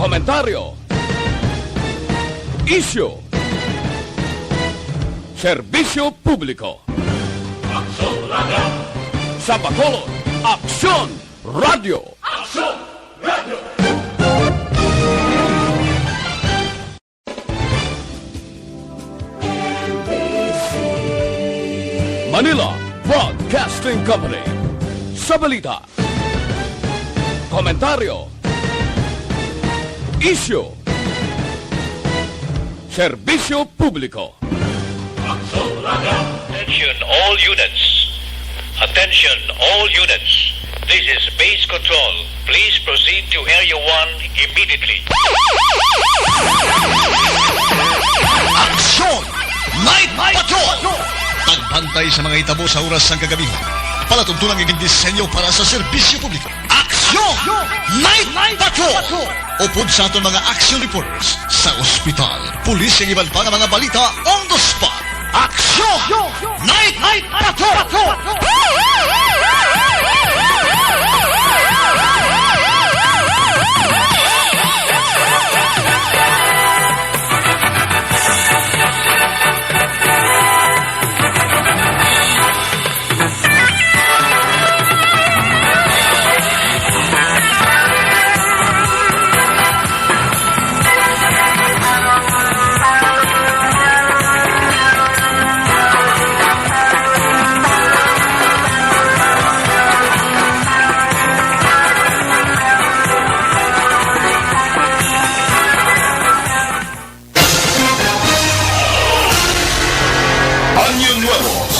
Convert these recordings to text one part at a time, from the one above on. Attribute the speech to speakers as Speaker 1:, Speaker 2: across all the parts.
Speaker 1: komentaryo, issue, serbisyo publiko.
Speaker 2: Aksyon Radio!
Speaker 1: Sa Bacolod, Aksyon Radio!
Speaker 2: Aksyon Radio!
Speaker 1: Manila Broadcasting Company. Sa balita, komentaryo, issue, serbisyo publiko.
Speaker 2: Aksyon Radio!
Speaker 3: Attention all units. Attention all units. This is base control. Please proceed to Area 1 immediately.
Speaker 4: Aksyon! Night Patrol! Tagbantay sa mga itabo sa oras ng kagabihan. Palatuntunan ng disenyo para sa serbisyo publiko. Aksyon! Night Patrol! Upod sa aton mga action reporters sa ospital, pulis ang iban pa ng mga balita on the spot. Aksyon! Night Patrol!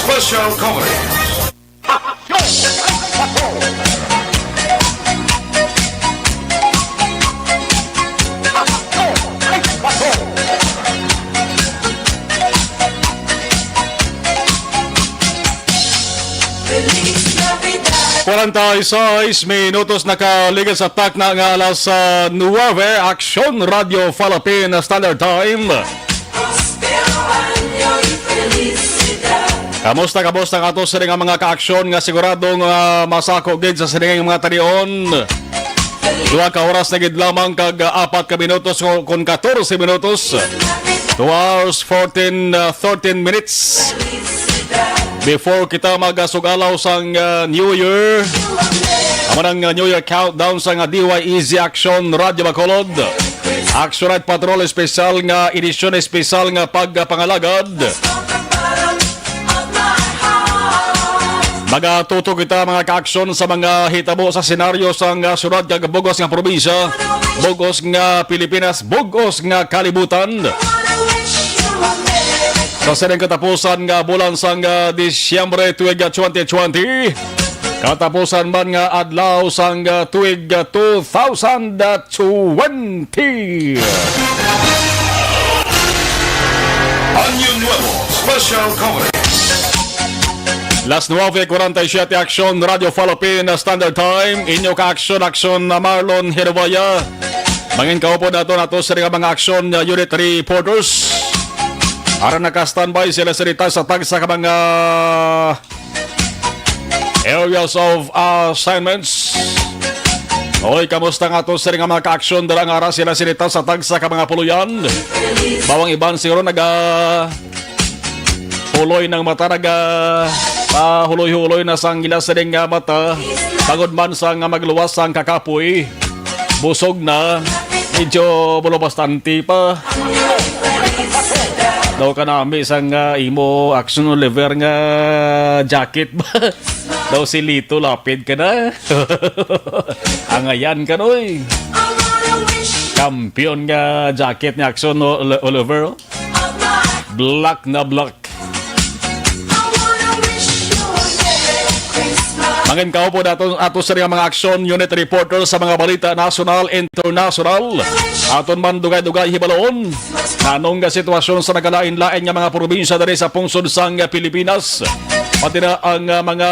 Speaker 2: Special Comedy.
Speaker 5: Quarantay 6 minutos nakaligal sa tak na nga alas 9 Aksyon Radio Philippine Standard Time. Kamusta nga to sa mga ka-aksyon nga siguradong masako gid sa sining mga tanion. 2 ka oras na gid lamang kag 4 ka minutos kon 14 minutos. 2 hours 13 minutes. Before kita magasugalaw sang New Year, amanang New Year countdown sa nga DYEZ Action Radio Bacolod. Action Night Patrol special nga edisyon special nga pagpangalagad. Magatuto kita mga ka-aksyon sa mga hitabo sa senaryo sa sunod kag bugos nga probinsya, bugos nga Pilipinas, bugos nga kalibutan. Sa sining katapusan nga bulan sang Disyembre tuig 2020, katapusan man nga adlaw sang tuig 2020.
Speaker 2: Año Nuevo Special Comedy.
Speaker 5: Las 9:47 Aksyon Radio Philippine Standard Time. Inyo ka-aksyon na Marlon Hervaya. Mangin kaupo nato sa mga aksyon unit reporters. Ara naka-standby sila sa tagsa ka mga areas of assignments. Oy, kamusta nga to sa mga ka-aksyon dalang ara sila sa tagsa ka mga puluyan. Bawang iban siguro huloy ng mata, huloy-huloy na sang gila sa nga mata. Pagod man sang magluwas sang kakapoy. Busog na, medyo bulo bastante pa. Daw ka nami sang imo Action Oliver nga jacket ba? Daw si Lito lapid ka na. Angayan ka noy. Kampiyon nga jacket ni Action Oliver. Black na black. Mangin kao po ato sa mga aksyon unit reporter sa mga balita national, international. Aton man dugay-dugay hibaloon. Anong nga sitwasyon sa nagalain-lain nga mga probinsya dali sa pungsod sang Pilipinas. Pati na ang mga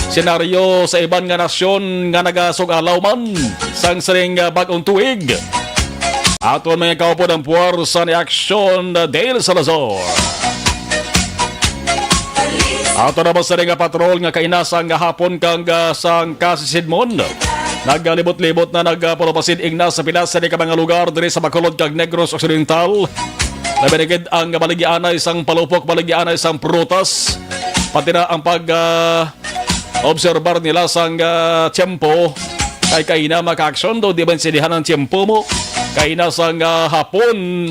Speaker 5: senaryo sa iban nga nasyon nga nagasugalaw man sang siring bagong tuig. Aton mga kao po ng puwersa ni Aksyon Dale Salazar. Ato na ba sa nga patrol nga kainasang nga hapon kang sang Kasisidmon. Naggalibot-libot na nagpulapasid ingna sa pilas sa di ka mga lugar diri sa Bacolod kag Negros Occidental. Nabinigid ang baligyaanay isang palupok, baligyaanay isang prutas. Pati na ang obserbar nila sang tiyempo. Kay kaina maka-aksyon daw di ba sinihan ang tiyempo mo. Kaina sang hapon.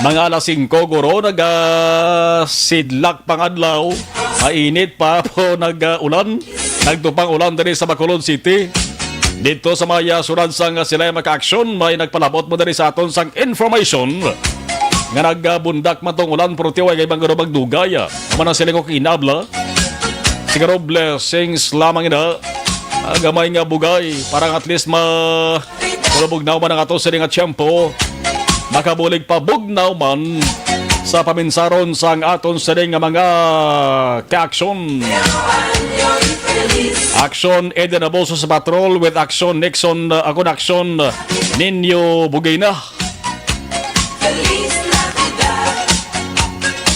Speaker 5: Mga alas 5 guro sidlak pangadlaw. Mainit pa po nag-ulan. Nagtupang ulan diri sa Bacolod City. Dito sa mga surad sang sila maka-aksyon, may nagpalabot mo diri sa aton sang information nga nagbundak man tong ulan pero tiway kay bangaro magdugay. Amo na sila ko kinabla. Siguro blessings lamang ina. Gamay nga bugay parang at least kulubugnaw man ang ato sa nga tiyempo. Makabulig pa bugnaw man sa paminsaron sang aton sa nga mga ka-aksyon. Action Eden Abolso sa patrol with Action Nixon akon Action Ninyo Bugayna.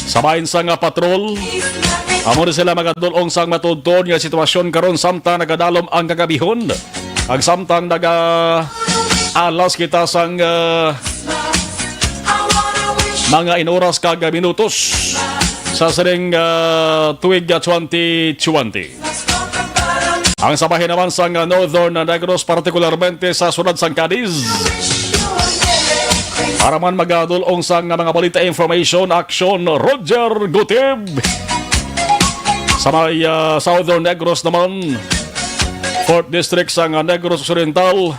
Speaker 5: Sabayin sa nga patrol. Amo na sila magadulong sang matudtod nga sitwasyon karon samtang nagadalom ang kagabihon. Ang samtang alas kita sang mga inoras kag minutos sa sering tuig 2020. Ang sabahin naman sa Northern Negros, partikularmente sa sunod sang Cadiz. Para man magadulong sa mga balita information, Action Roger Gutib. Sa may Southern Negros naman, 4th District sa Negros Occidental,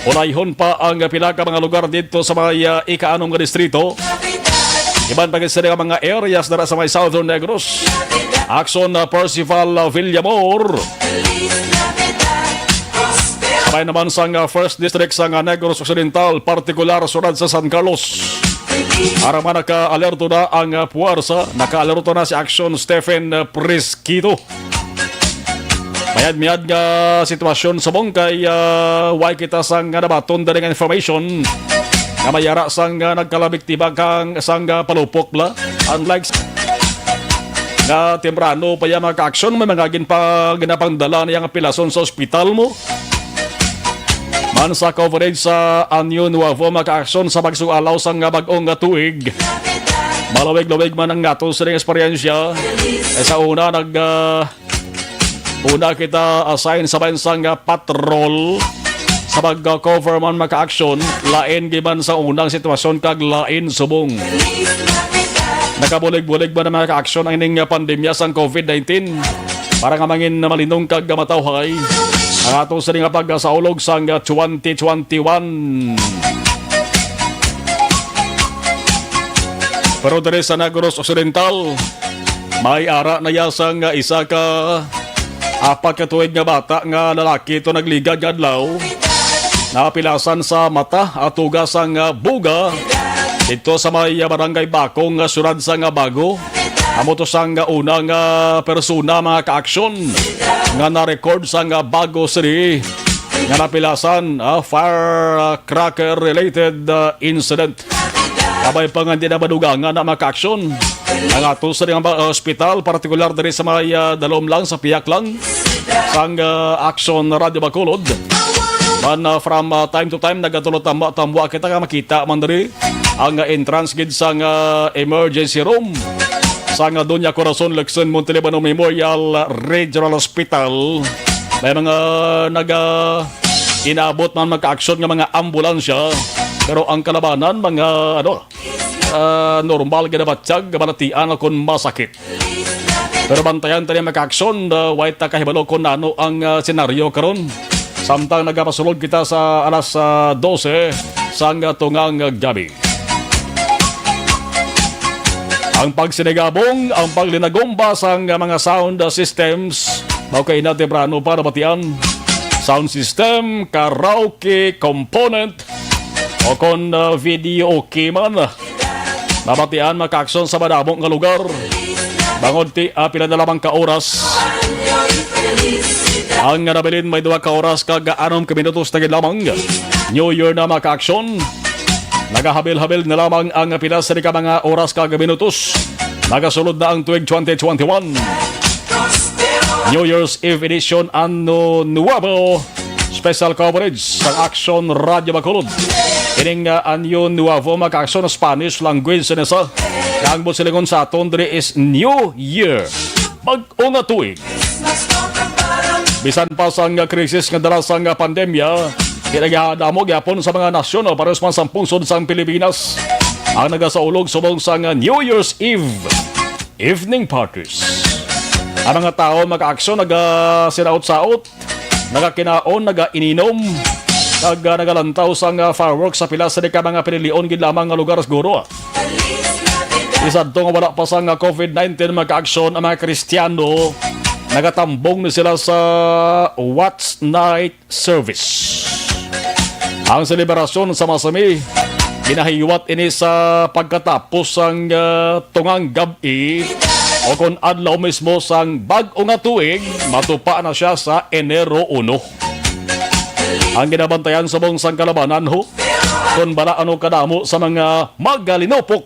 Speaker 5: unayhon pa ang pila ka mga lugar dito sa may ika-anong distrito. Iban pa kasi mga areas na sa may Southern Negros. Action Percival Villamor. Sabay naman sa 1st District sa Negros Occidental, partikular sunod sa San Carlos. Para man naka-alerto na ang puwersa, naka-alerto na si Action Stephen Prisquito. Mayad-miyad nga sitwasyon sa Bongkay, why kita sang nabaton na nga information nga mayara sang nagkalabiktiba kang sang palupok la. Unlike na temprano pa yung mga ka-aksyon, may mga ginapangdala na yung pilason sa ospital mo. Man sa coverage sa Anyo Nuevo maka-aksyon sa pagsualaw sang bagong tuig. Malawig-lawig man ang gato sa ring eksperyensya. Sa una una kita assign sa bansang patrol sa pag-cover man maka-aksyon, lain giban sa unang sitwasyon kag lain subong. Nakabulig-bulig ba na mga ka-aksyon ang ining pandemya sang COVID-19 para nga mangin na malinong kag matawhay ang ato sa nga pagsaulog sang 2021. Pero dere sa Negros Occidental, may ara na yasang isa ka apat ka tuig nga bata nga lalaki ito nagligad nga adlaw. Napilasan sa mata at tugas ang buga dito sa may barangay Bakong surad sa nga Bago. Amo to sang unang persona mga ka-aksyon nga na-record sa nga Bago City nga napilasan firecracker related incident. Kabay pa nga hindi na madugangan na mga ka-aksyon. Ang ato sa nga hospital, partikular diri sa may dalom lang sa piyak lang sang Action Radio Bacolod. Man from time to time nagatulot tambwa kita nga makita man diri ang entrance gid sang emergency room sang Doña Corazon Lexon Montelibano Memorial Regional Hospital. May mga inabot man magka-aksyon nga mga ambulansya, pero ang kalabanan mga normal ginabatsyag balatian kung masakit. Pero bantayan tayo magka-aksyon, white kahibalo kung ano ang senaryo karon. Samtang nagapasulog kita sa alas 12 sang tungang gabi. Ang pagsinigabong, ang paglinagomba sang mga sound systems, kay na temprano para batian. Sound system, karaoke, component, o kon video okay man. Nabatian maka-aksyon sa madamong nga lugar. Bangod ti pila na lamang ka oras. Ang nabilin may 2 ka oras kag 6 ka minutos na lamang. New Year na maka-aksyon. Nagahabil-habil na lamang ang pila sa mga oras kag minutos. Nagasulod na ang tuig 2021. New Year's Eve edition Ano Nuevo special coverage sa Action Radio Bacolod. Ining Anyo Nuevo maka-aksyon na Spanish language sa nasa. Ang silingon sa aton diri is New Year. Bag-o nga tuig. Bisan pa sa krisis nga dala sa pandemya, kinagahadamo gyapon sa mga nasyon o pares man sa pungsod sa Pilipinas ang nagasaulog subong sa New Year's Eve evening parties. Ang mga tao maka-aksyon naga-sinaot-saot, nagakinaon, naga-ininom, nagalantaw sa fireworks sa pila sa di ka mga pinilion gid lamang nga lugar siguro. Isa to nga wala pa sa COVID-19 maka-aksyon ang mga Kristiyano, nagatambong na sila sa Watch Night Service. Ang selebrasyon sa masami ginahiwat ini sa pagkatapos ang tungang gabi o kung adlaw mismo sang bag-o nga tuig, matupa na siya sa Enero 1. Ang ginabantayan sa buong kalabanan ho, kung bala ano kadamo sa mga magalinopok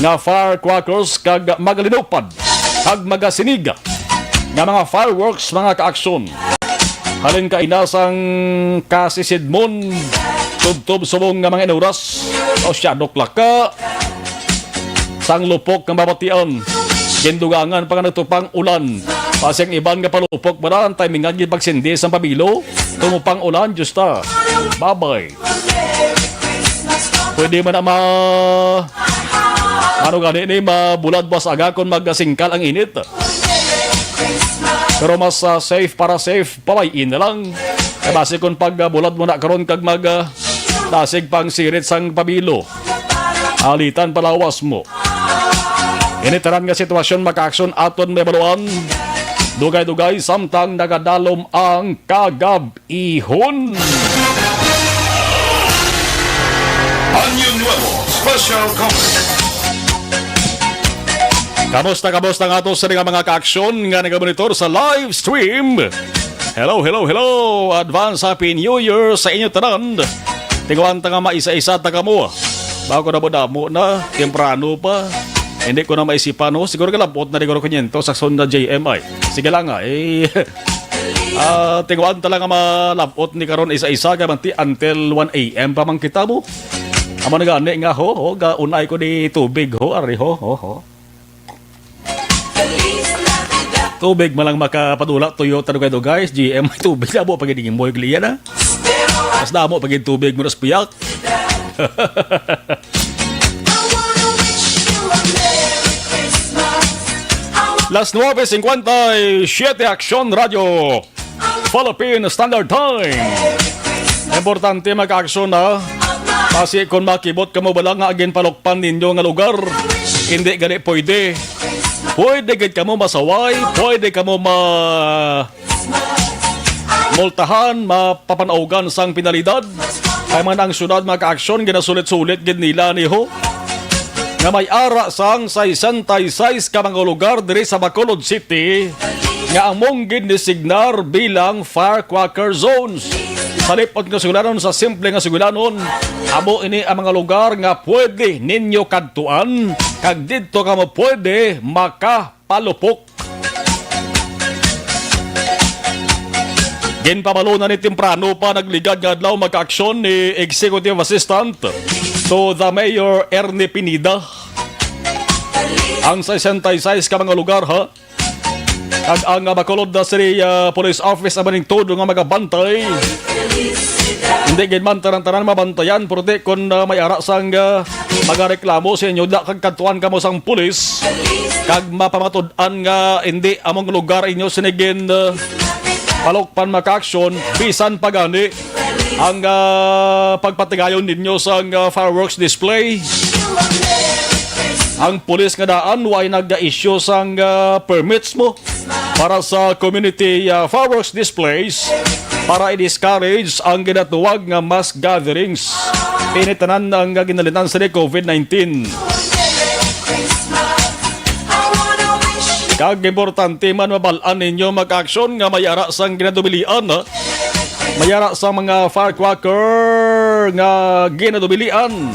Speaker 5: nga firecrackers kag magalinopad kag magasiniga nga mga fireworks mga kaaksyon. Halin ka inasang kasisidmon tubtob subong nga mga inuras o syadok laka sang lupok nga babatian kindugangan pa nga nagtupang ulan pasang iban nga palupok ba ang timingan yung pagsindi sa pabilo tumupang ulan justa babay pwede man na ano gani ni mabulad bas aga kung magasingkal ang init pero mas safe para safe pawayin na lang base kung pagbulad mo na karon kag tasig pang sirit sang pabilo alitan palawas mo. Initaran nga sitwasyon maka-aksyon aton may baluan. Dugay-dugay samtang nagadalom ang kagab-ihon.
Speaker 2: Año Nuevo Special Coverage.
Speaker 5: Kamusta nga to sa mga ka-aksyon nga nagamonitor sa live stream. Hello. Advance Happy New Year sa inyo tanan. Tingwan ta nga maisa-isa ta kamo. Bago na mo damo na, temprano pa. Hindi ko na maisipan ho. Siguro kalapot na siguro kunyento sa Sonda JMI. Sige lang nga, tingwan ta lang nga malapot ni karon isa-isa gamanti until 1 AM pa man kita mo. Amo na gani nga ho, gaunay ko di tubig ho, ari ho. Tubig malang makapadula tuyo tanong kayo guys. GMI tubig na mo pagiging mo yung liyan ha. Mas damo pagiging tubig mo na spiyak. Las 9:57 Action Radio Philippine Standard Time. Importante mag-aksyon na kasi kung makibot ka mo bala nga agin palukpan ninyo nga lugar hindi gali pwede gid ka mo masaway, pwede ka mo multahan, mapapanaugan sang penalidad. Kaya man ang syudad maka-aksyon ginasulit-sulit gid nila ni ho nga may ara sang 66 ka mga lugar diri sa Bacolod City nga among gid designar bilang firecracker zones. Salipot nga sugulanon sa simple nga sugulanon, amo ini ang mga lugar nga pwede ninyo kadtuan kag didto ka mo pwede makapalupok. Ginpabalo na ni temprano pa nagligad nga adlaw maka-aksyon ni Executive Assistant to the Mayor Ernie Pinida. Ang 66 ka mga lugar ha. Kag ang Bacolod City Police Office amaning todo nga magabantay. Hindi gid man taran-taran mabantayan porte kon may ara sang magareklamo sa inyo da kag kadtuan kamo sang pulis kag mapamatud-an nga hindi among lugar inyo sinigin palukpan maka-aksyon bisan pagani ang pagpatigayon ninyo sa fireworks display. Ang pulis nga daan way nag-issue sang permits mo para sa community fireworks displays para i-discourage ang ginatuwag nga mass gatherings. Pinitanan ang ginalitan sa COVID-19. Kag importante man mabalaan ninyo mag-aksyon nga mayara sang ginadubilian ha. Mayara sa mga firecracker nga ginadubilian.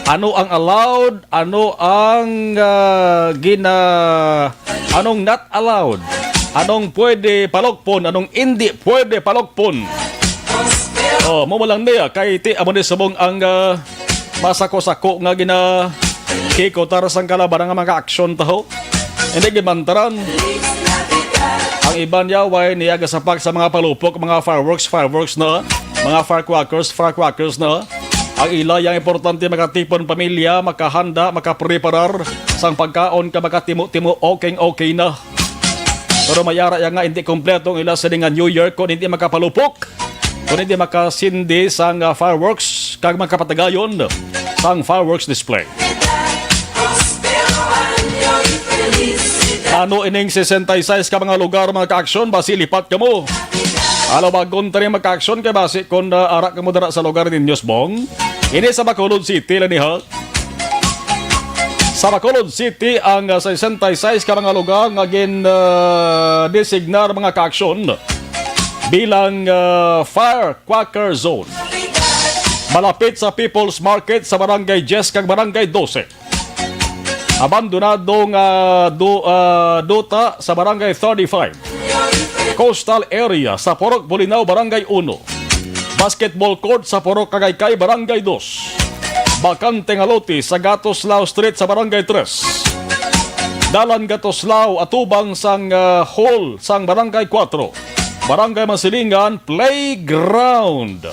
Speaker 5: Ano ang allowed, ano ang anong not allowed. Anong pwede palokpon, anong hindi pwede palokpon. Mo lang niya, kay ti amo ni subong ang masako-sako nga gina kikotar sang kalaban nga mga aksyon taho. Hindi gimantaran. Ang iban yaway niya gasapak sa mga palupok, mga fireworks na, mga firecrackers na. Ang ila yang importante makatipon pamilya, makahanda, makapreparar sang pagkaon ka makatimo-timo okay na. Pero mayara yang nga hindi kompleto ang ila sa nga New Year kung hindi makapalupok, kung hindi makasindi sang fireworks kag makapatagayon sang fireworks display. Ano ining 66 ka mga lugar mga ka-aksyon basi lipat ka mo. Alo bagon tani magka-aksyon kay basi kun arak ka mo dara sa lugar ninyo Bong. Ini sa Bacolod City lang niha. Sa Bacolod City ang 66 ka mga lugar nga designar mga ka-aksyon bilang firecracker zone. Malapit sa People's Market sa Barangay 10 kag Barangay 12. Abandonadong duta sa Barangay 35. Coastal area sa Porok Bolinao, Barangay 1. Basketball court sa Porok Cagaykay, Barangay 2. Bakante nga lote sa Gatoslao Street sa Barangay 3. Dalan Gatoslao atubang sang hall sang Barangay 4. Barangay Masilingan Playground.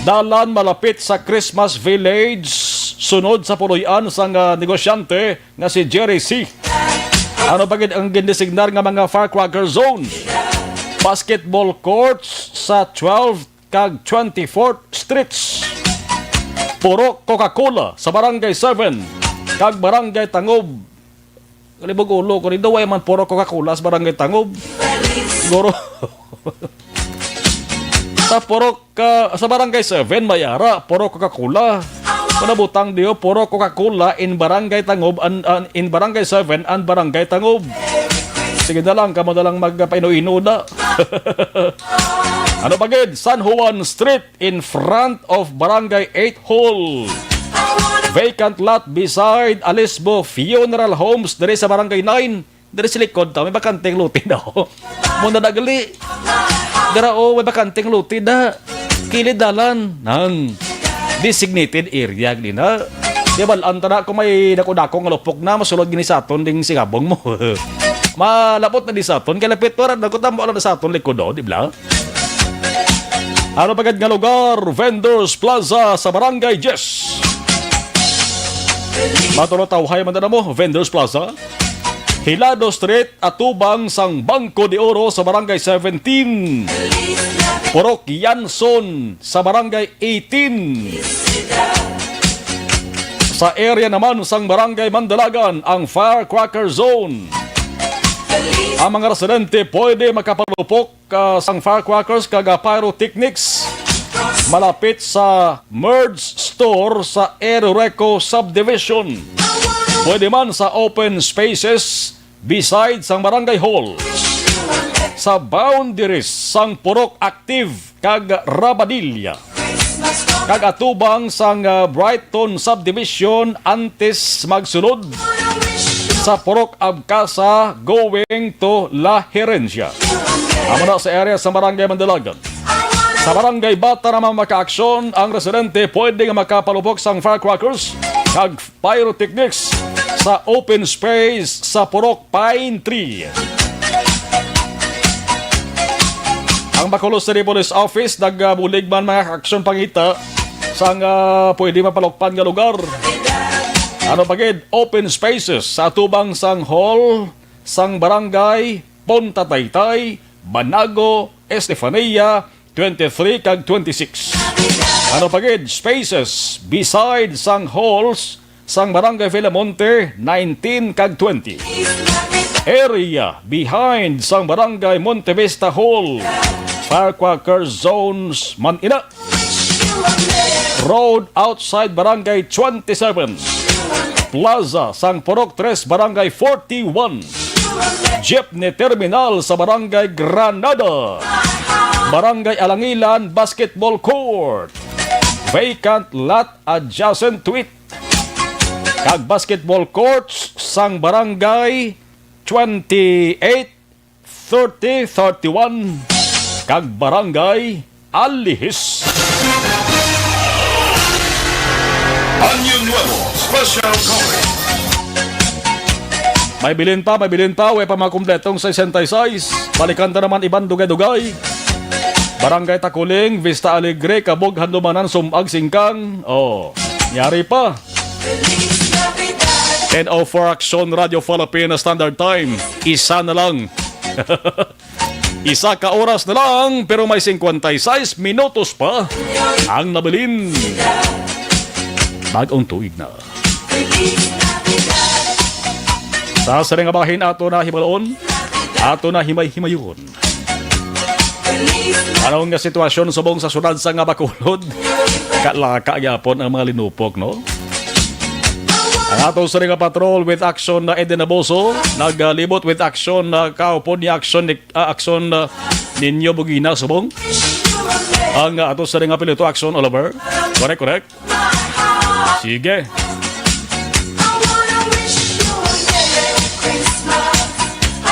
Speaker 5: Dalan malapit sa Christmas Village sunod sa puloy-an sang negosyante nga si Jerry C. Ano bagid ang gindesignar nga mga firecracker zone? Basketball courts sa 12 kag 24th Streets. Puro Coca-Cola sa Barangay 7 kag Barangay Tangob. Kalibog ulo ko rin daw ay man puro Coca-Cola sa Barangay Tangob. Siguro sa Barangay 7 Mayara puro Coca-Cola. Panabutang diyo puro Coca-Cola in Barangay Tangob in Barangay 7 and Barangay Tangob. Sige na lang kamo na lang magpaino-ino na. Ano bagid? San Juan Street in front of Barangay 8 Hall. Vacant lot beside Alisbo Funeral Homes diri sa Barangay 9. Diri sa likod ta may bakanteng luti na. Muna nagali. Dara may bakanteng luti na. Kilid dalan ng designated area nina. Di ba antara ko may dako-dako nga lupok na masulod gini sa aton ding singabong mo. Malapot na di sa aton kay lapit para nagutamo na sa aton likod di ba? Ano bagad nga lugar? Vendors Plaza sa Barangay 10. Matulotawhay man na mo, Vendors Plaza. Hilado Street, atubang sang Bangko de Oro sa Barangay 17. Porok Yanson sa Barangay 18. Sa area naman sang Barangay Mandalagan, ang Firecracker Zone. Ang mga residente pwede makapalupok sang firecrackers kag pyrotechnics malapit sa Merge Store sa Eroreco Subdivision. Pwede man sa open spaces beside sang Barangay Hall. Sa boundaries sang Purok Active kag Rabadilla. Kag atubang sang Brighton Subdivision antes magsunod sa Purok Abcasa going to La Herencia. Amo na sa area sa Barangay Mandalagan. Sa Barangay Bata naman maka-aksyon, ang residente pwede nga makapalupok sang firecrackers kag pyrotechnics sa open space sa Purok Pine Tree. Ang Bacolod City Police Office nagbulig man mga aksyon pangita sang pwede mapalukpan nga lugar. Ano pagid? Open spaces sa atubang sang hall sang Barangay Ponta Taytay, Banago, Estefania 23 kag 26. Ano pagid? Spaces beside sang halls sang Barangay Villamonte 19 kag 20. Area behind sang Barangay Montevista Hall. Firecracker zones man ina. Road outside Barangay 27. Plaza sang Purok 3 Barangay 41. Jeepney Terminal sa Barangay Granada. Barangay Alangilan Basketball Court. Vacant lot adjacent to it. Kag basketball courts sang Barangay 28 30 31 kag Barangay Alihis.
Speaker 2: Año Nuevo Special Comedy.
Speaker 5: May bilin pa, way pa mga kumpletong 66. Balikan na naman ibang dugay-dugay. Barangay Takuling, Vista Alegre, Kabog, Handumanan, Sumag, Singkang. Oh, nyari pa. 10:04 Action Radio Philippines Standard Time. Isa na lang. Isa ka oras na lang, pero may 56 minutos pa ang nabilin. Bagong tuig na. Sa saringabahin ato na himaloon, ato na himay-himayon. Anong nga sitwasyon subong sa sunad sa nga Bacolod? Kalaka yapon ang mga linupok, no? Ang ato saringa patrol with action na Eden Aboso, naglibot with action na kaupon ni action ninyo Bugina subong. Ang ato saringa pilito action Oliver. Correct. Sige.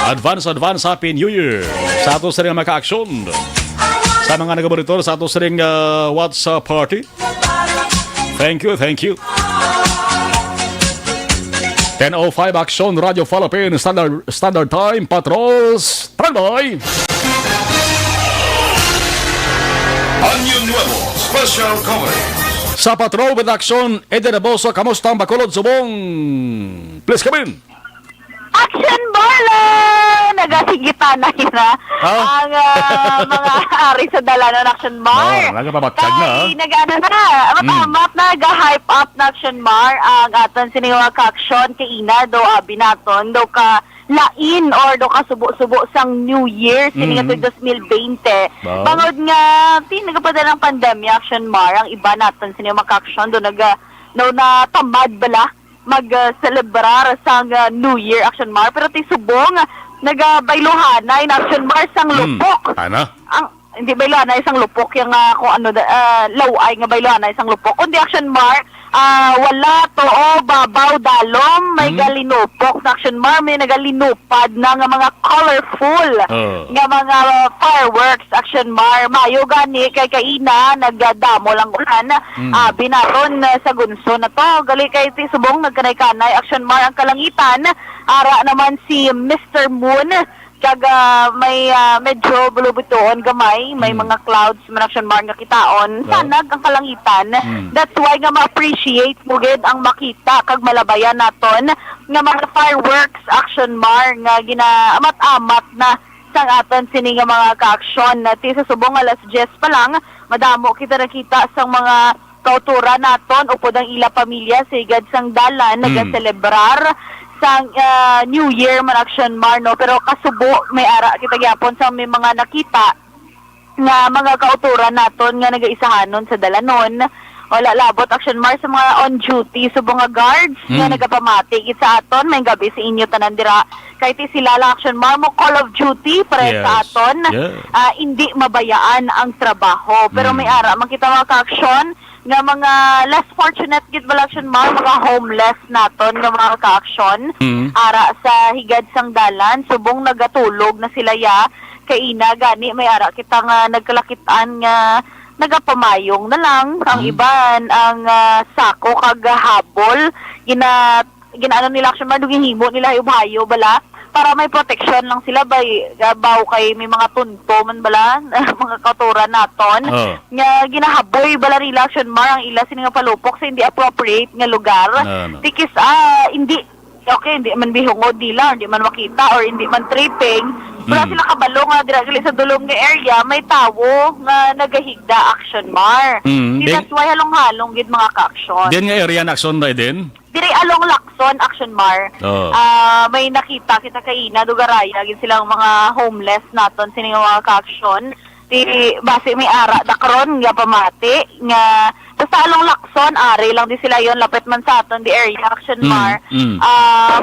Speaker 5: Advance Happy New Year sa ato sa ring maka-aksyon. Sa mga nagaboritor sa ato sa ring WhatsApp party. Thank you. 10:05 Action Radio Philippines Standard Time Patrols. Trandoy!
Speaker 2: Año Nuevo Special Comedy.
Speaker 5: Sa Patrol with Action, Eden Aboso, kamusta ang Bacolod subong? Please come in.
Speaker 6: Action Barlo! Nagasigitan na yun ang mga ari sa dala ng Action Bar.
Speaker 5: Nagapamatag na.
Speaker 6: Nag-ano na, matamat na, nag-hype up na Action Bar ang aton siniwa ka-action kay Ina do binaton do ka lain or do ka subo-subo sang New Year sininga to 2020.
Speaker 5: Wow.
Speaker 6: Bangod nga, nagapadala ng pandemya Action Bar, ang iba naton siniwa ka-action do na tamad bala mag-celebrar sang New Year Action Mar, pero ti subong nagabailuhan na in Action Mar sang lupok.
Speaker 5: Ano?
Speaker 6: Hindi bailuhan na isang lupok yung kung ano laway nga bailuhan na isang lupok. Kundi Action Mar wala too babaw dalom may galinupok sa Action Mar, may nagalinupad na nga mga colorful nga mga fireworks Action Mar. Mayo gani kay kaina nagdamo lang ulan binaron sa gunso na to gali kay ti subong nagkanay-kanay Action Mar ang kalangitan ara naman si Mr. Moon kaga may medyo bulubutoon gamay, may mga clouds man Action Mar nga kitaon sanag ang kalangitan. That's why nga ma-appreciate mo gid ang makita kag malabayan naton nga mga fireworks Action Mar nga ginaamat-amat na sang aton sini nga mga ka-aksyon ti sa subong alas 10 pa lang madamo kita nakita sang mga kautura naton upod ang ila pamilya sigad sang dalan nagaselebrar sang New Year man Action Mar, no? Pero kasubo may ara kita gyapon sa may mga nakita nga mga kauturan naton nga nagaisahanon sa dalanon. Wala labot Action Mar sa mga on duty subong nga guards nga nagapamati gid sa aton may gabi sa inyo tanan dira kay ti sila la Action Mar mo call of duty para sa aton hindi mabayaan ang trabaho pero may ara man kita mga ka-aksyon nga mga less fortunate gid bala Action Mar, mga homeless naton nga mga ka-aksyon ara sa higad sang dalan subong nagatulog na sila kay ina gani may ara kita nga nagkalakitaan nga nagapamayong na lang ang iban ang sako kag habol ginaano nila Action Mar duging himo nila ubayo bala para may protection lang sila baw kay may mga tunto man bala mga kauturan naton nga ginahaboy bala nila Action Mar ang ila sini nga palupok sa hindi appropriate nga lugar tikis hindi man bihungod nila hindi man makita or hindi man tripping wala sila kabalo nga dira sa dulong nga area may tawo nga nagahigda Action Mar that's why halong-halong gid mga ka-aksyon
Speaker 5: din nga area na aksyon na din
Speaker 6: dire along Lacson Action Mar. May nakita kita kay Ina Dugaraya gid silang mga homeless naton sini mga ka-aksyon. Di base may ara dakron nga pamati nga basta along Lacson ari lang di sila yon lapit man sa aton di area Action Mar.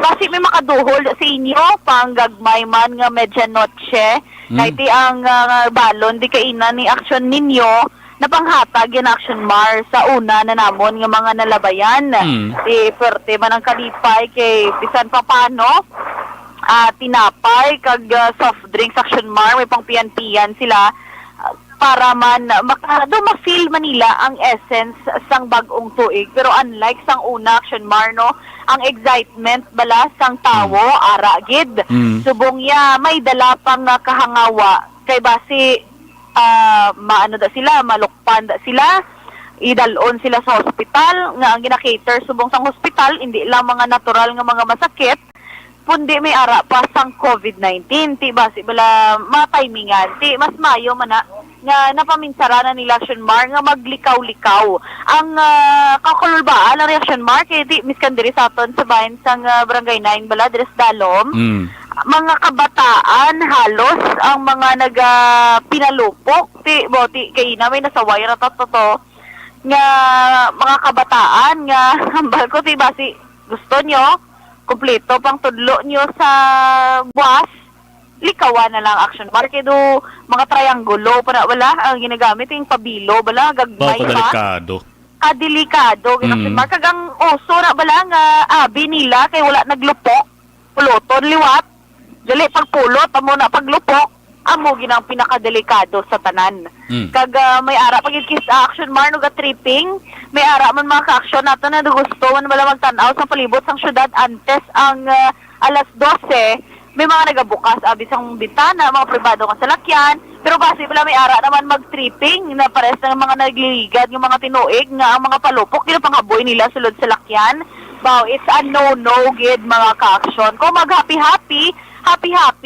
Speaker 6: Base may makaduhol sa inyo panggagmay man nga medianoche. Kay ti ang balon di kay Ina ni aksyon ninyo napanghatag yung Action Mar sa una na namon ng mga nalabayan. Swerte man ang kalipay kay bisan pa paano tinapay kag soft drinks Action Mar, may pang piyan-piyan sila para man ma-feel Manila ang essence sang bagong tuig. Pero unlike sang una Action Mar, no, ang excitement bala sang tawo ara gid. Subong ya may dala pang kahangawa kay basi maano da sila, malukpan da sila, idalon sila sa hospital nga ang gina-cater subong sang hospital hindi lang mga natural nga mga masakit kundi may ara pa sang COVID-19. Ti basi bala matimingan ti mas mayo man na nga napaminsara na ni Action Mar nga maglikaw-likaw. Ang kakululbaan ang Action Mar kay di miskan diri sa aton sa bahin sang Barangay 9 bala diri sa Dalom. Mga kabataan halos ang mga pinalupok ti kay na may nasaway ra to nga mga kabataan nga hambal ko ti basi gusto nyo kumpleto pang tudlo nyo sa buwas likawan na lang Action Mar kay do mga triangulo para wala ang ginagamit yung pabilo bala gagmay pa delikado Action Mar kag ang uso na bala nga abi nila kay wala naglupok puluton liwat dili pagpulot amo na paglupok amo ginang pinakadelikado sa tanan. Kag may ara pag kiss Action Mar no ga tripping, may ara man mga ka-action nato na gusto man bala magtan-aw sa palibot sang syudad antes ang alas 12, may mga nagabukas abi sang bintana, mga pribado nga salakyan, pero base bala may ara naman mag-tripping na pares ng mga nagliligad ng mga tinuig nga ang mga palupok dili pangaboy nila sulod sa lakyan. Wow, it's a no-no gid mga ka-action. Kung mag-happy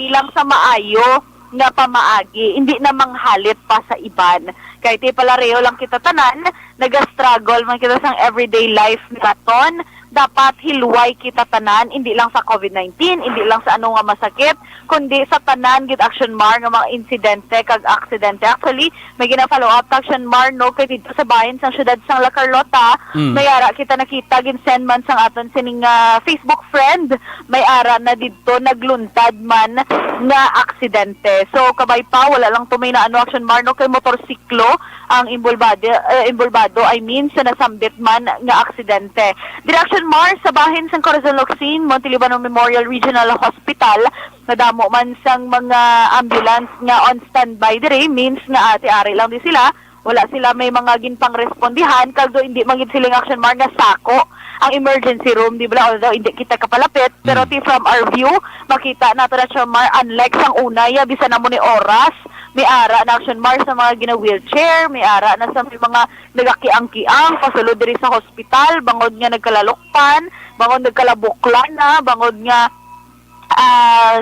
Speaker 6: lang sa maayo nga pamaagi, hindi na manghalit pa sa iban. Kahit palareo lang kita tanan, nag-struggle man kita sa everyday life naton, dapat hilway kita tanan, hindi lang sa COVID-19, hindi lang sa ano nga masakit, kundi sa tanan gid Action Mar nga mga insidente kag aksidente. Actually, may gina-follow up Action Mar no kay dito sa bahin sang syudad sang La Carlota, may ara kita nakita gin send man sang aton sining Facebook friend, may ara na dito nagluntad man nga aksidente. So kabay pa wala lang tumay na ano Action Mar no kay motorsiklo ang imbulbado I mean sa nasambit man nga aksidente. Direction Mar sa bahin sang Corazon Locsin, Montiliban Memorial Regional Hospital, nadamo man sang mga ambulance nga on standby dire, means nga ati-ari lang di sila, wala sila may mga ginpang respondihan, kag do hindi magid silang Action Mar nga sako ang emergency room, di ba, although hindi kita kapalapit, pero from our view, makita nato na Action Mar, unlike sang una, ya, bisa na mo ni oras, may ara na Action Mar sa mga gina-wheelchair, may ara na sa mga nagakiang-kiang, pasulod diri sa hospital, bangod nga nagkalalukpan, bangod nagkalabuklan na, bangod nga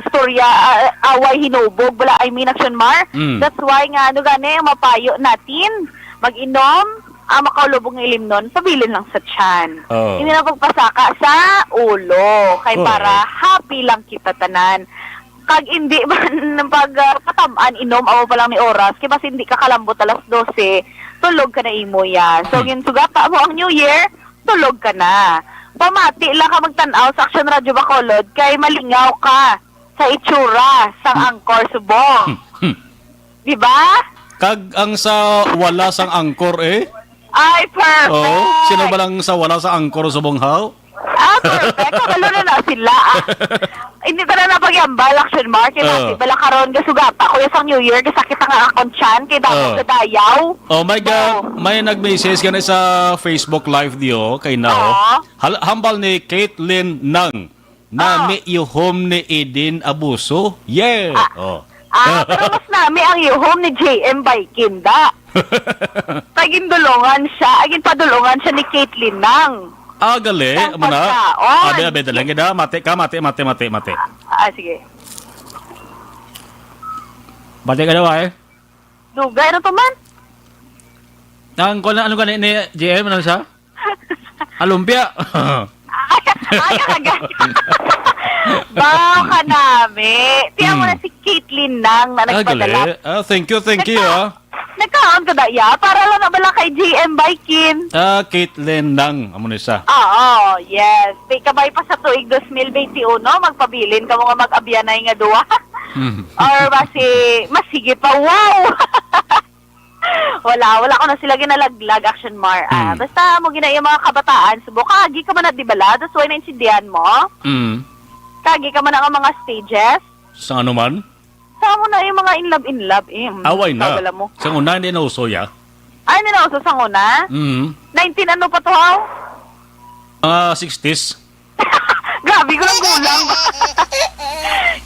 Speaker 6: storya, away hinubog, wala, I mean Action Mar. That's why nga, ano gani, mapayo natin, mag-inom, makaulubog ng ilim nun, pabilin lang sa tiyan. Hindi na pagpasaka sa ulo, kay para happy lang kita tanan. Kag hindi man pag katamaan inom awo pa lang ni oras kay basta hindi ka kalambot alas 12 tulog ka na imo ya. So ginsugata mo ang New Year tulog ka na. Pamati lang ka magtan-aw sa Action Radio Bacolod kay malingaw ka sa itsura sang Angkor Subong. Di ba?
Speaker 5: Kag ang sa wala sang angkor
Speaker 6: Ay, perfect.
Speaker 5: Sino ba lang sa wala sa angkor Subong How?
Speaker 6: Perfect. Kabalo na sila. Hindi ka na napagyambal, Action Mar. Kaya bala karon gasugata. Kuya sang New Year, kasakit ang akong tiyan. Kaya damo sa dayaw.
Speaker 5: Oh my God. May nag-message ka na sa Facebook Live diyo kay Nao. Hambal ni Caitlin Nang na ni yuhom ni Eden Abuso. Yeah.
Speaker 6: Pero mas nami ang yuhom ni JM Baikinda. Tagin dulungan siya. Agin padulungan siya ni Caitlin Nang.
Speaker 5: Gali, mo na. Abe, dalang kita. Mate.
Speaker 6: Sige.
Speaker 5: Mate ka daw,
Speaker 6: Dugay na to man.
Speaker 5: Ano ka ni JM? Ano siya? Alumpia.
Speaker 6: Ay, agad. Bao ka nami. Tiyan mo na si Caitlin Nang na nagpadala.
Speaker 5: Thank you.
Speaker 6: Nagkaon ka daya para lang na bala kay JM Baikin.
Speaker 5: Caitlin Nang, amo ni siya.
Speaker 6: Oo, yes. Di kabay pa sa tuig 2021, magpabilin ka mo nga mag-abyanay nga duwa. Or masige pa, wow! wala ko na sila ginalaglag, Action Mar. Basta mo ginaya mga kabataan, subok agi ka man at di bala, that's why naintindihan mo. Kagi ka man ang mga stages.
Speaker 5: Sa ano man?
Speaker 6: Sa mo na yung mga in love
Speaker 5: Away na.
Speaker 6: Wala mo.
Speaker 5: Sa una, hindi na uso ya.
Speaker 6: Ay, ninauso sa una? 19 ano pa to, haw?
Speaker 5: 60s.
Speaker 6: Grabe, gulang-gulang.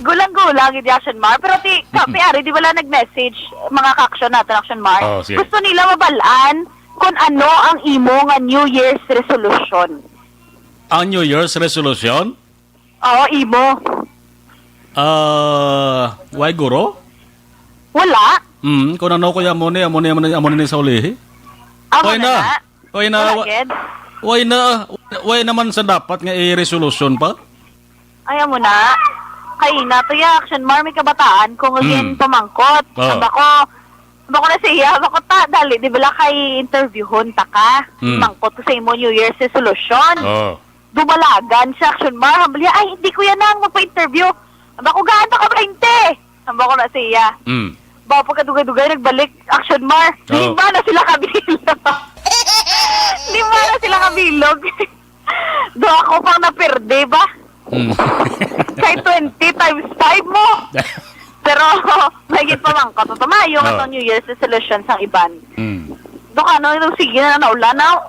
Speaker 6: Gulang-gulang, hindi Action Mar. Pero ari, di wala nag-message, mga ka-action natin, Action Mar.
Speaker 5: Oh, sige.
Speaker 6: Gusto nila mabalaan kung ano ang imo nga New Year's resolution.
Speaker 5: Ang New Year's resolution?
Speaker 6: Oo, imo.
Speaker 5: Why guro?
Speaker 6: Wala.
Speaker 5: Kung ano ko amo ni sa ulihi.
Speaker 6: Amo
Speaker 5: Why na? Why na?
Speaker 6: Wala, Ged.
Speaker 5: Why naman sa dapat nga i-resolution pa?
Speaker 6: Ayaw mo na. Kay na to ya, Action Mar, may kabataan kung again pamangkot.
Speaker 5: Oh.
Speaker 6: Aba ko na siya, aba ko ta, dali, di ba kay interviewon ta ka? Mangkot ko sa imo New Year's resolution.
Speaker 5: Oh.
Speaker 6: Dumalagan sa Action Mar, hambali, ay, hindi ko yan nang magpa-interview. Aba ko, gaan ka 20. Aba ko na siya. Bawa pagkadugay-dugay, nagbalik, Action Mar.
Speaker 5: Oh.
Speaker 6: Lima na sila kabilog. Lima na sila kabilog. Do ako pang naperde ba? Kay 20 times 5 mo. Pero, mahigit pa man ko. Tumayo nga itong New Year's resolution sa iban. Do ka, no? Sige na naulan na.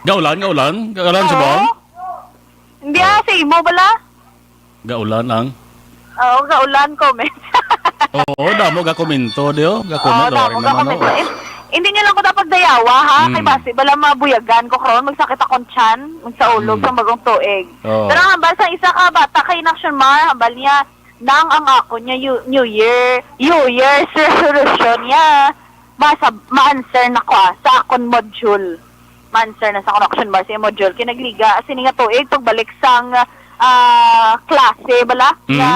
Speaker 5: Gaulan sa bawang?
Speaker 6: Hindi sa imo bala?
Speaker 5: Gaulan ang?
Speaker 6: Oo, gaulan, comment.
Speaker 5: Oo, damo ga komento dio, ga
Speaker 6: Oo,
Speaker 5: komento
Speaker 6: damo
Speaker 5: naman.
Speaker 6: ka comment. Hindi nyo lang ko dapat dayawa, ha? Kay base, bala mabuyagan ko karon magsakit akong tiyan, magsaulog sa bagong tuig.
Speaker 5: Oo.
Speaker 6: Pero hambal sa isa ka bata kay Action Mar, hambal niya, nang ang ako niya New Year's resolution niya, ma-answer na ko sa akong module. Ma-answer na sa akong Action Mar sa module. Kinagliga, sini nga tuig, pagbalik sang klase, bala? Na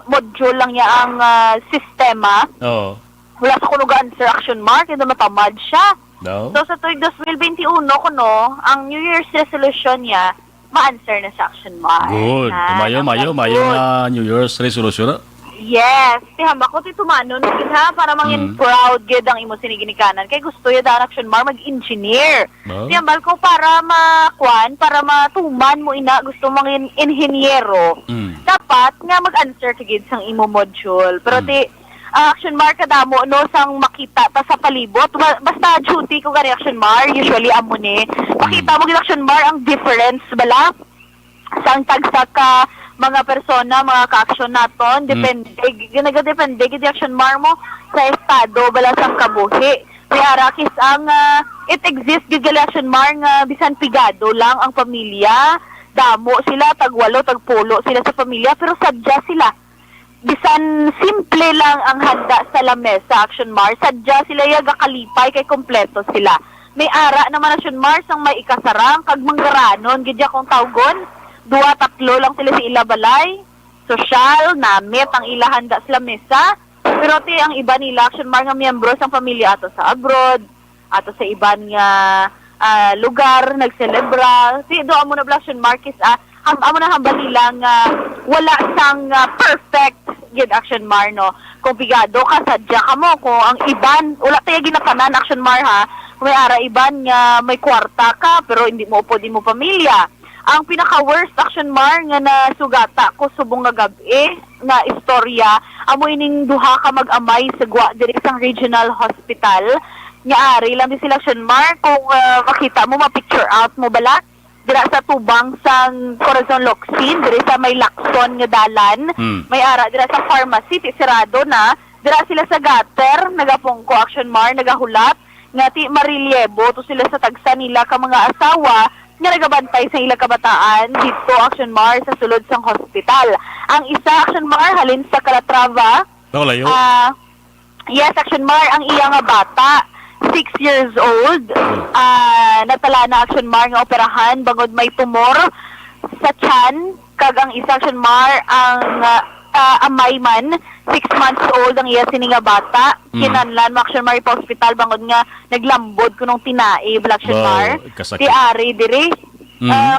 Speaker 6: module lang niya ang sistema.
Speaker 5: Oo.
Speaker 6: Wala sa kuno answer Action Mar, kaya matamad siya.
Speaker 5: No.
Speaker 6: So sa tuig 2021 kuno, ang New Year's resolution niya, ma-answer na sa Action Mar.
Speaker 5: Good. Mayo nga New Year's resolution.
Speaker 6: Yes. Tihamba ko ti tumano no gid ha para mangin proud gid ang imo siniginikanan. Kay gusto ya da Action Mar mag-engineer.
Speaker 5: No.
Speaker 6: Tihambal ko para para matuman mo ina gusto mangin inhenyero. Dapat nga mag-answer ka gid sang imo module. Pero Action Mar kadamo no sang makita ta sa palibot basta duty ko gani Action Mar usually amo ni makita mo gid Action Mar ang difference bala sang tagsa ka mga persona mga ka-action naton depende ginagadepende gid Action Mar mo sa estado bala sang kabuhi kaya rakis ang it exists gid gali Action Mar nga bisan pigado lang ang pamilya damo sila tagwalo tagpulo sila sa pamilya pero sadya sila bisan simple lang ang handa sa lamesa Action Mar sadya sila yaga kalipay kay kompleto sila may ara naman Action Mar sang may ikasarang kag manggaranon gidya kong tawgon 2-3 lang sila sa ila balay sosyal namit ang ila handa sa lamesa pero ang iba nila Action Mar nga miyembro sang pamilya ato sa abroad ato sa iban nga lugar nagselebra do amo na Action Mar kis amo na hambal nila nga wala sang perfect gid Action Mar no kung pigado ka sadya ka mo kung ang iban wala tayo ginatanan Action Mar ha may ara iban nga may kwarta ka pero hindi mo pwede mo pamilya ang pinaka worst Action Mar nga nasugata ko subong nga gabi nga istorya amo ining duha ka mag-amay sa diri sang regional hospital nga ari lang din sila Action Mar kung makita mo ma-picture out mo bala dira sa tubang sang Corazon Locsin, dira sa may Lacson nga dalan, may ara dira sa pharmacy, sirado na, dira sila sa gutter, nagapungko Action Mar, nagahulat, nga ti mariliebo to sila sa tagsa nila ka mga asawa, nga nagabantay sa ilang kabataan, dito Action Mar sa sulod sang hospital. Ang isa Action Mar, halin sa Calatrava, yes Action Mar, ang iya nga bata, 6 years old, natala na Action Mar nga operahan bangod may tumor sa tiyan kag ang isa Action Mar ang amay man 6 months old ang iya sini nga bata kinanlan mo Action Mar pa hospital bangod nga naglambod kunong tinae Action Mar ti ari diri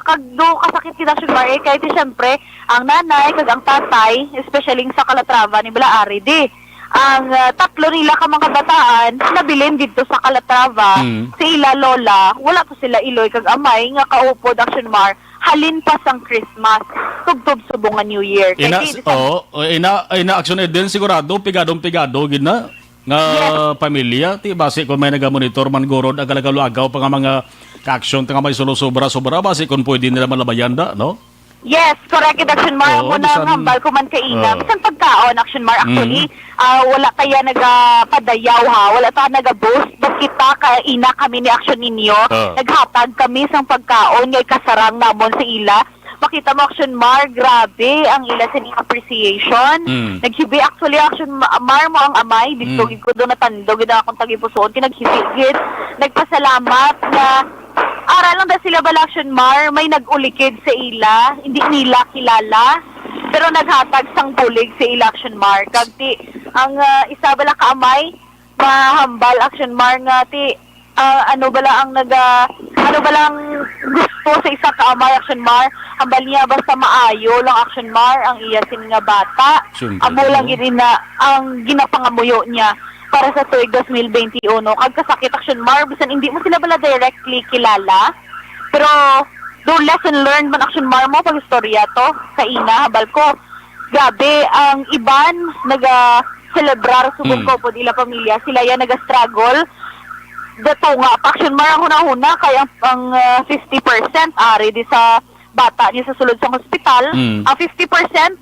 Speaker 6: kag do kasakit kita Action Mar kay ti syempre ang nanay kag ang tatay especially sa Calatrava ni bala ari di ang tatlo nila ka mga kabataan nabilin dito sa Calatrava si ila lola wala to sila iloy kag amay nga kaupod Action Mar halin pa sang Christmas, tugtog subong nga New Year. Kay
Speaker 5: ina action din sigurado pigadong-pigado gid na nga pamilya ti base kung may nagamonitor man gorod agalagaw pa nga mga ka-action nga may sobra base kung pwede nila malabayan da, no?
Speaker 6: Yes, correct, Action Mar.
Speaker 5: Oo,
Speaker 6: Muna
Speaker 5: bisan-
Speaker 6: hambal ko man kaina.
Speaker 5: Oo.
Speaker 6: Bisan pagkaon, Action Mar. Actually, wala kaya nagapadayaw ha. Wala ta nag-boost. Bas kita kaina kami ni Action ninyo. Naghatag kami sang pagkaon. Ngay kasarang namon sa ila. Makita mo, Action Mar, grabe ang ila sa appreciation. Naghibi actually, Action Mar mo ang amay. Dito, ko doon natandog. Gina akong tagipusoon. Kinaghibigit. Nagpasalamat na aral lang ba sila bala, Action Mar, may nag-ulikid sa ila, hindi nila kilala, pero naghatag sang bulig sa ila, Action Mar. Kagti, ang isa bala kaamay, mahambal, Action Mar, nga ti, ano bala ang gusto sa isa kaamay, Action Mar, hambal niya basta maayo lang, Action Mar, ang iya sin nga bata,
Speaker 5: Siyempre,
Speaker 6: amo lang yun na ang ginapangamuyo niya para sa tuig 2021. Kag kasakit, Action Mar, bisan hindi mo sila bala directly kilala, pero do lesson learned man, Action Mar mo pag istorya to sa ina habal ko. Grabe ang iban celebrar subong ko pod ila pamilya, sila ya naga-struggle. Dato nga Action Mar ang hunahuna kaya ang 50% ari di sa bata niya sa sulod sa hospital. Ang 50%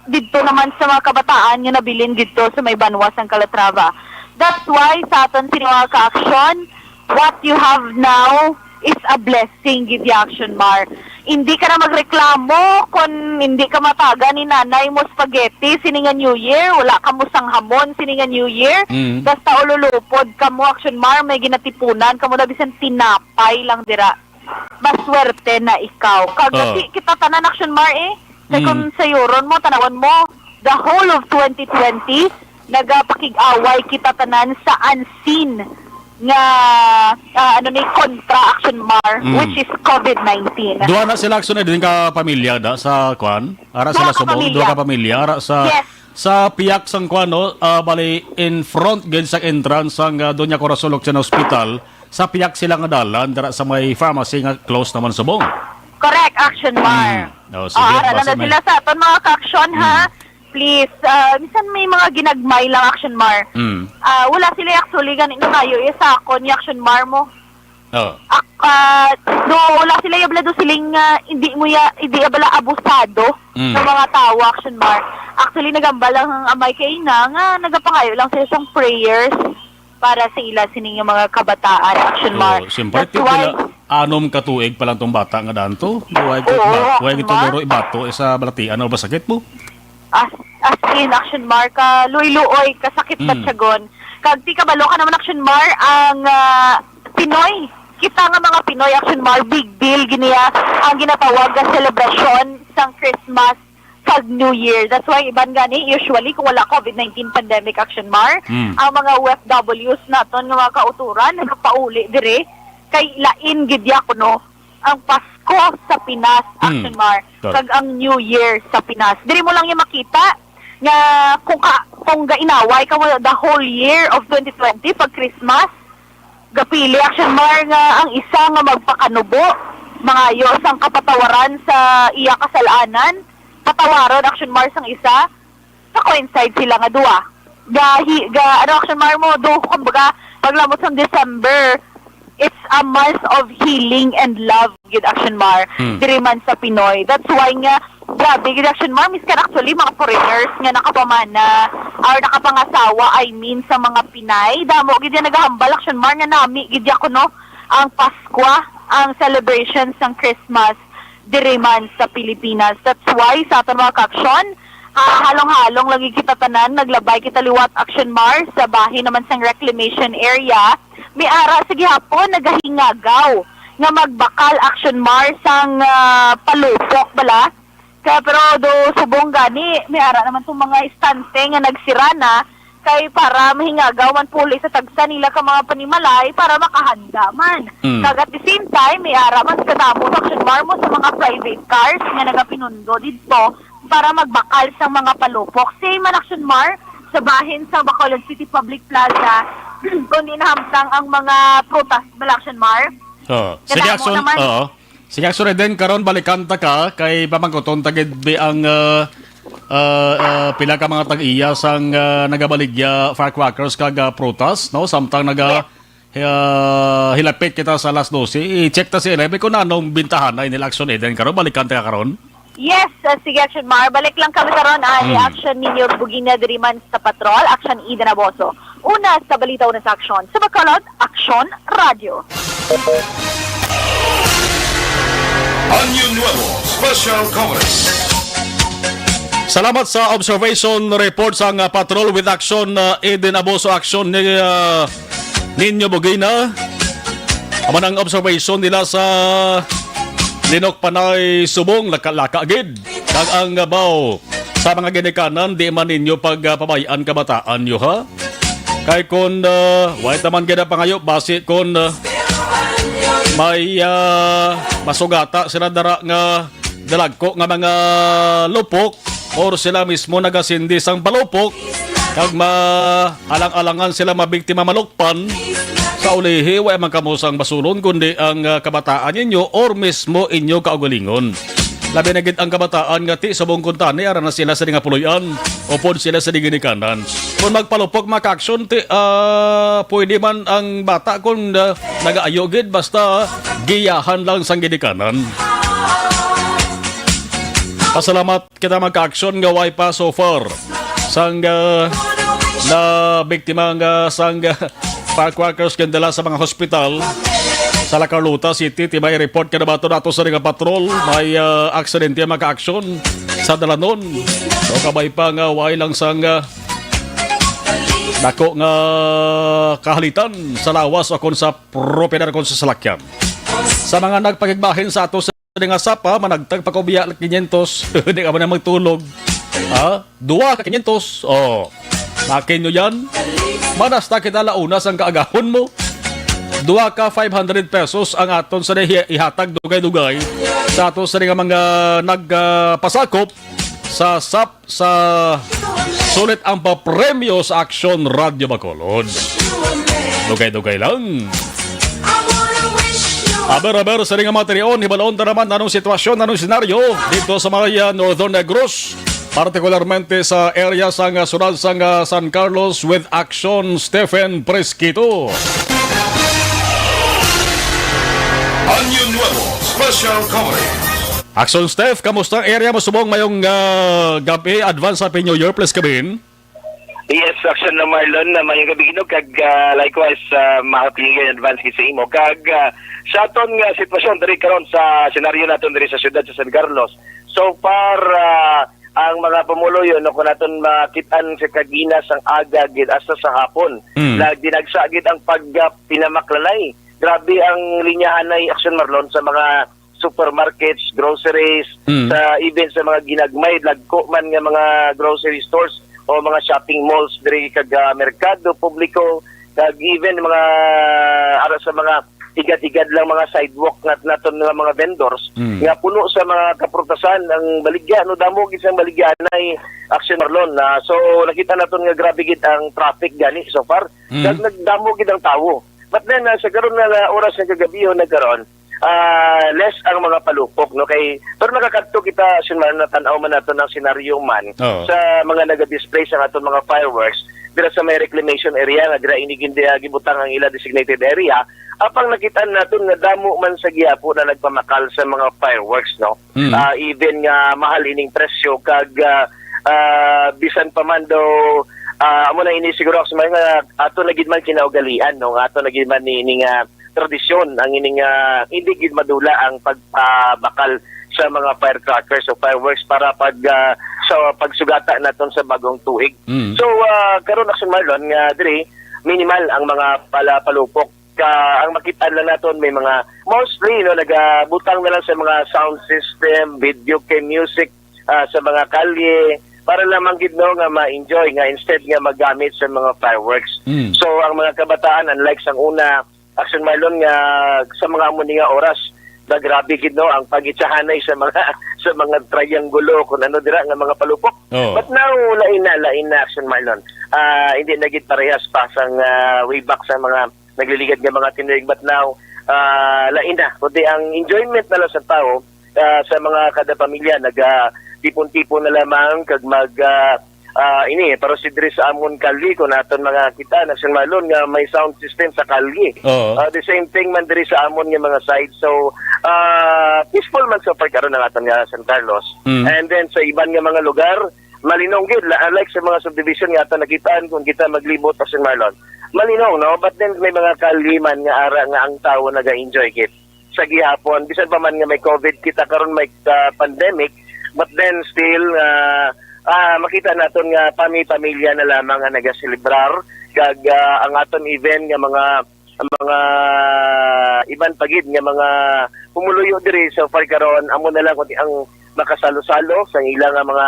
Speaker 6: dito naman sa mga kabataan nga nabilin dito sa may banwas ang Calatrava. That's why sa aton sinuha ka-action, what you have now is a blessing, gid Action Mar. Hindi ka na magreklamo kung hindi ka mataga ni nanay mo spaghetti sininga New Year, wala ka mo sang hamon sininga New Year. Basta ululupod ka mo, Action Mar, may ginatipunan ka mo na bisan tinapay lang dira. Maswerte na ikaw. Kagati kita tanan, Action Mar kaya kung sa yuron mo, tanawan mo, the whole of 2020, nagapakig-away kita tanan sa unseen nga kontra, Action Mar, which is COVID-19.
Speaker 5: Duha na sila action din ka pamilya da sa kwan. Ara
Speaker 6: Duha
Speaker 5: sila
Speaker 6: ka
Speaker 5: subong,
Speaker 6: pamilya.
Speaker 5: duha ka pamilya ara sa
Speaker 6: Yes.
Speaker 5: sa piyak sang kwan no, bali in front gid sa entrance sang Doña Corazon Occidental Hospital. Sa piyak sila nga dalan dara sa may pharmacy nga close naman subong.
Speaker 6: Correct, Action Mar.
Speaker 5: Oh, sige,
Speaker 6: Ara
Speaker 5: basta
Speaker 6: na
Speaker 5: may-
Speaker 6: sila sa aton mga ka-action, ha? Please, minsan may mga ginagmay lang, Action Mar. Wala sila actually ganito tayo isa ako ni Action Mar mo. No, wala sila yabla do siling hindi bala abusado ng mga tao, Action Mar. Actually nagambal lang ang amay kay ina nga nagapangayo lang sila sang prayers para sa ila sining mga kabataan, Action Mar.
Speaker 5: Siyempre,
Speaker 6: That's why
Speaker 5: anom katuig pa lang tong bata nga danto. Huwag
Speaker 6: Action
Speaker 5: ito
Speaker 6: Mar.
Speaker 5: duro ibato sa balatian o ba sakit mo?
Speaker 6: as in, Action Mar, ka luy-luoy, kasakit ka tsagon. Kag di kabalo ka naman, Action Mar, ang Pinoy. Kita nga mga Pinoy, Action Mar, big deal giniya ang ginatawag na celebration sang Christmas kag New Year. That's why iban gani usually kung wala COVID-19 pandemic, Action Mar, ang mga OFWs naton nga mga kauturan nagpauli dire kay lain gid ya kuno ang Pasko sa Pinas, Action Mar, kag ang New Year sa Pinas. Diri mo lang yung makita nga kung gainaway ka mo the whole year of 2020 pag Christmas, gapili, Action Mar, nga ang isa nga magpakanubo, mga ayos ang kapatawaran sa iya kasalanan, patawaron, Action Mar, sang isa, sa coincide sila nga duwa. Action Mar mo, kumbaga, paglamot sa December, it's a month of healing and love, gid Action Mar, diri man sa Pinoy. That's why nga, grabe, gid Action Mar, miskan actually mga foreigners nga nakapamana or nakapangasawa, I mean, sa mga Pinay, damo, gid yan naghahambal, Action Mar, nga nami, gid ako, no, ang Pasko, ang celebrations ng Christmas, diri man sa Pilipinas. That's why, sa aton mga ka-action, halong-halong lagi kita tanan, naglabay kita liwat, Action Mar, sa bahin naman sang reclamation area, may ara sa gihapon nagahingagaw nga magbakal, Action Mar, sang palupok bala. Kaya pero do subong gani may ara naman tong mga istante nga nagsira na kay para mahingagaw man puli sa tagsa nila ka mga panimalay para makahanda man. Kag at the same time may ara man sa kadamo, Action Mar, mo sa mga private cars nga nagapinundo dito para magbakal sang mga palupok. Same man, Action Mar, sa bahin sa Bacolod City Public Plaza kundi nahamtang ang mga protest, Action Mar.
Speaker 5: Sige,
Speaker 6: Kadamo
Speaker 5: Action.
Speaker 6: naman.
Speaker 5: Oo. Sige, sorry din karon balikanta ka kay pamangkoton tagid bi ang pila ka mga tag-iya sang nagabaligya firecrackers kag prutas, no? Samtang hilapit kita sa alas 12. I-check ta si Elebe kung anong bintahan na inil Action Eden karon balikanta ka karon.
Speaker 6: Yes, sige Action Mar. Balik lang kami karon ay Action Ninyo Bugina Diriman sa Patrol, Action Eden Aboso. Una sa balita, una sa aksyon. Sa Bacolod, Action Radio.
Speaker 2: Año Nuevo Special Coverage.
Speaker 5: Salamat sa observation report sa patrol with Action Eden Aboso Action ni Ninyo Bugina. Aman ang observation nila sa Linok Panay Subong Laka-Laka-Gid. Kag ang baw sa mga ginikanan di man ninyo pagpabayaan kabataan nyo ha. Kay kung wait naman gina pangayo base kung may masugata sila dara nga dalagko nga mga lupok or sila mismo nagasindi sang palupok kag maalang-alangan sila mabiktima malukpan sa ulihi wa man kamusang basulon kundi ang kabataan ninyo or mismo inyo kaugalingon. Labi na gid ang kabataan nga ti sa buong kuntani ara na sila sa nga puloy-an o pod sila sa ginikanan. Kung magpalupok maka-action ti pwede man ang bata kung nagaayo gid basta giyahan lang sang ginikanan. Pasalamat kita magka-action nga way pa so far sang na biktima nga sang firecrackers kandala sa mga hospital sa La Carlota City. May report ka na ba ito nato sa ringa patrol? May aksidente maka-action sa Dalanon. So kabay pa nga way lang sang nako nga kahalitan sa lawas o kon sa propiedad kon sa salakyan. Sa mga nagpagigbahin sa ato sa ringa sapa, managtag pakubiya 500. Hindi ka ba na magtulog? 2 ka 500. Oh, makin nyo yan. Manasta kita launa sang kaagahon mo. 2 ka 500 pesos ang aton sa ihatag dugay-dugay sa aton sa mga nagpasakop sa SAP sa sulit ang papremyo sa Action Radio Bacolod. Dugay-dugay lang. Aber sa ringa materion, hibalon na naman anong sitwasyon, anong senaryo dito sa mga Northern Negros, partikularmente sa area sa sunod sa San Carlos with Action Stephen Presquito.
Speaker 2: Año Nuevo Special Coverage.
Speaker 5: Action Steph, kamusta ang area mo subong mayong gabi, advance happy New Year, please kabin?
Speaker 7: Yes, Action na Marlon na mayong gabi ginog kag likewise mahapingan advance sa imo kag sa aton nga sitwasyon diri karon sa senaryo naton diri sa siyudad sa San Carlos. So far ang mga pumuloy no kun naton makitaan sa kaginas ang aga gid asa sa hapon. Dinagsa gid ang pinamaklalay. Grabe ang linyahan ay Action Marlon sa mga supermarkets, groceries, sa even sa mga ginagmay lagko man nga mga grocery stores o mga shopping malls diri kag merkado publiko kag even mga ara sa mga igad-igad lang mga sidewalk naton nga mga vendors nga puno sa mga kaprutasan ang baligya no damo gid sang baligya nay Action Marlon so nakita naton nga grabe gid ang traffic gani so far kag nagdamo gid ang tawo but then sa karon nga oras sa kagabiho nagkaron less ang mga palupok no kay pero nakakadto kita sinman na tan-aw man nato ng senaryo man sa mga naga-display sa aton mga fireworks dira sa may reclamation area nga dira inigindi gibutang ang ila designated area apang nakita naton nga damo man sa giapo na nagpamakal sa mga fireworks no even nga mahal ining presyo kag bisan pa man daw amo na ini siguro sa mga ato na gid man kinaugalian no ato na gid man ni nga tradisyon ang ining hindi gid madula ang pagpabakal sa mga firecrackers o fireworks para sa pagsugata naton sa bagong tuig. So karon Action Marlon nga diri minimal ang mga palupok ang makita lang naton may mga mostly no nagabutang na lang sa mga sound system, video game music sa mga kalye para lamang gid no nga ma-enjoy nga instead nga magamit sa mga fireworks. So ang mga kabataan unlike sang una Action Marlon nga sa mga amo nga oras na grabe gid no ang pagitsahanay sa mga triangulo kung ano dira nga mga palupok. But now lain na Action Marlon. Hindi na gid parehas pa sang way back sa mga nagliligad nga mga tinuig but now lain na. Kundi ang enjoyment na lang sa tao, sa mga kada pamilya, tipon-tipon na lamang kag pero si diri sa amon kalye ko naton mga kita Action Marlon nga may sound system sa kalye. The same thing man diri sa amon nga mga side. So peaceful man so far karon ang aton nga San Carlos. And then sa iban nga mga lugar malinaw gid like sa mga subdivision nga aton nakitaan kung kita maglibot sa San Marlon. Malinaw no, but then may mga kalye man nga ara nga ang tawo naga-enjoy gid sa gihapon bisan pa man nga may COVID kita karon may pandemic, but then still makita naton nga pamilya na lamang nga nagaselebrar kag ang aton event nga mga iban pagid nga mga pumuluyo diri so far karon amo na lang kundi ang makasalo-salo sa ilang nga mga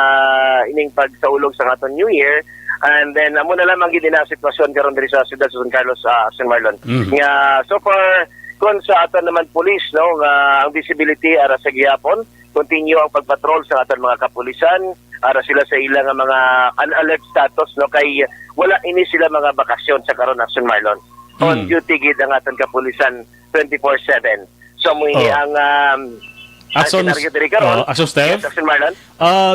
Speaker 7: ining pagsaulog sa aton New Year. And then amo na lamang gid na sitwasyon karon diri sa siyudad sa San Carlos, San Marlon. Nga so far kon sa aton naman pulis no nga ang visibility ara sa gihapon continue ang pagpatrol sa aton mga kapulisan ara sila sa ilang mga unalert status no kay wala ini sila mga bakasyon sa karon Action Marlon. On duty gid ang aton kapulisan 24/7. So ang
Speaker 5: Action Steph.
Speaker 7: Action Marlon.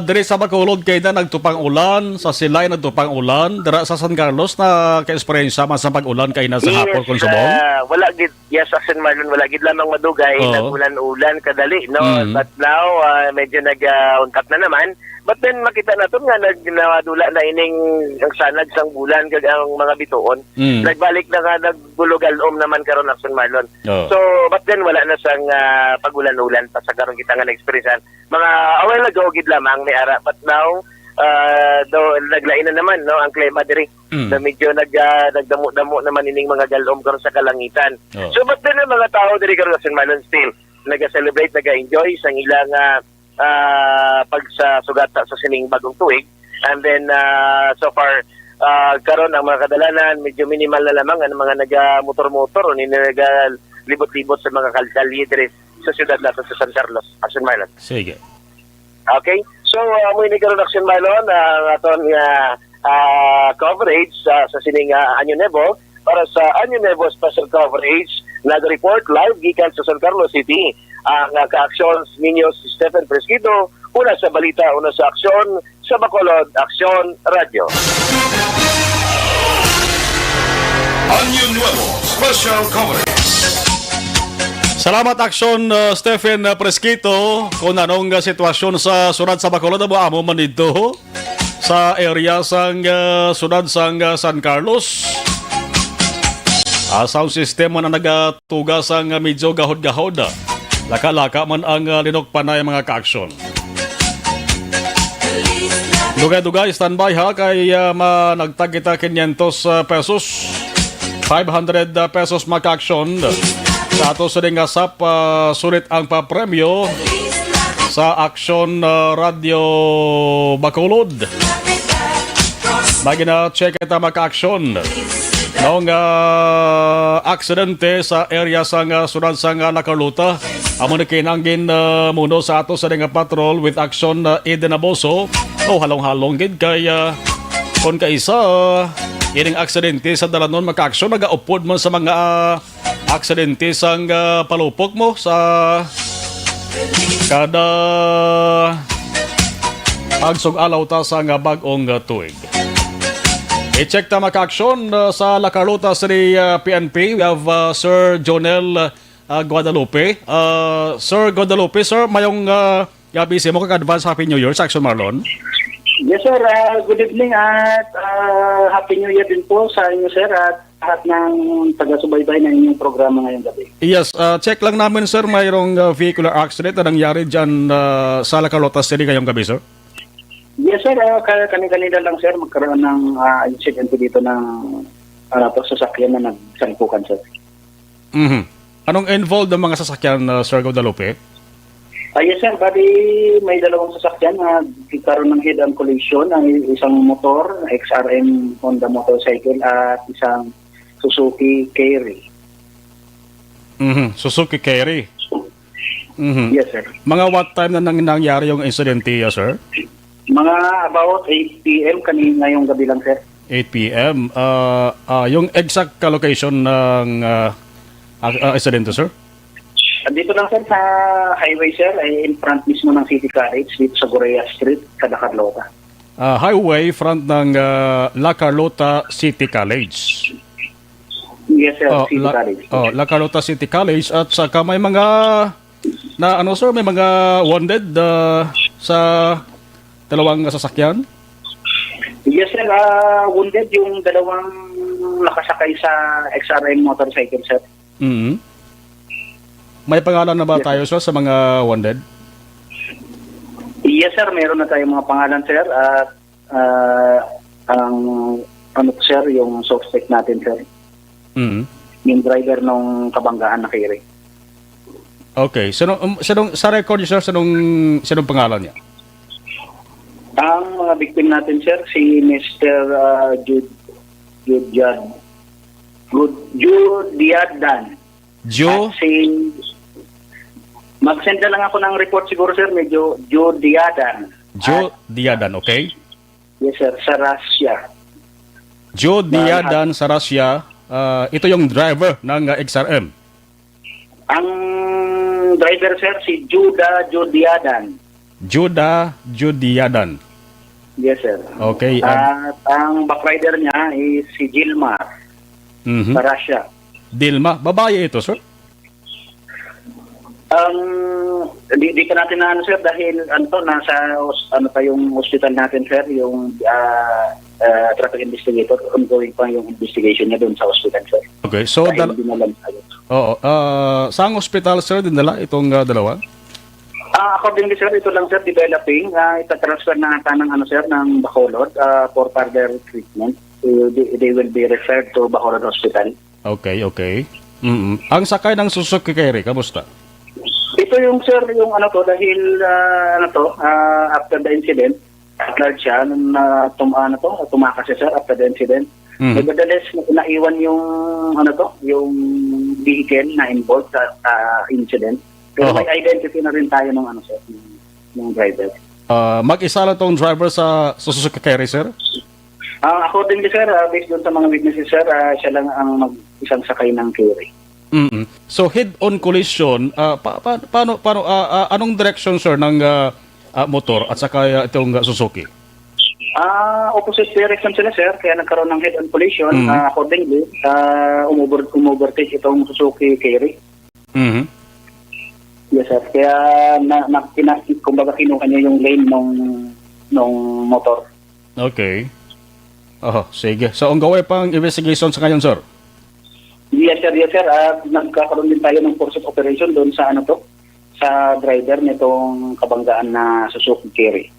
Speaker 5: Diri sa Bacolod kay na nagtupang ulan, sa Silay nagtupang ulan, dira sa San Carlos na ka-experience man sa pag-ulan kay na sa hapon kon subong.
Speaker 7: Wala gid Action Marlon wala gid lamang madugay nag-ulan-ulan kadali no. But now medyo nag-unkat na naman. But then makita naton nga nawadula na ining ang sanag sang bulan kag ang mga bituon. Nagbalik na nga nagbulugalom naman karon Action Marlon. So but then wala na sang pagulan-ulan pa sa karon kita nga na-experiencean. Mga away nag-gid lamang ni ara, but now naglain na naman no ang klima diri. Na medyo nagdamo-damo naman ining mga galom karon sa kalangitan. So but then ang mga tao diri karon Action Marlon still naga-celebrate, naga-enjoy sang ilang pag sa sugata sa sining bagong tuig. And then so far karon ang mga kadalanan medyo minimal na lamang ang mga naga-motor-motor o nagalibot-libot sa mga kalye diri sa siyudad natin sa San Carlos, Action Marlon.
Speaker 5: Sige.
Speaker 7: Okay? So mo ini karon Action Marlon aton coverage sa sining Año Nuevo para sa Año Nuevo special coverage nag-report live gikan sa San Carlos City ang ka-aksyon ninyo si Stephen Fresquito, una sa balita, una sa aksyon, sa Bacolod, Aksyon Radio.
Speaker 2: Año Nuevo Special Coverage.
Speaker 5: Salamat Aksyon Stephen Fresquito kung anong sitwasyon sa sunad sa Bacolod amo man dito sa area sang sunad sang San Carlos. Sound system man ang nagatugas ang medyo gahod-gahod. Laka-laka man ang linokpan na mga ka-aksyon. Dugay-dugay, standby ha, kay nagtag kita 500 pesos. 500 pesos maka-aksyon. Sa ato sa dingasap, sulit ang papremyo sa Aksyon Radio Bacolod. Lagi na check kita maka-aksyon. Noong aksidente sa area sang sunod sang Nacarluta, amo na kinanggin muno sa ato sa nga patrol with Action Eden Aboso. Halong-halong gid kay kon kaisa ining aksidente sa dalanon maka-aksyon nagaupod man sa mga aksidente sang palupok mo sa kada pagsug-alaw ta sa nga bag-ong tuig. I-check ta maka-aksyon sa La Carlota City PNP. We have Sir Jonel Guadalupe. Sir Guadalupe, sir, mayong busy mo kag-advance Happy New Year sa Action Marlon.
Speaker 8: Yes, sir. Good evening at Happy New Year din po sa inyo, sir, at lahat ng taga-subaybay ng inyong programa ngayong gabi.
Speaker 5: Yes, check lang namin, sir, mayroong vehicular accident na nangyari dyan sa La Carlota City ngayong gabi, sir.
Speaker 8: Yes, sir. Kanina lang, sir, magkaroon ng incident dito ng sasakyan na nagsalpukan, sir.
Speaker 5: Anong involved ng mga sasakyan, Sir Guadalupe?
Speaker 8: Yes, sir. Bali, may dalawang sasakyan na nagkaroon ng head-on collision. Isang motor, XRM Honda motorcycle, at isang Suzuki Carry.
Speaker 5: Suzuki Carry.
Speaker 8: Yes, sir.
Speaker 5: Mga what time na nangyari yung incident, sir?
Speaker 8: Mga about 8 p.m. kanina ngayong gabi lang, sir.
Speaker 5: 8 p.m. Yung exact location ng Aksidente, sir?
Speaker 8: Dito lang sir sa highway sir, ay in front mismo ng City College, dito sa Gorea Street, kada Carlota.
Speaker 5: Highway front ng La Carlota City College.
Speaker 8: Yes sir, City College.
Speaker 5: La Carlota City College at saka may mga may mga wounded sa dalawang sasakyan.
Speaker 8: Yes sir, wounded yung dalawang nakasakay sa XRM motorcycle sir.
Speaker 5: Mhm. May pangalan na ba tayo sir sa mga wounded?
Speaker 8: Yes sir, meron na tayong mga pangalan sir at ang sir, yung suspect natin sir.
Speaker 5: Mhm.
Speaker 8: Yung driver ng kabanggaan na Kiri.
Speaker 5: Okay, sa record niyo sir, sinong pangalan niya?
Speaker 8: Ang mga victim natin sir, si Mr. Judiadan.
Speaker 5: Joe?
Speaker 8: At si mag-send na lang ako ng report siguro sir, medyo Judiadan.
Speaker 5: Joe Diadan, okay?
Speaker 8: Yes sir, sa Russia.
Speaker 5: Joe Diadan sa Russia. Ito yung driver ng XRM.
Speaker 8: Ang driver sir, si Judiadan.
Speaker 5: Judiadan.
Speaker 8: Yes sir.
Speaker 5: Okay.
Speaker 8: At ang backrider niya is si Gilmar
Speaker 5: Mhm.
Speaker 8: sa Russia.
Speaker 5: Dilma, babae ito, sir?
Speaker 8: Di ka natin na sir dahil nasa yung hospital natin sir, yung traffic investigator, ongoing pa yung investigation niya doon sa hospital sir.
Speaker 5: Okay, so
Speaker 8: Dahil dinalan tayo.
Speaker 5: Oo, saang hospital sir dinala itong dalawa?
Speaker 8: Accordingly sir, ito lang sir developing, itatransfer na ata ng sir ng Bacolod for further treatment. They will be referred to Bacolod Hospital.
Speaker 5: Okay. Mhm. Ang sakay ng Suzuki Carry, kamusta?
Speaker 8: Ito yung sir, yung dahil after the incident, alert siya nung tumakas siya sir after the incident.
Speaker 5: Mhm.
Speaker 8: Nevertheless, naiwan yung yung vehicle na involved sa incident. Pero may identity na rin tayo ng sir, ng driver.
Speaker 5: Mag-isa lang tong driver sa Suzuki Carry, sir?
Speaker 8: Accordingly sir, based doon sa mga witnesses sir, siya lang ang isang sakay ng carry.
Speaker 5: Mhm. So head-on collision, paano anong direction sir ng motor at saka itong Suzuki?
Speaker 8: Opposite direction sila sir, kaya nagkaroon ng head-on collision. Accordingly, umovertake itong Suzuki Carry.
Speaker 5: Mhm.
Speaker 8: Yes sir, kaya kumbaga kinuha niya yung lane nung motor.
Speaker 5: Okay. Sige. So ang gawin pang investigation sa ngayon, sir?
Speaker 8: Yes sir. Nagkakaroon din tayo ng force of operation doon sa sa driver nitong kabanggaan na Suzuki Carry.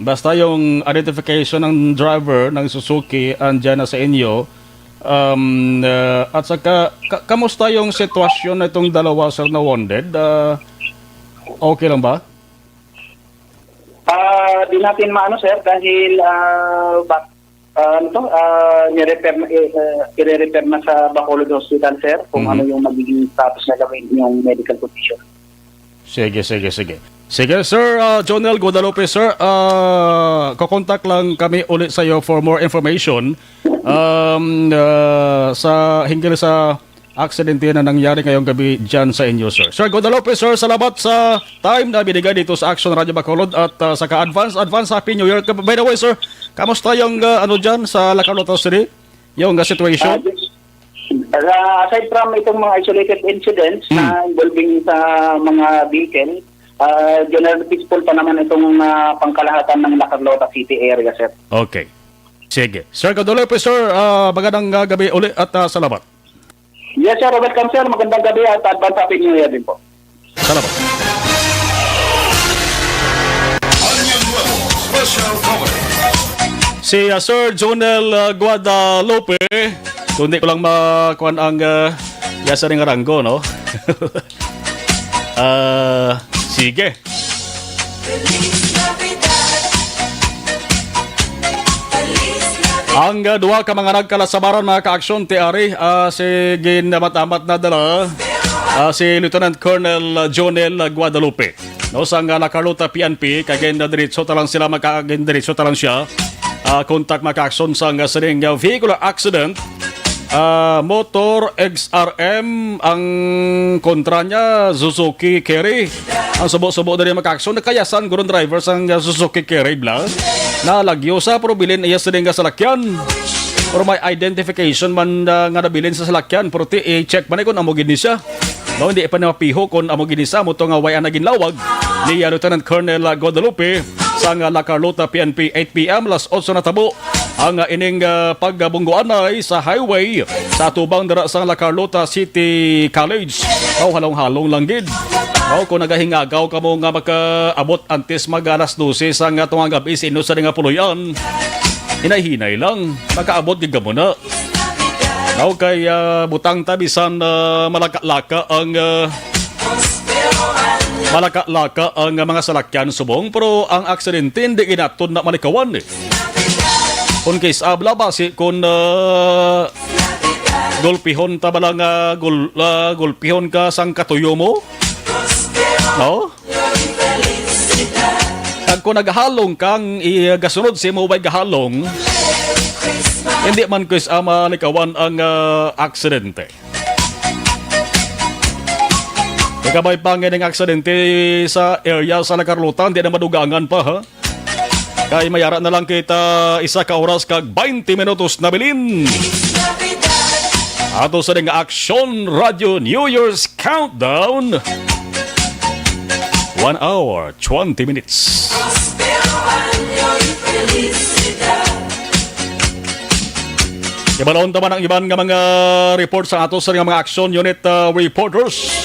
Speaker 5: Basta yung identification ng driver ng Suzuki andyan na sa inyo. At saka, kamusta yung sitwasyon na itong dalawa, sir, na wounded? Okay lang ba?
Speaker 8: Di natin sir dahil i-repair na sa Bacolod Hospital sir kung ano yung magiging status na gawin yung medical condition.
Speaker 5: Sige. Sige, Sir Jonel Guadalupe, sir. Kukontak lang kami ulit sa iyo for more information sa hinggil sa aksidente na nangyari ngayong gabi dyan sa inyo, sir. Sir Guadalupe, sir, salamat sa time na binigay dito sa Action Radio Bacolod at saka advance Happy New Year. By the way, sir, kamusta yung dyan sa La Carlota City? Yung situation?
Speaker 8: Aside from itong mga isolated incidents na involving sa mga vehicle, general peaceful pa naman itong pangkalahatan ng La Carlota City area, sir.
Speaker 5: Okay. Sige. Sir Guadalupe, sir, magandang gabi ulit at salamat.
Speaker 8: Yes, sir. Welcome, sir. Magandang gabi at advance Happy New Year din po.
Speaker 5: Salamat.
Speaker 2: Onion Nuevo Special Coverage.
Speaker 5: Si Sir Jonel Guadalupe, kung di ko lang makuhan ang yasa rin aranggo, no? Sige. Ang duwa ka mga nagkalasabaran mga ka-aksyon tiari, si ginama't-amat na dala si Lieutenant Colonel Jonel Guadalupe. No, sa La Carlota PNP, kagin na diretso talang sila diretso talang siya. Contact mga ka-aksyon sa sining vehicular accident motor XRM, ang kontra niya Suzuki Carry. Ang subo-subo na rin makaaksyon, nakayasan gurong driver sang Suzuki Carry bla. Nalagyo sa pero bilin iya sa nga salakyan. Pero may identification man nga nabilin sa salakyan, pero i-check man kung amo gini siya. No, hindi pa na mapiho kung amo gini sa mo to nga way na ginlawag ni Lieutenant Colonel Guadalupe sa La Carlota PNP 8 p.m. las 8 na tabo ang ining pagbungguan ay sa highway sa tubang dara sa La Carlota City College. Halong-halong lang gid. Kung nagahingagaw ka mo nga makaabot antes mag alas 12 sa nga tungang gabi sino sa nga puluyan, hinay-hinay lang, makaabot gid ka muna. Kay butang tabisan malaka-laka ang mga salakyan subong, pero ang aksidente hindi ginatod na malikawan. Kung case abla basi kung gulpihon ta balang gulpihon ka sang katuyo mo, no? Kag kung naghalong kang igasunod si mo bay gahalong, hindi man case malikawan ang aksidente. Ikabay pa nga ng aksidente sa area sa La Carlota, hindi na madugangan pa ha. Kaya mayara na lang kita isa ka oras kag 20 minutos na bilin. Ato sa nga Aksyon Radio New Year's Countdown. 1 hour, 20 minutes. Ibalon taman ang iban nga mga report sa ato sa mga Action Unit reporters.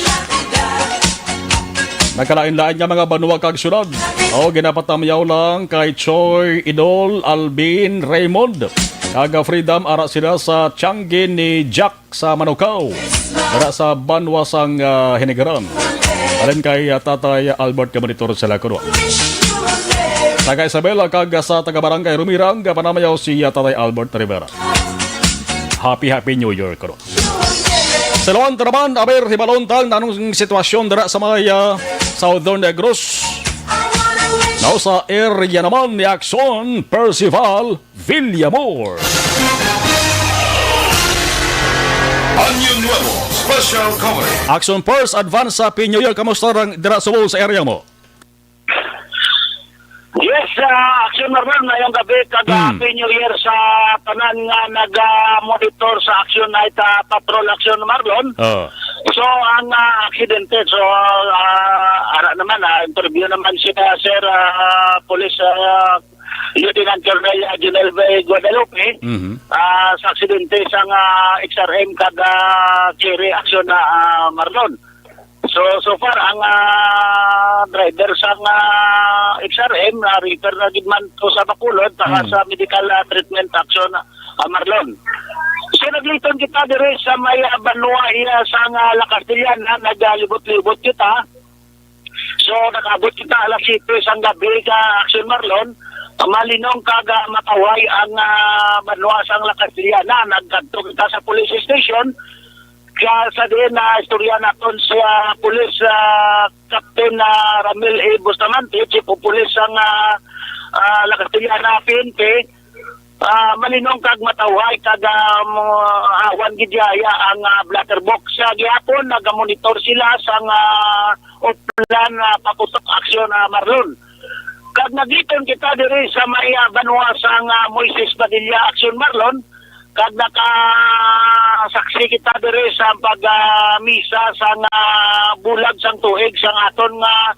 Speaker 5: Nagkalain-lain nga mga banwa kag syudad. Ginapatamyaw lang kay Choi Idol, Alvin, Raymond. Kaga Freedom ara sila sa Tiangge ni Jack sa Manukau. Ara sa banwa sang Hinigaran. Alin kay Tatay Albert Gamanitor sa Lacroix. Taga Isabela kag sa taga Barangay Rumirang panamayaw si Tatay Albert Rivera. Happy New Year karo. Sa lawan naman, aber hibalontang nanong sitwasyon dara sa mga Southern Negros. Now sa area naman ni Aksyon Percival Villamor.
Speaker 2: Año Nuevo Special Coverage.
Speaker 5: Aksyon Pers, advance sa Happy New Year. Kamusta dara sa area mo?
Speaker 9: Yes, Aksyon Marlon, ngayong gabi, Happy New Year sa tanan nga nag-monitor sa Aksyon Night Patrol Aksyon Marlon. So, ang aksidente, so, ara naman, interview naman si Sir Police Lieutenant Colonel Genevieve Guadalupe sa aksidente sa XRM kada Cherry Aksyon Marlon. So far ang driver sa XRM na repair na gidman to sa Bacolod taka sa medical treatment action Marlon. So nagliton kita dire sa may Banwa sa La Castellan na nagalibot-libot kita. So nakabot kita alas 7 sang gabi ka Action Marlon. Malinong kaga mataway ang Banwa sang La Castellan na nagkadto kita sa police station. Kaya sa din na istorya naton sa pulis Captain Ramil A. Bustamante, Chief of Police ang La Castellana PNP, malinong kag mataway kag awan gidyaya ang blatter box sa gihapon nagamonitor sila sa uplan paputok aksyon Marlon. Kag nagiton kita diri sa may Banwa sa Moises Padilla Aksyon Marlon. Kag nakasaksi kita dire sa pag-misa sa bulag sang tuig sang aton nga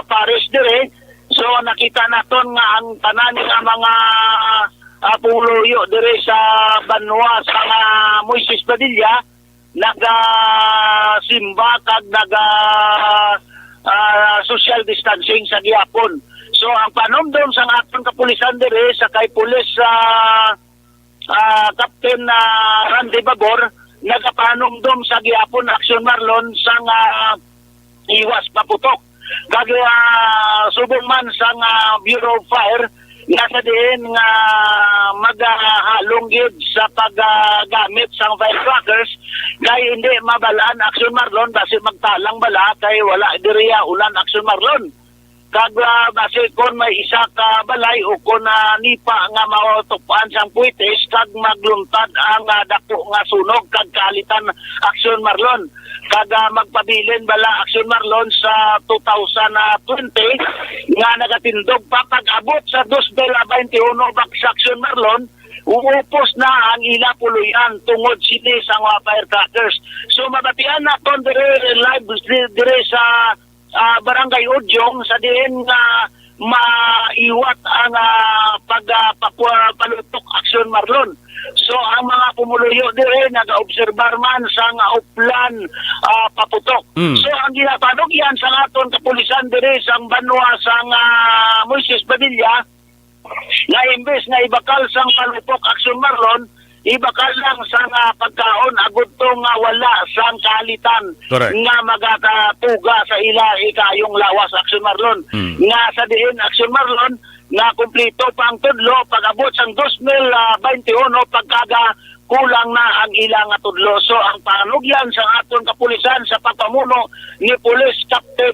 Speaker 9: pares dire. So nakita naton nga ang tanan nga mga puluyo dire sa Banwa sa Moises Padilla naga-simba kag social distancing sa gihapon. So ang panomdom sang aton kapulisan dire sa kay pulis Captain Randy Babor nagapanumdum sa gihapon Aksyon Marlon sang iwas paputok. Kag subong man sang Bureau of Fire nasa din nga maghalong gid sa paggamit sang firecrackers kay hindi mabalaan Aksyon Marlon basi magtalang bala kay wala diriya ulan Aksyon Marlon. kag base kon may isa ka balay o kon nipa nga maotokpaan sang puites kag magluntad ang dako nga sunog kag kaalitan aksyon Marlon. Kag magpabilin bala aksyon Marlon sa 2020 nga nagatindog pa pag-abot sa 2021 baksa aksyon Marlon. Uupos na ang ila puluyan tungod sini sa mga firecrackers. So mabatian na kon live dire sa Barangay Udyong sa diin nga maiwat ang pagpalutok aksyon Marlon. So ang mga pumuluyo dire nag-obserbar man sa nga uplan paputok. So ang ginapanog yan sa aton kapulisan dire sa banwa sa Moises Padilla na imbes na ibakal sang palutok aksyon Marlon, ibakal lang sa pagkaon agud to nga wala sang kaalitan.
Speaker 5: Correct.
Speaker 9: Nga magatuga sa ila ikayong lawas aksyon Marlon. Nga sa diin aksyon Marlon na kumplito pa ang tudlo pag-abot sang 2021 pagkaga kulang na ang ilang tudlo. So ang panugyan sa aton kapulisan sa pagpamuno ni Police Captain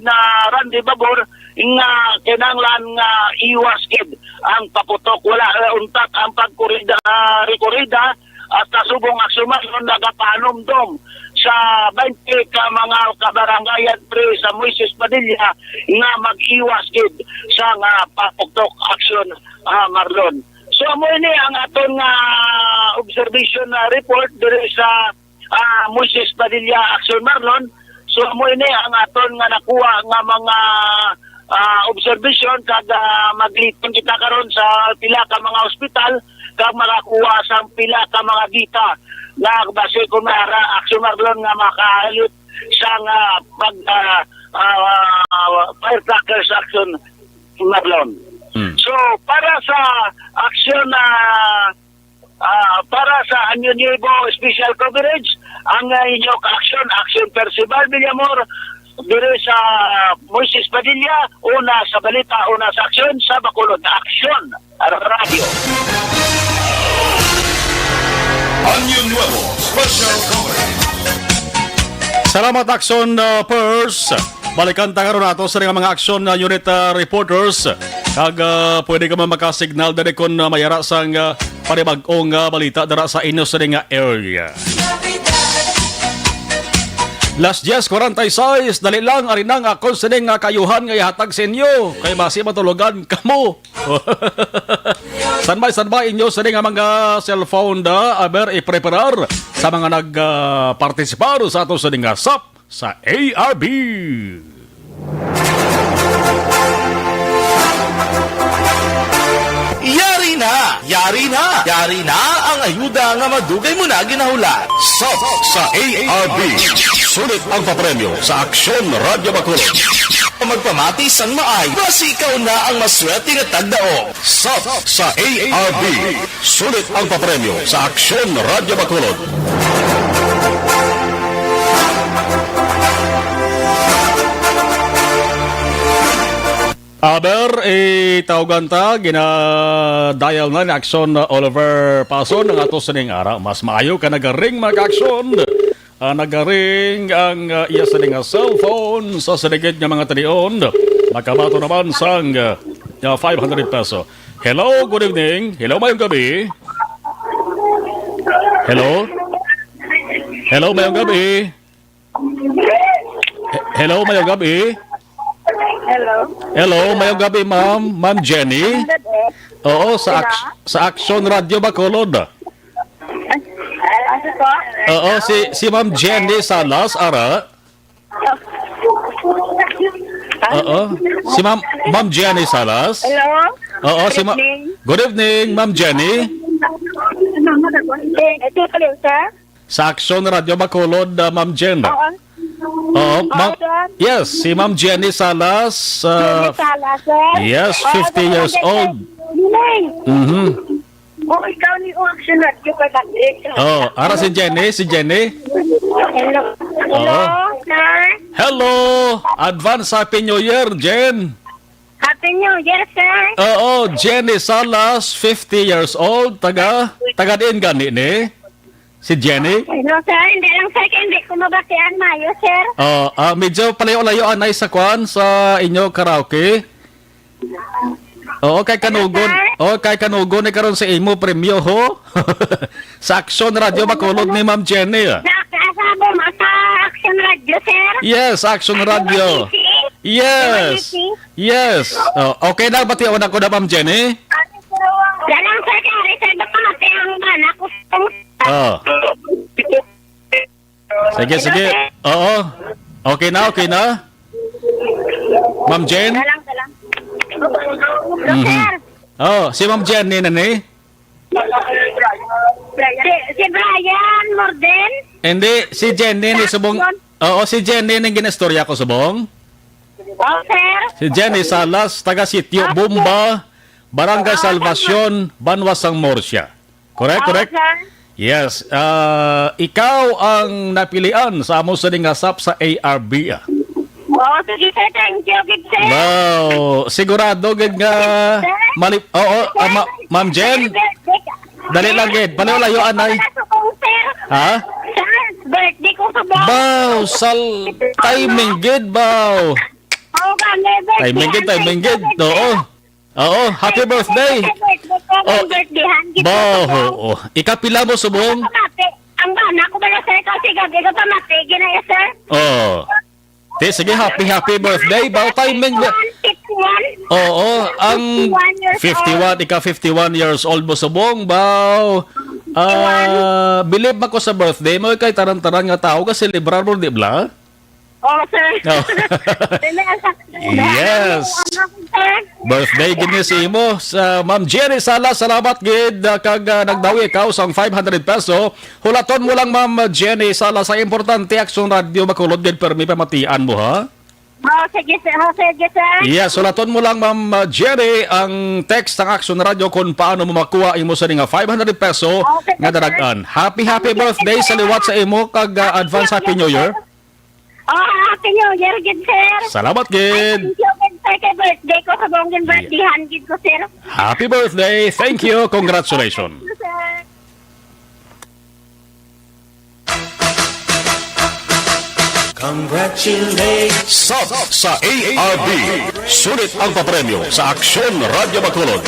Speaker 9: Randy Babor nga kinanglan nga iwas gid ang paputok, wala untat ang pagkurida rekorida at kasubong aksyon Marlon nagapanomdom sa 20 ka mga kabarangayan pre sa Moises Padilla nga mag-iwas gid sa nga paputok aksyon Marlon. So mo ini ang aton nga observation report dire sa Moises Padilla aksyon Marlon. So mo ini ang aton nga nakuha nga mga observation kag maglipon kita karon sa pila ka mga ospital kag makakuha sa pila ka mga gita na base kung aksyon Marlon nga makahalit sa nga pag firecrackers aksyon Marlon. So para sa aksyon para sa Anyo Nuevo special coverage ang inyo aksyon Percival Villamor dire sa Moises Padilla, una sa balita, una sa aksyon sa Bacolod. Aksyon Radio.
Speaker 2: Año Nuevo Special Coverage.
Speaker 5: Salamat Action Pers. Balikan ta karon nato sa mga action unit reporters. Kag pwede ka man makasignal dali kon mayara sang panibag-ong balita dara sa inyo sa nga area. Las 10:46, dali lang arinang akong sining kayuhan nga ihatag sa inyo. Kay basi matulugan kamo. Sanbay inyo sining mga cellphone aber i-preparar sa mga nagpartisipar sa ato sining SAP sa ARB.
Speaker 10: Yari na ang ayuda nga madugay mo na ginahula.
Speaker 5: SAP sa ARB. Sulit ang papremyo sa Aksyon Radio Bacolod.
Speaker 10: Magpamati sang maay, basi ikaw na ang maswerte nga tagdaong.
Speaker 5: SAP sa ARB. Sulit ang papremyo sa Aksyon Radio Bacolod. Aber, tawagan ta, gina-dial na ni Aksyon Oliver Pason ng ato sining ara. Mas maayo ka nagaring mga aksyon. Nagaring ang iya sining cellphone sa sinigid ng mga tanion. Makabato naman sang 500 peso. Hello, good evening. Hello, mayong gabi. Hello? Hello, mayong gabi. Hello, mayong gabi. Hello, mayong gabi, ma'am. Ma'am Jenny. Oo, sa Aksyon Radio Bacolod. Oo, si Ma'am Jenny Salas, ara. Oo, si Ma'am Jenny Salas.
Speaker 6: Hello?
Speaker 5: Oo, Good evening, Ma'am Jenny.
Speaker 6: Ito pala, sir?
Speaker 5: Sa Aksyon Radio Bacolod, Ma'am Jenny. Oo, ma'am. Yes, si Ma'am Jenny Salas. Yes, 50 years old.
Speaker 6: Oh, ikaw ni Action Radio ka dati.
Speaker 5: Oh, ara si Jenny.
Speaker 6: Hello. Hello, sir.
Speaker 5: Hello! Advance Happy New Year, Jen.
Speaker 6: Happy New Year, sir.
Speaker 5: Oo, Jenny Salas, 50 years old. Taga din gani ni. Si Jenny.
Speaker 6: Hello, sir. Hindi lang, sir. Hindi ko mabatian mayo, sir.
Speaker 5: Medyo palayo-layo anay sa kwan sa inyo karaoke. Oo, kay Kanugon. Oo, kay Kanugon ni karon sa imo premyo ho. Sa Action Radio Bacolod ni Ma'am Jenny.
Speaker 11: Nakasabo mo sa Action Radio, sir?
Speaker 5: Yes, Action Radio. Yes. Yes. Oh, okay na bati ako na Ma'am Jenny.
Speaker 11: Galang sir, kaya sir, baka mati ang anak ko.
Speaker 5: Oh. Sige, sige. Oo. Okay na. Ma'am Jen?
Speaker 11: Galang. Sir,
Speaker 5: Oh, si Ma'am Jenny na ni?
Speaker 11: si Brian Morden?
Speaker 5: Hindi, si Jenny ni subong. Oo, si Jenny ni ginastorya ko subong.
Speaker 11: Oh, sir.
Speaker 5: Si Jenny Salas, taga Sitio Bumba, Barangay Salvacion, Banwasang Morsia. Correct, correct?
Speaker 11: Sir.
Speaker 5: Yes. Ikaw ang napilian sa amo sa dingasap sa ARB.
Speaker 11: Oh, sige sir, thank you, good sir.
Speaker 5: Wow, sigurado gid nga malip. Oo, Ma'am Jen. Dali lang gid, palayo anay. Ha?
Speaker 11: Sir, birthday ko sa buwan.
Speaker 5: Bow, sal timing gid bow.
Speaker 11: Oo, kami,
Speaker 5: Timing gid. Oo, happy birthday. Oh, bow. Oo. Ikapila mo subong?
Speaker 11: Ang bana ko bala sir, kasi gabi ko pamati, ginaya sir.
Speaker 5: Oh. Sige, happy birthday. Bow timing.
Speaker 11: 51.
Speaker 5: Oo, ang 51, ika 51 years old mo subong, bow. Believe ako sa birthday mo, kay taran-taran nga tao ka celebrar mo, di ba?
Speaker 11: Oh, sir.
Speaker 5: Oh. Yes. Birthday gini si imo sa Ma'am Jenny Salas. Salamat gid kag nagdawi ikaw sang 500 peso. Hulaton mo lang Ma'am Jenny Salas sa importante Action Radio Bacolod gid permi pamatian mo ha.
Speaker 11: Oh, sige sir.
Speaker 5: Yes, hulaton mo lang Ma'am Jenny ang text ng Action Radio kung paano mo makuha imo sa nga 500 peso nga daragan. Happy birthday sa liwat sa imo kag advance happy new year.
Speaker 11: Oh, happy new year, good sir.
Speaker 5: Salamat gid.
Speaker 11: Thank you, good sir, kay birthday ko sa buong birthday-han, good ko sir.
Speaker 5: Happy birthday. Thank you. Congratulations.
Speaker 11: Good, sir.
Speaker 1: Sub sa ARB. Sulit ang papremyo sa Aksyon Radio Bacolod.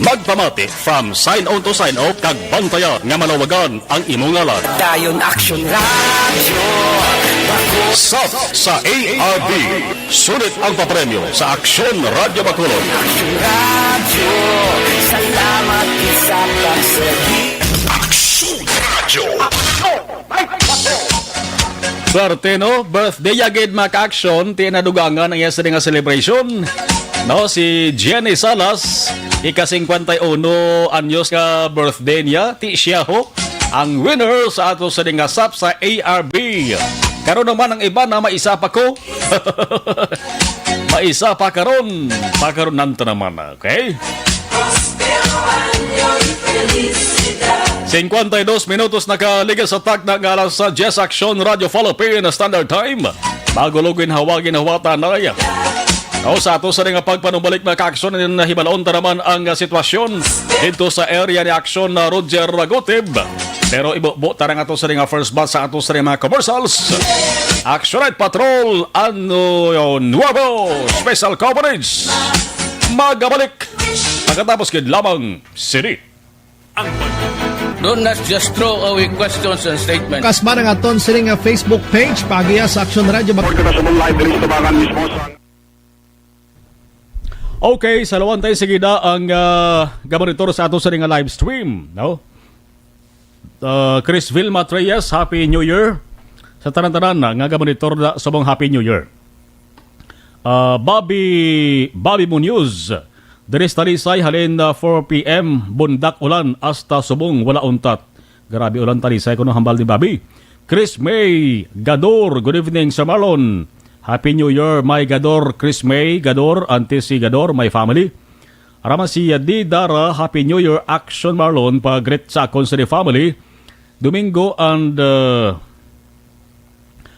Speaker 1: Magpamati from sign on to sign off kag bantayan nga malawagan ang imong ngalan.
Speaker 10: Dayon Action Radio.
Speaker 1: Sub sa ARB. Sulit ang papremyo sa Aksyon Radio Bacolod.
Speaker 10: Radio. Salamat sa pagsagi.
Speaker 2: Action Radio.
Speaker 5: Swerte no, birthday agad maka-action, tinadugangan ang yes nga celebration. No, si Jenny Salas, ika-51 anyos ka birthday niya, ti siya ho, ang winner sa ato sa dingasap sa ARB. Karon naman ang iba na maisa pa ko. Maisa pa karon. Pakaron nanto naman, okay? 52 minutos nakaliga sa tag ng alas sa Jess Action Radio Philippine Standard Time. Bago lugin hawagin hawata na yan. O sa ato sa nga pagpanumbalik na ka-aksyon na hibalaon ta naman ang sitwasyon dito sa area ni Aksyon na Roger Ragotib. Pero ibubo tarang ato sa nga first batch sa ato sa mga commercials. Action Night Patrol Ano Nuevo Special Coverage. Magabalik pagkatapos kid lamang City.
Speaker 12: Do not just throw away questions and statements.
Speaker 13: Kasma ng aton siling nga Facebook page pagiya sa Action Radio.
Speaker 5: Okay, sa lawan tayo sigida ang gabaritor sa ato sa nga live stream, no? Chris Vilma Treyes, Happy New Year. Sa tanan-tanan nga gabaritor sa mong Happy New Year. Bobby Munoz, Deres Talisay, halin 4 p.m. Bundak ulan hasta subong wala untat. Grabe ulan Talisay kuno hambal ni Bobby. Chris May Gador, good evening sa Marlon. Happy New Year, my Gador, Chris May Gador, Auntie si Gador, my family. Arama si Di Dara, Happy New Year, Action Marlon, pag-greet sa akon sa family. Domingo and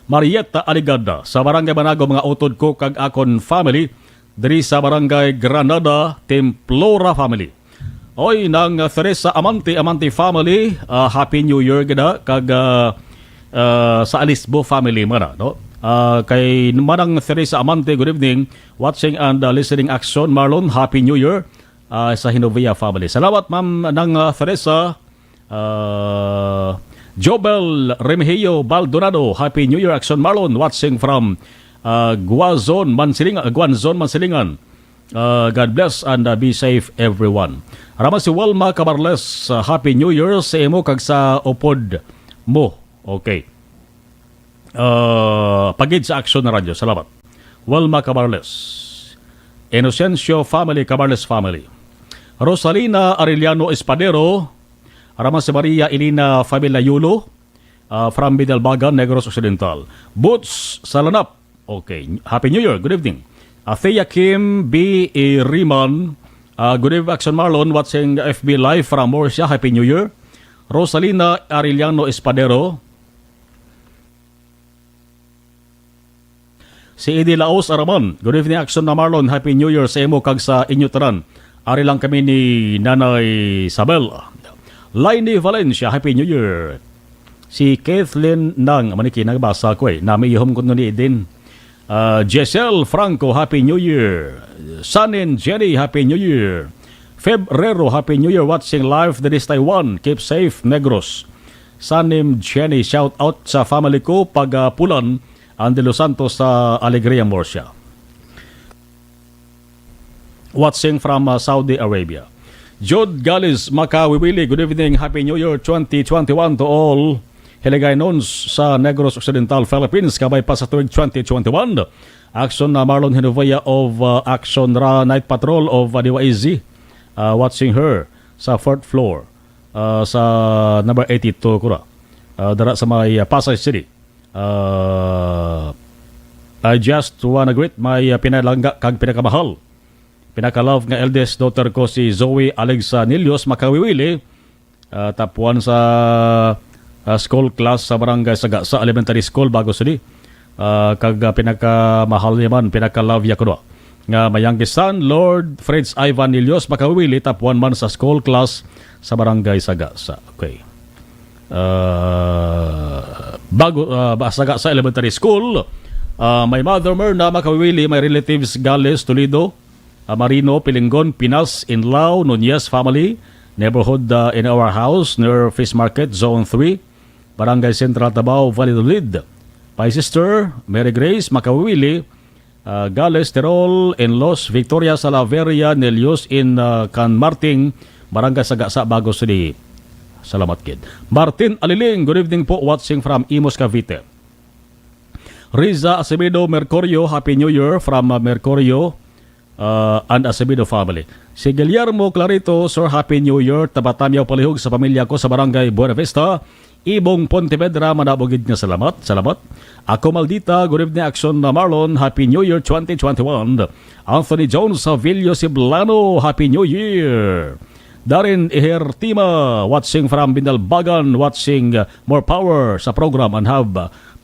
Speaker 5: Marietta Aligada, sa Barangay Banago, mga utod ko kag akon family. Diri sa Barangay Granada, Templora family. Oy, nang Teresa Amante family, Happy New Year gada kag sa Alisbo family man, no? Kay Manang Teresa Amante, good evening. Watching and listening Action Marlon, Happy New Year sa Hinovia family. Salamat ma'am ng Teresa. Jobel Remigio Baldonado, Happy New Year Action Marlon, watching from Guazon, Mansilingan. God bless and be safe everyone. Rama si Walma Cabarles, Happy New Year sa imo kag sa upod mo. Okay. Pagid sa Action na radyo. Salamat. Walma Cabarles. Inocencio family, Cabarles family. Rosalina Arellano Espadero. Rama si Maria Elina Familia Yulo. From Bidalbagan, Negros Occidental. Boots Salanap. Okay. Happy New Year. Good evening. Thea Kim B. Riman. Good evening, Action Marlon. Watching FB Live from Morsia. Happy New Year. Rosalina Arellano Espadero. Si Edi Laos Araman. Good evening, Action na Marlon. Happy New Year sa imo kag sa inyo tanan. Ari lang kami ni Nanay Sabel. Lainey Valencia, Happy New Year. Si Kathleen Nang, maniki nagbasa ko namiyahom ko ni Eden. Giselle Franco, Happy New Year. Sanin Jenny, Happy New Year. Febrero, Happy New Year. Watching live that is Taiwan. Keep safe, Negros. Sanim Jenny, shout out sa family ko pag Pulan, Andelo Santos sa Alegria Morsia. Watching from Saudi Arabia. Jod Galis Makawiwili, good evening, Happy New Year 2021 to all Hiligaynon sa Negros Occidental, Philippines, kabay pa sa tuwing 2021. Action na Marlon Hinovia of Action Ra Night Patrol of DYZ, watching her sa 4th floor sa number 82 kura. Dara sa may Pasay City. I just wanna greet my pinalangga kag pinakamahal. Pinakalove nga eldest daughter ko si Zoe Alexanilios Makawiwili. Tapuan sa school class sa barangay sa elementary school bago sili. Kag pinakamahal naman, pinakalove ya ko nga mayanggi son Lord Freds Ivan Nilios Makawiwili, tapuan man sa school class sa barangay Sagasa. Okay. Saga sa elementary school. My mother Myrna Makawiwili, my relatives Gales, Toledo, Marino, Pilinggon, Pinas, Inlao, Nunez family, neighborhood in our house near Fish Market, Zone 3, Barangay Central, Tabao, Valladolid. My sister Mary Grace Makawiwili, Gales, Terol, in Los Victoria, Salaveria, Nelios in Can Marting, Barangay Sagasa, Bago City. Salamat kid. Martin Aliling, good evening po, watching from Imos, Cavite. Riza Acevedo Mercurio, Happy New Year from Mercurio and Acevedo family. Si Guillermo Clarito, Sir, Happy New Year. Tabatamyaw palihog sa pamilya ko sa barangay Buena Vista, Ibong Pontevedra, manabugid nga salamat. Ako Maldita, good evening, Action na Marlon, Happy New Year 2021. Anthony Jones Savillo Siblano, Happy New Year. Darin Ihertima, watching from Bindalbagan, watching more power sa program and have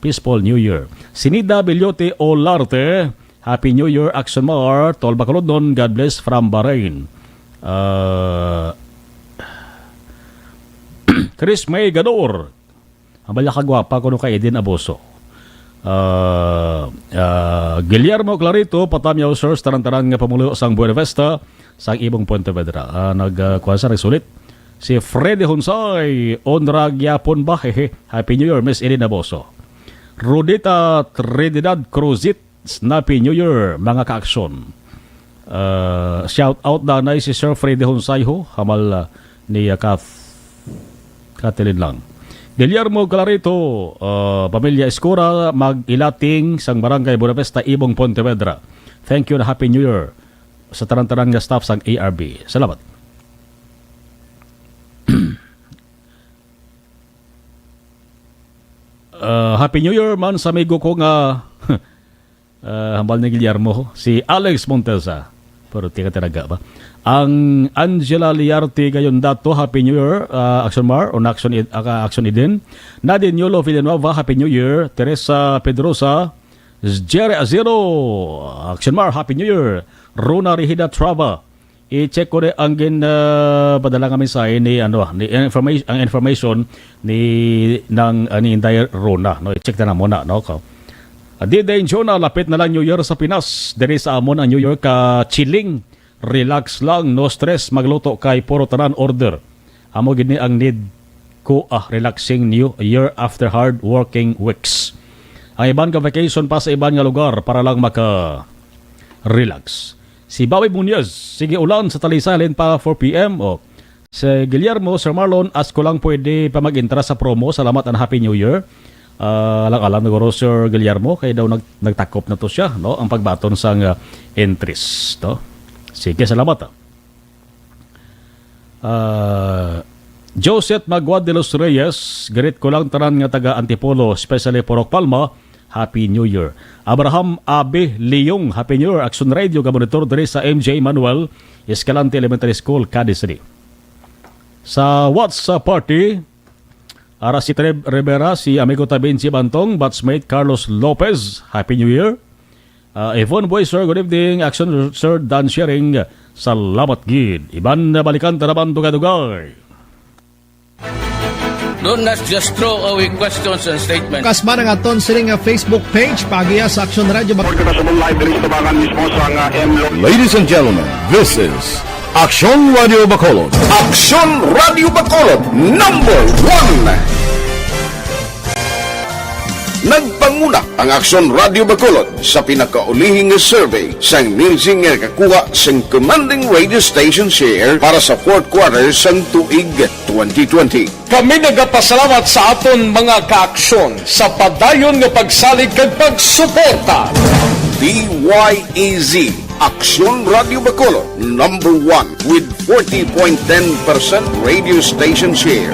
Speaker 5: peaceful New Year. Sinida Bilyote Olarte, Happy New Year, Action Mar, Tol Bacolodon, God bless from Bahrain. Chris May Gador, ang bala kagwapa ko nung kay Eden Aboso. Guillermo Clarito, Patamyaw Sirs, taran-taran nga pamulo sang Buena Vista, sang Ibong Pontevedra. Nagkuha sa nagsulit. Si Freddy Hunsay, Onrag Yapon ba? Happy New Year, Miss Eden Aboso. Rodita Trinidad Cruzit, Happy New Year, mga ka-aksyon. Shout out na si Sir Freddy Hunsay ho, hamal ni Kathleen lang. Guillermo Clarito, Pamilya Escora, mag-ilating sang Barangay Buenavista, Ibong Pontevedra. Thank you na Happy New Year sa taran-taran nga staff sang ARB. Salamat. Happy New Year man sa amigo ko nga hambal ni Guillermo, si Alex Montesa. Pero tika tinaga ba? Ang Angela Liarte gayon dato, Happy New Year, Action Mar on Action Eden. Nadine Yolo Villanueva, Happy New Year. Teresa Pedrosa, Jerry Azero, Action Mar, Happy New Year. Rona Rihida Trava, i-check ko rin ang padala nga mensahe ni information ni Inday Rona, no, i-check na muna, no. Di din Jonah, lapit na lang New Year sa Pinas. Diri sa amon ang New Year ka chilling. Relax lang, no stress, magluto kay puro tanan order. Amo gini ang need ko relaxing New Year after hard working weeks. Ang iban ka vacation pa sa iban nga lugar para lang maka-relax. Si Bawi Munoz, sige ulan sa Talisalin pa 4 p.m. O si Guillermo, Sir Marlon, as ko lang pwede pa mag-intra sa promo. Salamat and Happy New Year. Alam nagoro Sir Guillermo, kaya daw nagtakop na to siya, no? Ang pagbaton sa entries, no? Sige, salamat. Joseph Magwad de los Reyes, garit ko lang tanan nga taga Antipolo, especially Porok Palma, Happy New Year. Abraham Abe Leong, Happy New Year. Action Radio, monitor diri sa MJ Manuel, Escalante Elementary School, Cadiz City. Sa WhatsApp party, ara si Treb Rivera, si amigo Tabin si Bantong, batchmate Carlos Lopez, Happy New Year. Yvonne Boy, sir, good evening. Action, sir, Dan Sharing, salamat gid. Iban na balikan taraban tugadugay.
Speaker 12: Don't not just throw away questions and statements.
Speaker 13: Kasma ng aton siling Facebook page, pagiya sa Action Radio.
Speaker 1: Ladies and gentlemen, this is Action Radio Bacolod.
Speaker 10: Aksyon Radio Bacolod #1. Nagpanguna ang Aksyon Radio Bacolod sa pinakaulihing survey sang Nilsing nga kakuha sang commanding radio station share para sa fourth quarter sang tuig 2020.
Speaker 14: Kami nagapasalamat sa aton mga kaaksyon sa padayon nga pagsalig kag pagsuporta.
Speaker 10: DYEZ Aksyon Radio Bacolod #1 with 40.10% radio station share.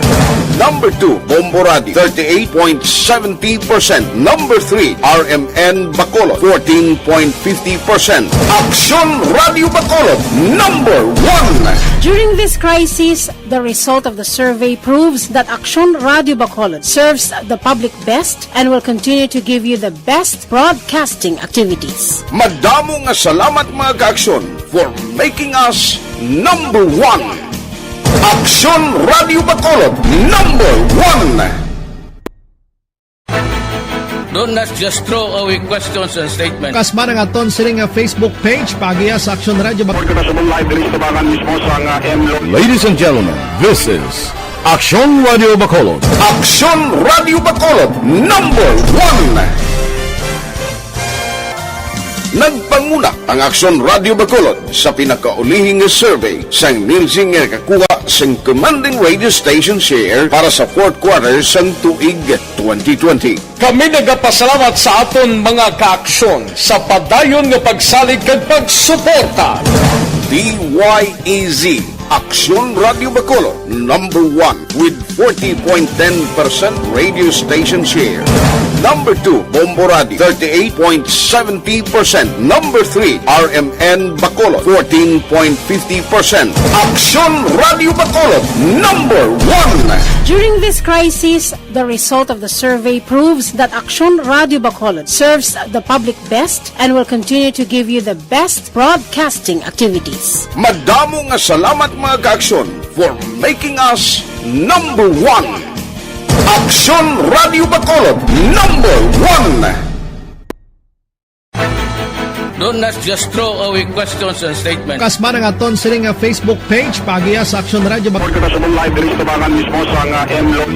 Speaker 10: Number 2, Bombo Radio, 38.70%. Number 3, RMN Bacolod, 14.50%. Aksyon Radio Bacolod #1.
Speaker 15: During this crisis, the result of the survey proves that Action Radio Bacolod serves the public best and will continue to give you the best broadcasting activities.
Speaker 10: Madamo nga salamat mga kaaksyon for making us #1. Aksyon Radio Bacolod #1.
Speaker 12: Don't not just throw away questions and statements.
Speaker 13: Kasma ng aton siling Facebook page, pagiya sa Action Radio.
Speaker 1: Ladies and gentlemen, this is Action Radio Bacolod.
Speaker 10: Aksyon Radio Bacolod #1. Nagpanguna ang Aksyon Radio Bacolod sa pinakaulihing survey sang Nilsing nga kakuha sang commanding radio station share para sa fourth quarter sang tuig 2020.
Speaker 14: Kami nagapasalamat sa aton mga kaaksyon sa padayon nga pagsalig kag pagsuporta.
Speaker 10: DYEZ Aksyon Radio Bacolod #1 with 40.10% radio station share. Number 2, Bombo Radio, 38.70%. Number 3, RMN Bacolod, 14.50%. Aksyon Radio Bacolod #1.
Speaker 15: During this crisis, the result of the survey proves that Action Radio Bacolod serves the public best and will continue to give you the best broadcasting activities.
Speaker 10: Madamo nga salamat mga kaaksyon for making us #1. Aksyon Radio Bacolod #1.
Speaker 12: Don't not just throw away questions and statements.
Speaker 13: Kasma ng aton siling Facebook page, pagiya sa Action Radio.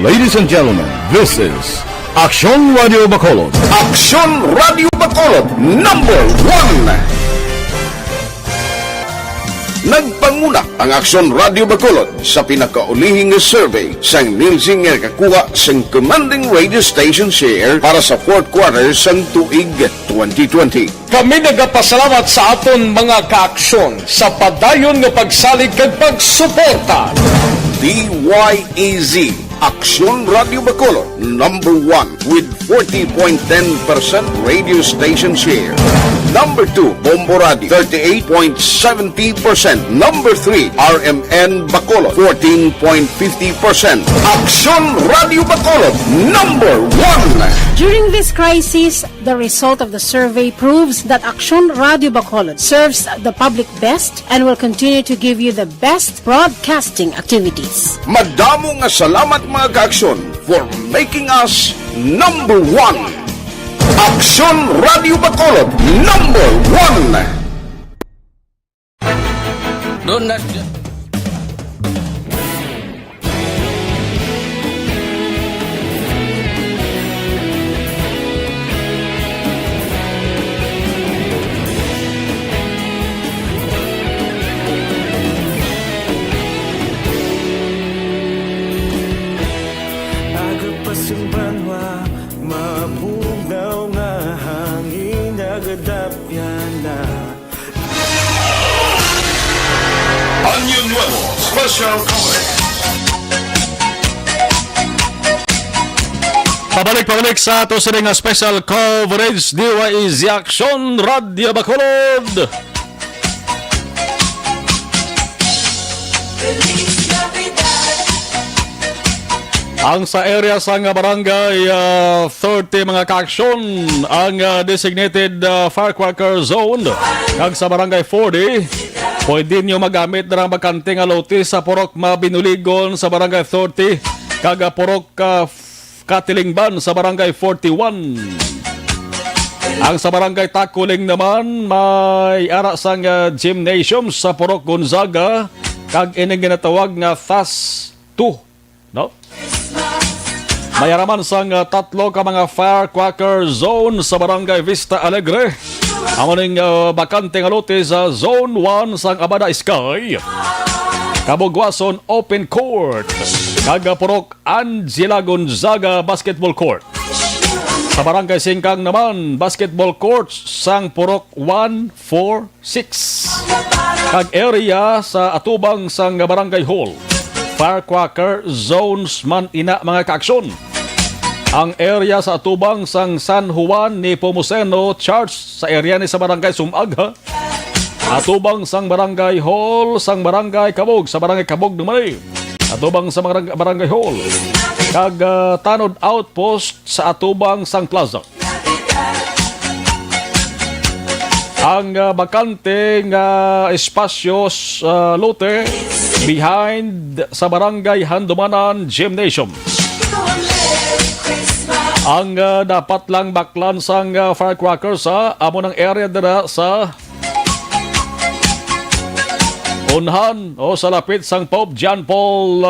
Speaker 1: Ladies and gentlemen, this is Action Radio Bacolod.
Speaker 10: Aksyon Radio Bacolod #1. Nagpanguna ang Aksyon Radio Bacolod sa pinakaulihing survey sang Nilsing nga kakuha sang commanding radio station share para sa fourth quarter sang tuig 2020.
Speaker 14: Kami nagapasalamat sa aton mga kaaksyon sa padayon nga pagsalig kag pagsuporta.
Speaker 10: DYEZ Aksyon Radio Bacolod #1 with 40.10% radio station share. Number 2, Bombo Radio, 38.70%. Number 3, RMN Bacolod, 14.50%. Aksyon Radio Bacolod #1.
Speaker 15: During this crisis, the result of the survey proves that Action Radio Bacolod serves the public best and will continue to give you the best broadcasting activities.
Speaker 10: Madamo nga salamat mga kaaksyon for making us #1. Aksyon Radio Bacolod number 1.
Speaker 12: Doon na...
Speaker 16: Agapasumbanwa, mapugaw nga hangin agadapyan na.
Speaker 2: Año Nuevo Special Coverage.
Speaker 5: Pabalik sa ato sa nga special coverage DYZ Action Radio Bacolod. Ang sa area sa nga barangay 30 mga kaaksyon ang designated firecracker zone. Kag sa barangay 40, pwede nyo magamit na magkante nga lote sa Purok Mabinuligon sa barangay 30. Kag Purok Katilingban sa barangay 41. Ang sa barangay Takuling naman may ara sang gymnasium sa Purok Gonzaga. Kag ining ginatawag nga FAS 2. No? Mayaraman sang tatlo ka mga firecracker zone sa barangay Vista Alegre. Ang uning bakante nga lote sa Zone 1 sang Abada Sky. Kabugwason Open Court. Kagapurok Angela Gonzaga Basketball Court. Sa barangay Singkang naman, basketball courts sang Purok 1, 4, 6. Kag area sa atubang sang barangay hall. Firecracker zones man ina mga kaaksyon. Ang area sa atubang sang San Juan ni Pomuceno Church sa area ni sa barangay Sumagha. Atubang sang barangay hall sang barangay Kabog sa barangay Kabog naman. Atubang sa barangay hall. Kag Tanod Outpost sa atubang sang plaza. Ang bakante nga espasyos lote behind sa barangay Handumanan Gymnasium. Ang dapat lang baklan sang firecracker sa amo ng area dira sa unhan o sa lapit sang Pope John Paul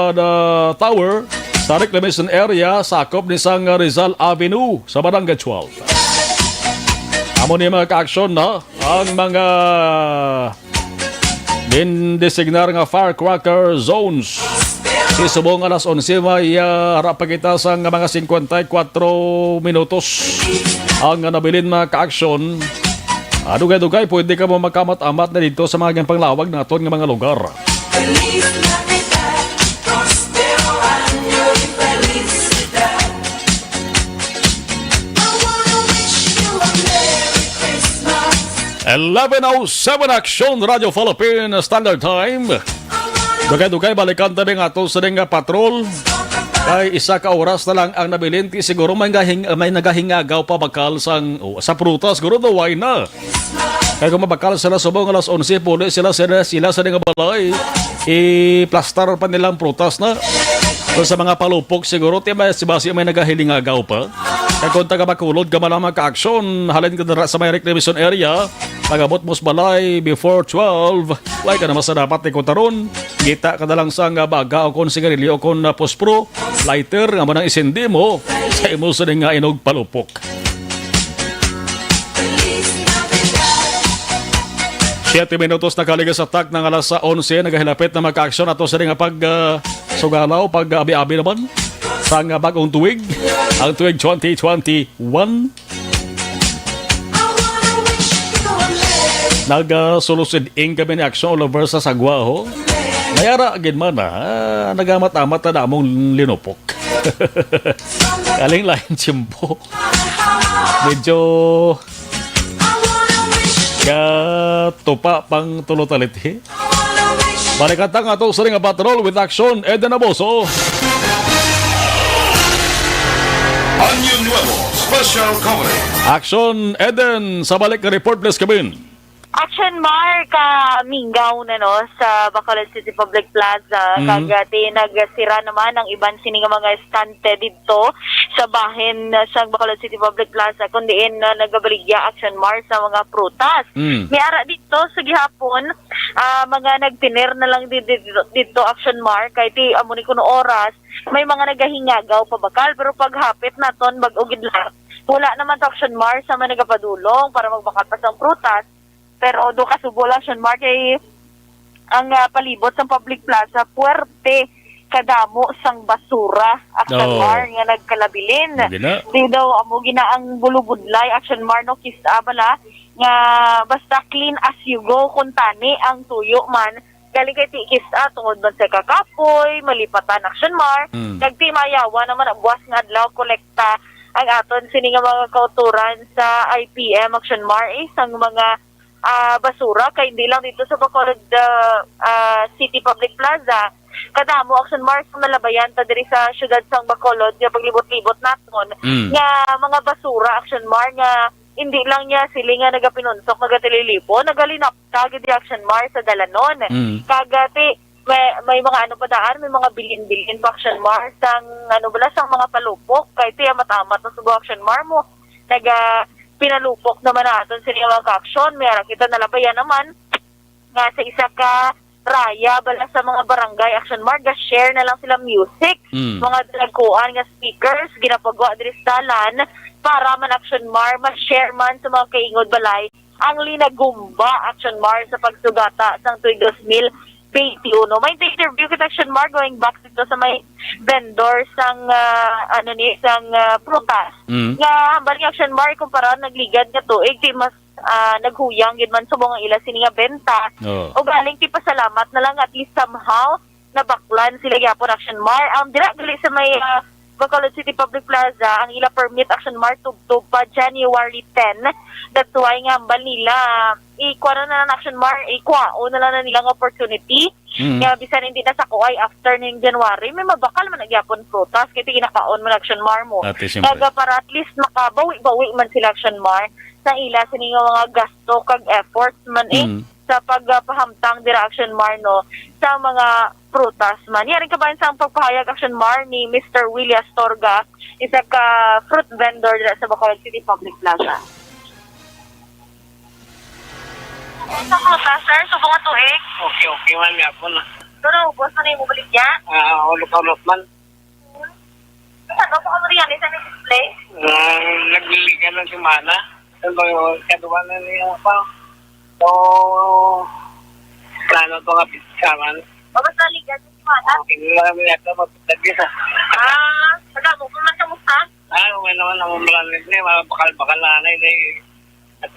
Speaker 5: Tower sa reclamation area sakop ni sang Rizal Avenue sa barangay 12. Amo ni mga ka-aksyon na ang mga din-designar nga firecracker zones. Subong alas 11 may harap pa kita sa mga 54 minutos ang nabilin mga ka-aksyon. Dugay-dugay pwede ka mo magkamat-amat na dito sa mga panglawag naton nga mga lugar. .11:07 Action Radio Philippine Standard Time. Dugay-dugay balikan tabi nga ito sa nga patrol. Kay isa ka oras na lang ang nabilinti. Siguro may nagahingagaw pa bakal sa prutas. Siguro daw why na. Kaya kung mabakal sila subong alas 11, puli sila sa nga balay. I-plaster pa nilang prutas na. So, sa mga palupok siguro, si Basi may nagahilingagaw pa. Kaya kung taga-bakulod ka man ang ka-aksyon, halin ka na sa may reclamation area, pag-abot mo sa balay before 12, like ka naman sa dapat ni Kuntaron, kita ka na lang sa baga o kung sigarilyo o kung pospro, lighter, nga man ang isindi mo, sa imo sa nga inog palupok. Siyete minutos na kaligas sa tak ng alas 11, naghilapit na magka-aksyon ato sa nga sugalaw, pag-abi-abi naman sa bagong tuwig, ang tuwig 2021. Nag-sulusid-ing kami ni aksyon all over sa Sagwaho. Mayara agad man nagamat-amat na damong linupok. Kaling lain tiyempo. Medyo tupa pang tulotaliti. Balikatang ato sa ring patrol with action Eden Aboso.
Speaker 2: Año Nuevo Special Coverage.
Speaker 5: Action Eden sa balik na report please kabin.
Speaker 6: Action Mar ka Mingaw na no sa Bacolod City Public Plaza. Kagati nagsira naman ang iban sini nga mga estante dito sa bahin sa Bacolod City Public Plaza kundiin nagabaligya Action Mar sa mga prutas. May ara dito sa gihapon mga nagtiner na lang dito Action Mar kay ti amo ni kuno oras may mga nagahingagaw pabakal pero paghapit naton bag-ugid lang wala naman to Action Mar sa mga nagapadulong para magbakal pa sa prutas. Pero do kasubo lang Action Mar kay ang palibot sa public plaza puwerte kadamo sang basura Action Mar nga nagkalabilin. Di daw amo gina ang bulubudlay Action Mar no kis abala nga basta clean as you go kun tani ang tuyo man galing kay tikis tungod man sa kakapoy malipatan Action Mar nagtimayawa naman ang buwas nga adlaw kolekta ang aton sini nga mga kauturan sa IPM Action Mar isang mga basura kay hindi lang dito sa Bacolod City Public Plaza kadamo Action Mar sa nalabayan ta diri sa syudad sang Bacolod nga paglibot-libot naton nga mga basura Action Mar nga hindi lang niya sili nga nagapinunsok nagatililipo nagalinapta gid Action Mar sa dalanon kagati may mga ano pa daan may mga bilin-bilin pa Action Mar sang ano bala sang mga palupok kay ti matamat na subo Action Mar mo pinalupok naman natin sa mga ka-aksyon. Mayroon kita nalabayan naman nga sa isa ka raya bala sa mga barangay Action Mar share na lang sila music mga nagkuhan nga speakers ginapagawa diri sa dalan para man Action Mar ma-share man sa mga kaingod balay ang linagumba Action Mar sa pagsugata sang tuig 2021. May interview kita Action Mar going back dito sa may vendor sang prutas nga hambal nga Action Mar kumpara nagligad nga tuig di mas naghuyang gid man sa mga ila sini nga benta o galing ti pasalamat na lang at least somehow nabaklan sila gyapon Action Mar ang dira gali sa may Bacolod City Public Plaza ang ila permit Action Mar tugtog pa January 10. That's why nga hambal nila ikuha na lang Action Mar ikuha na lang na nilang opportunity nga bisan hindi na sa kuay after ning January may mabakal man nagyapon prutas kay ginakaon man Action Mar mo kaga para at least makabawi-bawi man sila Action Mar sa ila sini nga mga gasto kag efforts man sa pagpahamtang dira Action Mar no sa mga prutas man. Yaring kabayan sa pagpahayag Action Mar ni Mr. Willie Astorga isa ka fruit vendor dira sa Bacolod City Public Plaza. Sa kota, sir, subong nga tuig.
Speaker 9: Okay man nga po na.
Speaker 6: Pero ubos na yung mubaligya?
Speaker 9: Ulok-ulok man.
Speaker 6: Saan po ka mo riyan? Isa may display?
Speaker 9: Nagliligan ng simana. Saan ba yung kaduwa na niya pa? So, plano ito nga pisaman.
Speaker 6: Basta ligan ng simana?
Speaker 9: Okay, nila kami nato magpatagis ha.
Speaker 6: Saga mo, kung man sa musta?
Speaker 9: May naman ang umalalit niya, mga bakal-bakal na at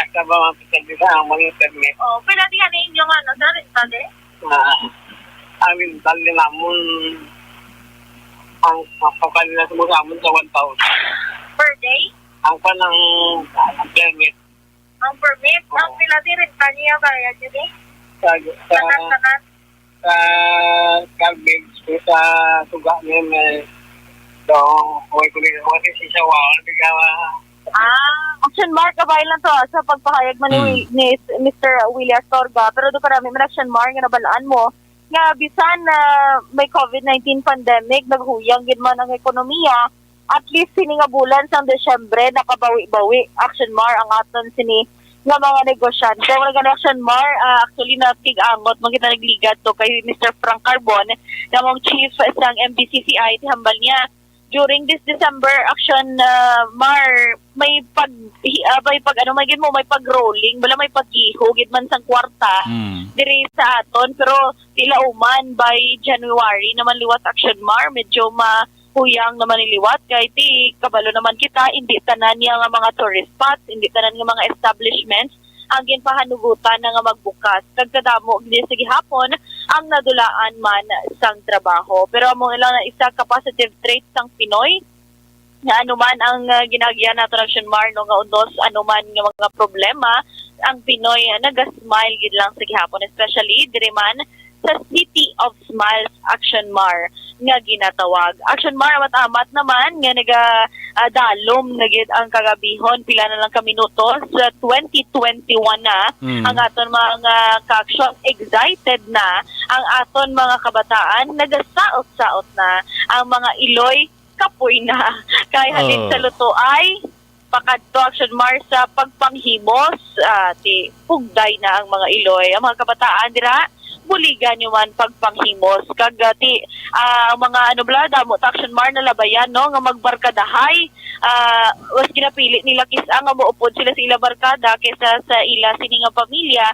Speaker 9: asa ba mga pitagis ang mga permit.
Speaker 6: Pwede nga na inyong sir, istade?
Speaker 9: Amin, dali namun ang papakalila sa amon sa 1,000.
Speaker 6: Per day?
Speaker 9: Ang panang permit.
Speaker 6: Ang permit? Ang pila di rin kanya ba yan yun
Speaker 9: sa garbage ko sa suga niya may huwag ko rin siya
Speaker 6: Action Mar kabay lang to sa pagpahayag man ni Mr. Willie Astorga pero do karami man Action Mar nga nabalaan mo nga bisan na may COVID-19 pandemic naghuyang gid man ang ekonomiya at least sini nga bulan sang Desyembre nakabawi-bawi Action Mar ang aton sini nga mga negosyante. Wala nga Action Mar actually nakig-angot mo kita nagligad to kay Mr. Frank Carbon na mong chief sang MBCCI hambal niya during this December Action Mar may may pag-rolling bala may paghihugid man sang kwarta diri sa aton pero tila uman by January naman liwat Action Mar medyo mahuyang naman niliwat kay ti kabalo naman kita hindi tanan niya nga mga tourist spots hindi tanan nga mga establishments ang ginpahanugutan na nga magbukas kagkadamo gid sa gihapon ang nadulaan man sang trabaho pero amo lang na isa ka positive trait sang Pinoy nga anuman ang ginagyan nato Action Mar no nga undos anuman nga mga problema ang Pinoy nagasmile gid lang sa gihapon especially diri man sa City of Smiles Action Mar nga ginatawag. Action Mar amat-amat naman nga dalom na gid ang kagabihon pila na lang ka minutos sa 2021 na ang aton mga ka-action. Excited na ang aton mga kabataan, nagasaot-saot na ang mga iloy kapoy na kay halin sa luto ay pakadto Action Mar sa pagpanghimos ti pugday na ang mga iloy. Ang mga kabataan dira buligan nyo man pagpanghimos kag ti mga damo Action Mar na labayan no nga magbarkadahay was ginapili nila kisa nga moupod sila sa ila barkada kaysa sa ila sini nga pamilya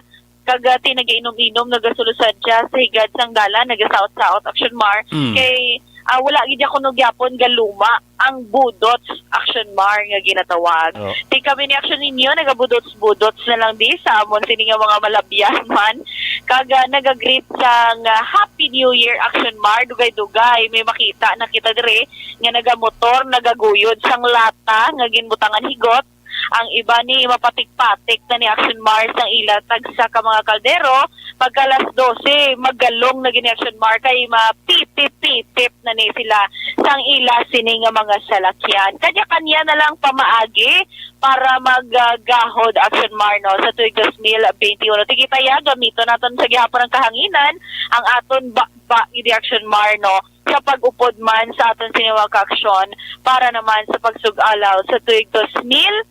Speaker 6: kag ti nagainom-inom nagasolusad siya sa higad sang dalan nagasaot-saot Action Mar kay wala gid ako no gyapon galuma ang budots Action Mar nga ginatawag. Ti kami ni Action ninyo nagabudots-budots na lang di sa amon sini nga mga malabyan man kag nagagreet sang Happy New Year Action Mar dugay-dugay may makita na kita dire nga nagamotor nagaguyod sang lata nga ginbutangan higot. Ang iba ni mapatik-patik na ni Action Mar sang ila tagsa ka mga kaldero pagka alas 12 maggalong na gini Action Mar kay mapipip-pipip na ni sila sang ila sini nga mga salakyan. Kanya-kanya na lang pamaagi para maggahod Action Mar no sa tuig 2021. Tigita ya gamito naton sa gihapon ng kahanginan ang aton bakba idi Action Mar no sa pag-upod man sa aton siniwag aksyon para naman sa pagsugalaw sa tuig 2021.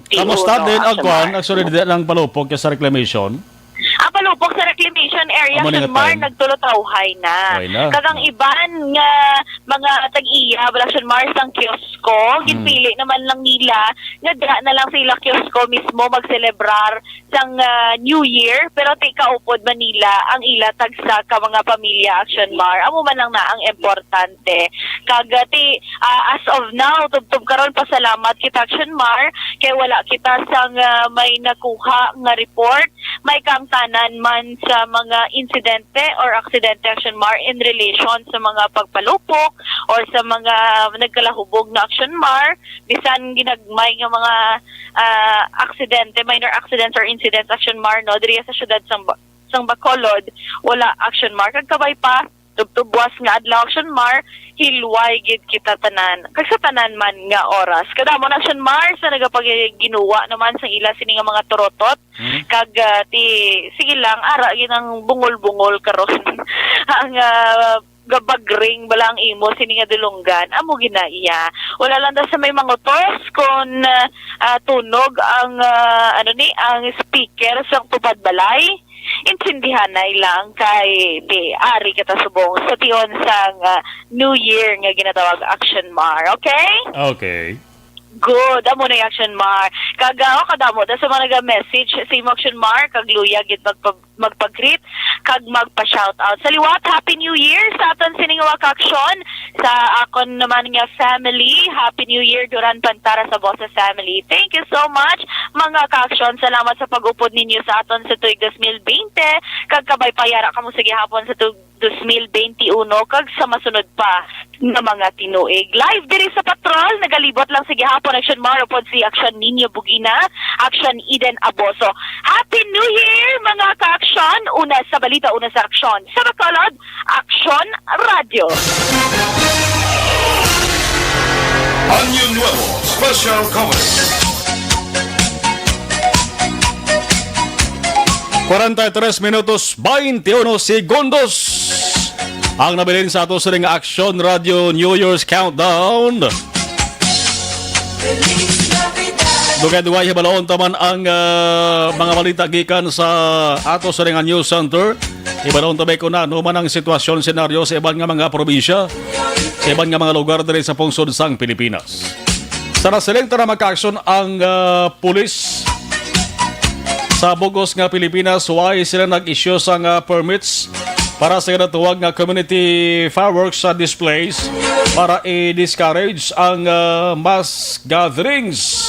Speaker 5: Kamusta din ang kwan? Actually, di lang palupok sa reclamation.
Speaker 6: Ang palupok sa reclamation area Action Mar nagtulotawhay na. Kagang iban nga mga tag-iya Action Mar sang kiosko, ginpili naman lang nila nga dira na lang sila kiosko mismo magselebrar sang New Year pero ti kaupod man nila ang ila tagsa ka mga pamilya Action Mar. Amo man lang na ang importante. Kag ti as of now tubtob karon pasalamat kita Action Mar kay wala kita sang may nakuha nga report may kamtanan man sa mga insidente or aksidente Action Mar in relation sa mga pagpalupok or sa mga nagkalahubog na Action Mar bisan ginagmay nga mga aksidente, minor accidents or incidents Action Mar no diri sa syudad sang Bacolod wala Action Mar kag kabay pa tubtubwas nga adlaw Action Mar hilway gid kita tanan kag sa tanan man nga oras kadamo na Action Mar sa nagapagginuwa naman sa ila sini nga mga turotot kag ti sige lang ara gid ang bungol-bungol karon ang gabagring bala ang imo sini nga dulunggan amo ginaiya wala lang daw sa may mangutos kon tunog ang ang speaker sa tubad balay intindihan na ilang kay di ari kita subong sa tion sang New Year nga ginatawag Action Mar, okay?
Speaker 5: Okay.
Speaker 6: Good, amo na Action Mar. Kagaw kadamo da sa mga nag-message sa Action Mar kag luya gid magpag-greet kag magpa-shout out. Sa liwat, Happy New Year sa aton sining aksyon sa akon naman nga family. Happy New Year duran pantara sa Bossa family. Thank you so much mga ka-aksyon. Salamat sa pag-upod ninyo sa aton sa tuig 2020 kag kabay payara kamo sa gihapon sa tuig 2021 kag sa masunod pa nga mga tinuig. Live diri sa patrol, nagalibot lang sa gihapon Action Mar upod si Action Ninyo Bugina, Action Eden Aboso. Happy New Year mga ka-aksyon! Una sa balita, una sa aksyon. Sa Bacolod, Action Radio.
Speaker 2: Año Nuevo Special Comedy.
Speaker 5: 43 minutos 21 segundos ang nabilin sa ato sa ring Action Radio New Year's Countdown. Dugay-dugay hibalon taman ang mga balita gikan sa ato sa ring News Center. Hibalon tabay ko na man ang sitwasyon senaryo sa iban nga mga probinsya, sa iban nga mga lugar diri sa pungsod sang Pilipinas. Sa naselekta na magka-aksyon ang pulis sa Bugos nga Pilipinas, why sila nag-issue sa permits para sa kinatuwag nga community fireworks sa displays para i-discourage ang mass gatherings.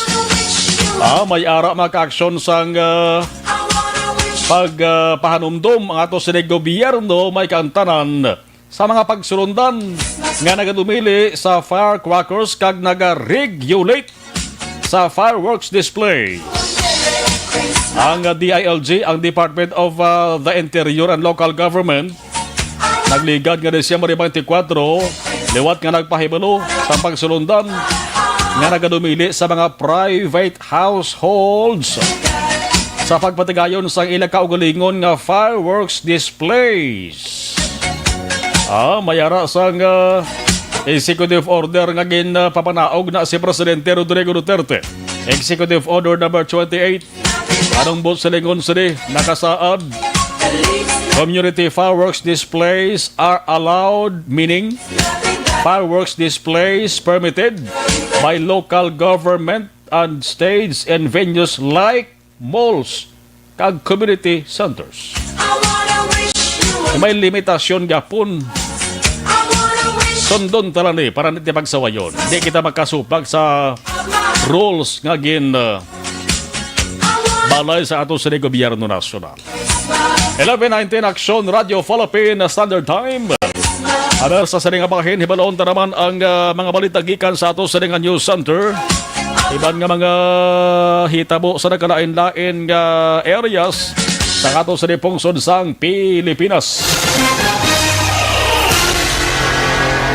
Speaker 5: May ara maka-aksyon sa pagpahanumdum ang ato sa gobyerno may kantanan sa mga pagsulundan nga nagadumili sa firecrackers kag naga-regulate sa fireworks display. Ang DILG, ang Department of the Interior and Local Government, nagligad nga Disyembre 24, liwat nga nagpahibalo sa pagsulundan nga nagadumili sa mga private households sa pagpatigayon sa ilang kaugalingon nga fireworks displays. Mayara sang executive order nga ginpapanaog na si Presidente Rodrigo Duterte. Executive Order number 28 anong bot sa lingon sini nakasaad community fireworks displays are allowed, meaning fireworks displays permitted by local government and states and venues like malls kag community centers. May limitasyon gapon. Sundon talani para niti pagsawayon. Hindi kita makasupag sa rules nga balay sa ato sa gobyerno nasyonal. 11:19 Aksyon Radio Philippine Standard Time. Aber sa saring abahin, hibalaon ta naman ang mga balita gikan sa ato sa News Center. Iban nga mga hitabo sa nagkalain-lain nga areas sa ato sa pungsod sang Pilipinas.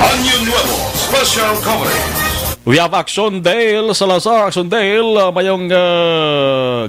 Speaker 2: Año Nuevo Special Coverage.
Speaker 5: We have Action Dale Salazar. Action Dale, mayong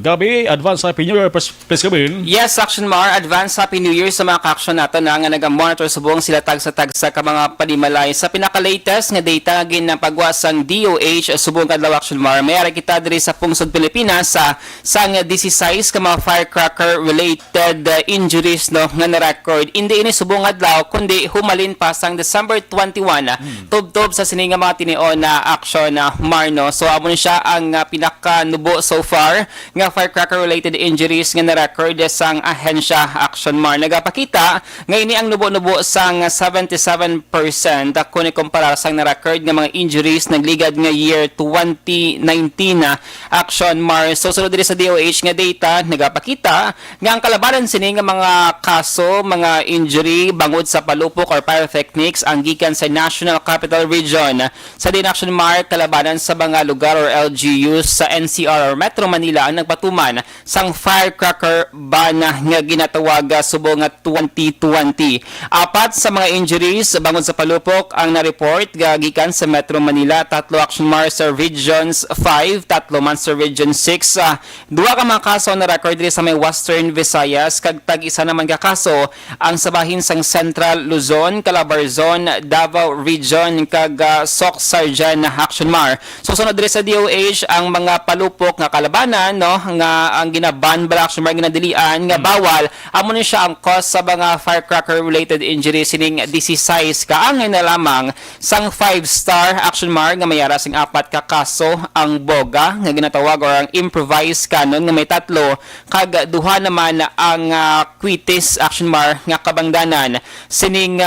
Speaker 5: gabi. Advance Happy New Year, please come in.
Speaker 17: Yes, Action Mar. Advance Happy New Year sa mga ka-action natin na nga nag-monitor sa buong sila tagsa-tagsa ka mga panimalay. Sa pinaka-latest nga data nga ginapagwasang DOH subong kadlaw Action Mar. Mayari kita diri sa pungsod Pilipinas sa sang 16 ka mga firecracker-related injuries no nga na-record. Hindi ini subong adlaw kundi humalin pa sang December 21 tubtob sa sininga mga tinion na na Marno. So amo siya ang pinaka-nubo so far nga firecracker-related injuries nga na-record sang ahensya Action Mar. Nagapakita nga ini ang nubo-nubo sang 77% kung ikumpara sang na-record nga mga injuries nagligad nga year 2019 Action Mar. So sulod diri sa DOH nga data nagapakita nga ang kalabanan sini nga mga kaso, mga injury bangod sa palupok or pyrotechnics ang gikan sa National Capital Region. Sa din Action Mar kalabanan sa mga lugar or LGUs sa NCR or Metro Manila ang nagpatuman sang firecracker ban nga ginatawag subong nga 2020. Apat sa mga injuries bangod sa palupok ang na-report gikan sa Metro Manila, 3 Action Mar sa Regions 5, 3 man sa Region 6. Duha ka mga kaso na record sa may Western Visayas kag tag-isa naman ka kaso ang sabahin sang Central Luzon, Calabarzon, Davao Region kag Soc-Sarjan Action Mar. So sunod diri sa DOH ang mga palupok nga kalabanan no nga ang ginaban ba Action Mar ginadilian nga bawal amo ni siya ang cause sa mga firecracker related injuries sining 16 ka ang na lamang sang 5-star Action Mar nga mayara sing 4 ka kaso ang boga nga ginatawag or ang improvised cannon nga may 3 kag duha naman ang quitis Action Mar nga kabangdanan sining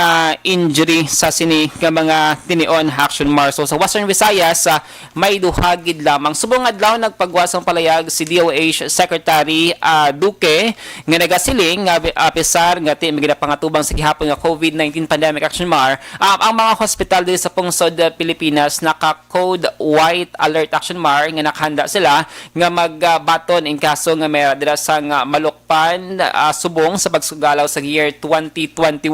Speaker 17: injury sa sini nga mga tinion Action Mar. So sa Western Visayas may duhagid lamang. Subong adlaw nagpagwasang palayag si DOH Secretary Duque nga nagasiling nga apisar nga ti ginapangatuban sa gihapon nga COVID-19 pandemic Action Mar. Ang mga hospital dito sa pungsod Pilipinas naka-code white alert Action Mar nga nakahanda sila nga magbaton in kaso nga may dira sang malukpan subong sa pagsugalaw sa year 2021.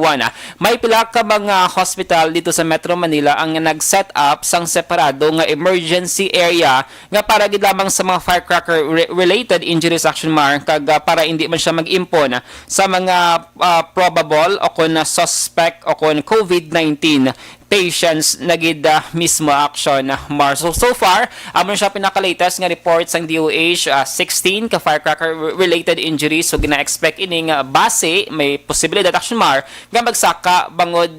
Speaker 17: May pila ka mga hospital dito sa Metro Manila ang nag-set up sang separado nga emergency area nga para gid lamang sa mga firecracker related injuries Action Mar kag para hindi man siya mag-impon sa mga probable o kun suspect o kun COVID-19 patients na gid mismo Action Mar. So far, amo siya pinaka-latest nga reports ang DOH 16 ka firecracker related injuries. So gina-expect ining base may posibilidad Action Mar nga magsaka bangod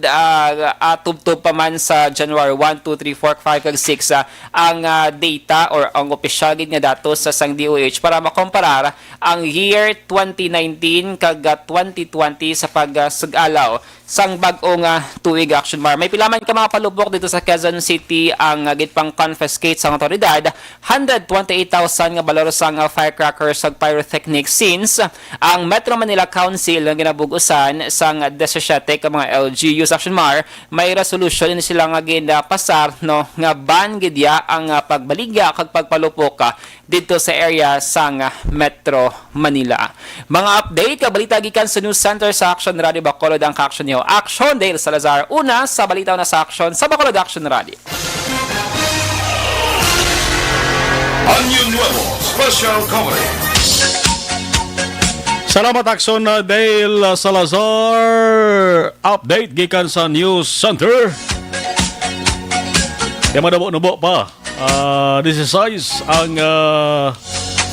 Speaker 17: tubtob pa man sa January 1, 2, 3, 4, 5 kag 6 ang data or ang opisyal gid nga datos sa sang DOH para makomparar ang year 2019 kag 2020 sa pagsugalaw sang bag-ong tuig Action Mar. May pilaman ka mga palubok dito sa Quezon City ang gitpang confiscate sa otoridad 128,000 nga balor sang firecrackers ug pyrotechnic since ang Metro Manila Council ang ginabugusan sang 17 ka mga LGUs Action Mar may resolution ni sila nga ginapasar no nga ban gidya ang pagbaligya kag pagpalupok dito sa area sang Metro Manila. Mga update kabalita gikan sa News Center sa Action Radio Bacolod ang ka-action niyo. Action Dale Salazar una sa balita na sa Action sa Bacolod Action Radio.
Speaker 2: Año Nuevo Special Coverage.
Speaker 5: Salamat Action Dale Salazar. Update gikan sa News Center. Kaya manubo pa. This is size ang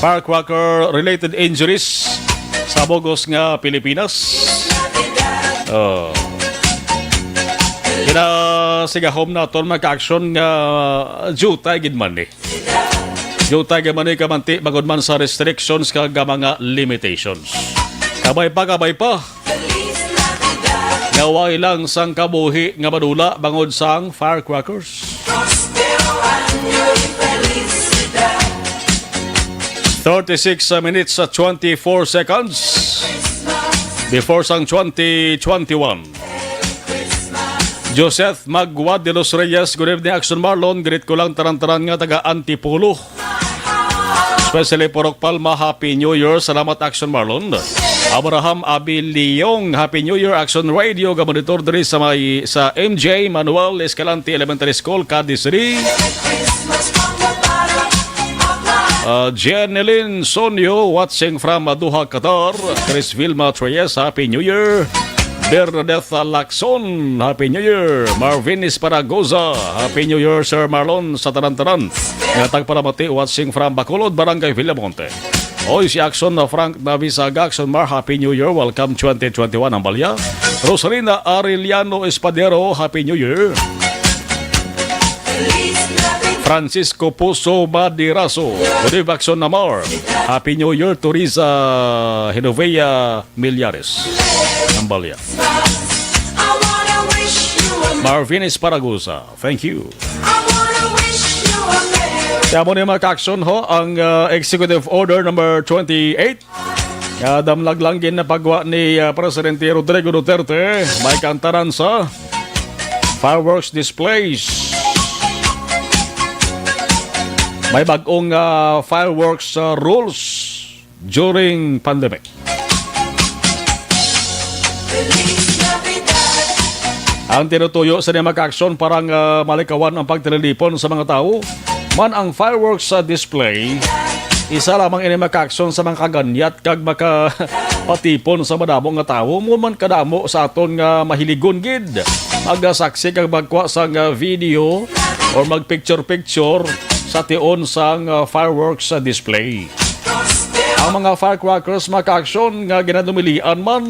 Speaker 5: firecracker related injuries sa Bogos nga Pilipinas. Sigahom na ito magka-action nga jutay gid man eh. Jutay gid man eh kamanti bagod man sa restrictions kag mga limitations. Kabay pa. Naway lang sang kabuhi nga madula bangod sang firecrackers. 36 minutes at 24 seconds before sang 2021. Joseph Magwad de los Reyes, good evening Action Marlon. Greet ko lang taran-taran nga taga Antipolo. Especially Porok Palma, Happy New Year. Salamat Action Marlon. Abraham Abiliong, Happy New Year Action Radio. Gamonitor diri sa MJ Manuel Escalante Elementary School, Cadiz City. Jeneline Sonio watching from Doha, Qatar. Chris Vilma Treyes, Happy New Year. Bernadette Lacson, Happy New Year. Marvin Esparagoza, Happy New Year Sir Marlon sa taran-taran. Ngatag Paramati watching from Bacolod, Barangay Villamonte. Oy si Action na Frank Navisaga, Action Mar, Happy New Year. Welcome 2021 ang balya. Rosalina Arellano Espadero, Happy New Year. Francisco Puso Madiraso, good evening Action Namar. Happy New Year to Riza Genovea Millares. Ambalya. Marvin Esparagoza, thank you. Kaya mo na maka-action ho ang Executive Order number 28. Damlag lang ginapagawa ni Presidente Rodrigo Duterte. May kantaran sa fireworks displays. May bagong fireworks rules during pandemic. Ang tinutuyo sa mga aksyon parang malikawan ang pagtililipon sa mga tao. Man ang fireworks display, isa lamang ini maka-aksyon sa mga kaganyat kag makapatipon sa madamong nga tao. Muman kadamo sa aton nga mahiligon gid. Magasaksi kag magkuha sa video or magpicture-picture sa tion sang fireworks display. Ang mga firecrackers maka-aksyon nga ginadumilian man,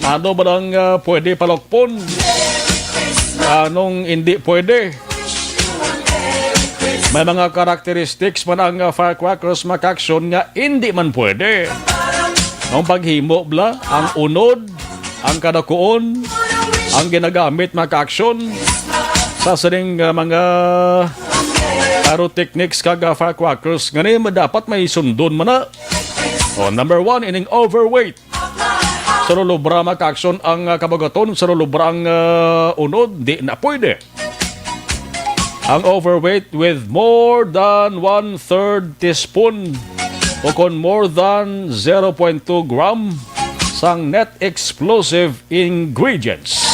Speaker 5: ano ba lang pwede palokpon? Anong hindi pwede? May mga characteristics man ang firecrackers maka-aksyon nga hindi man pwede. Ang paghimo bla, ang unod, ang kadakuon, ang ginagamit maka-aksyon sa sining mga pyrotechnics kag firecrackers nga dapat may sundon man na. Number 1, ining overweight. Sa lulubra maka-aksyon ang kabagaton, sa lulubra ang unod, di na pwede. Ang overweight with more than 1/3 teaspoon o kon more than 0.2 gram sang net explosive ingredients.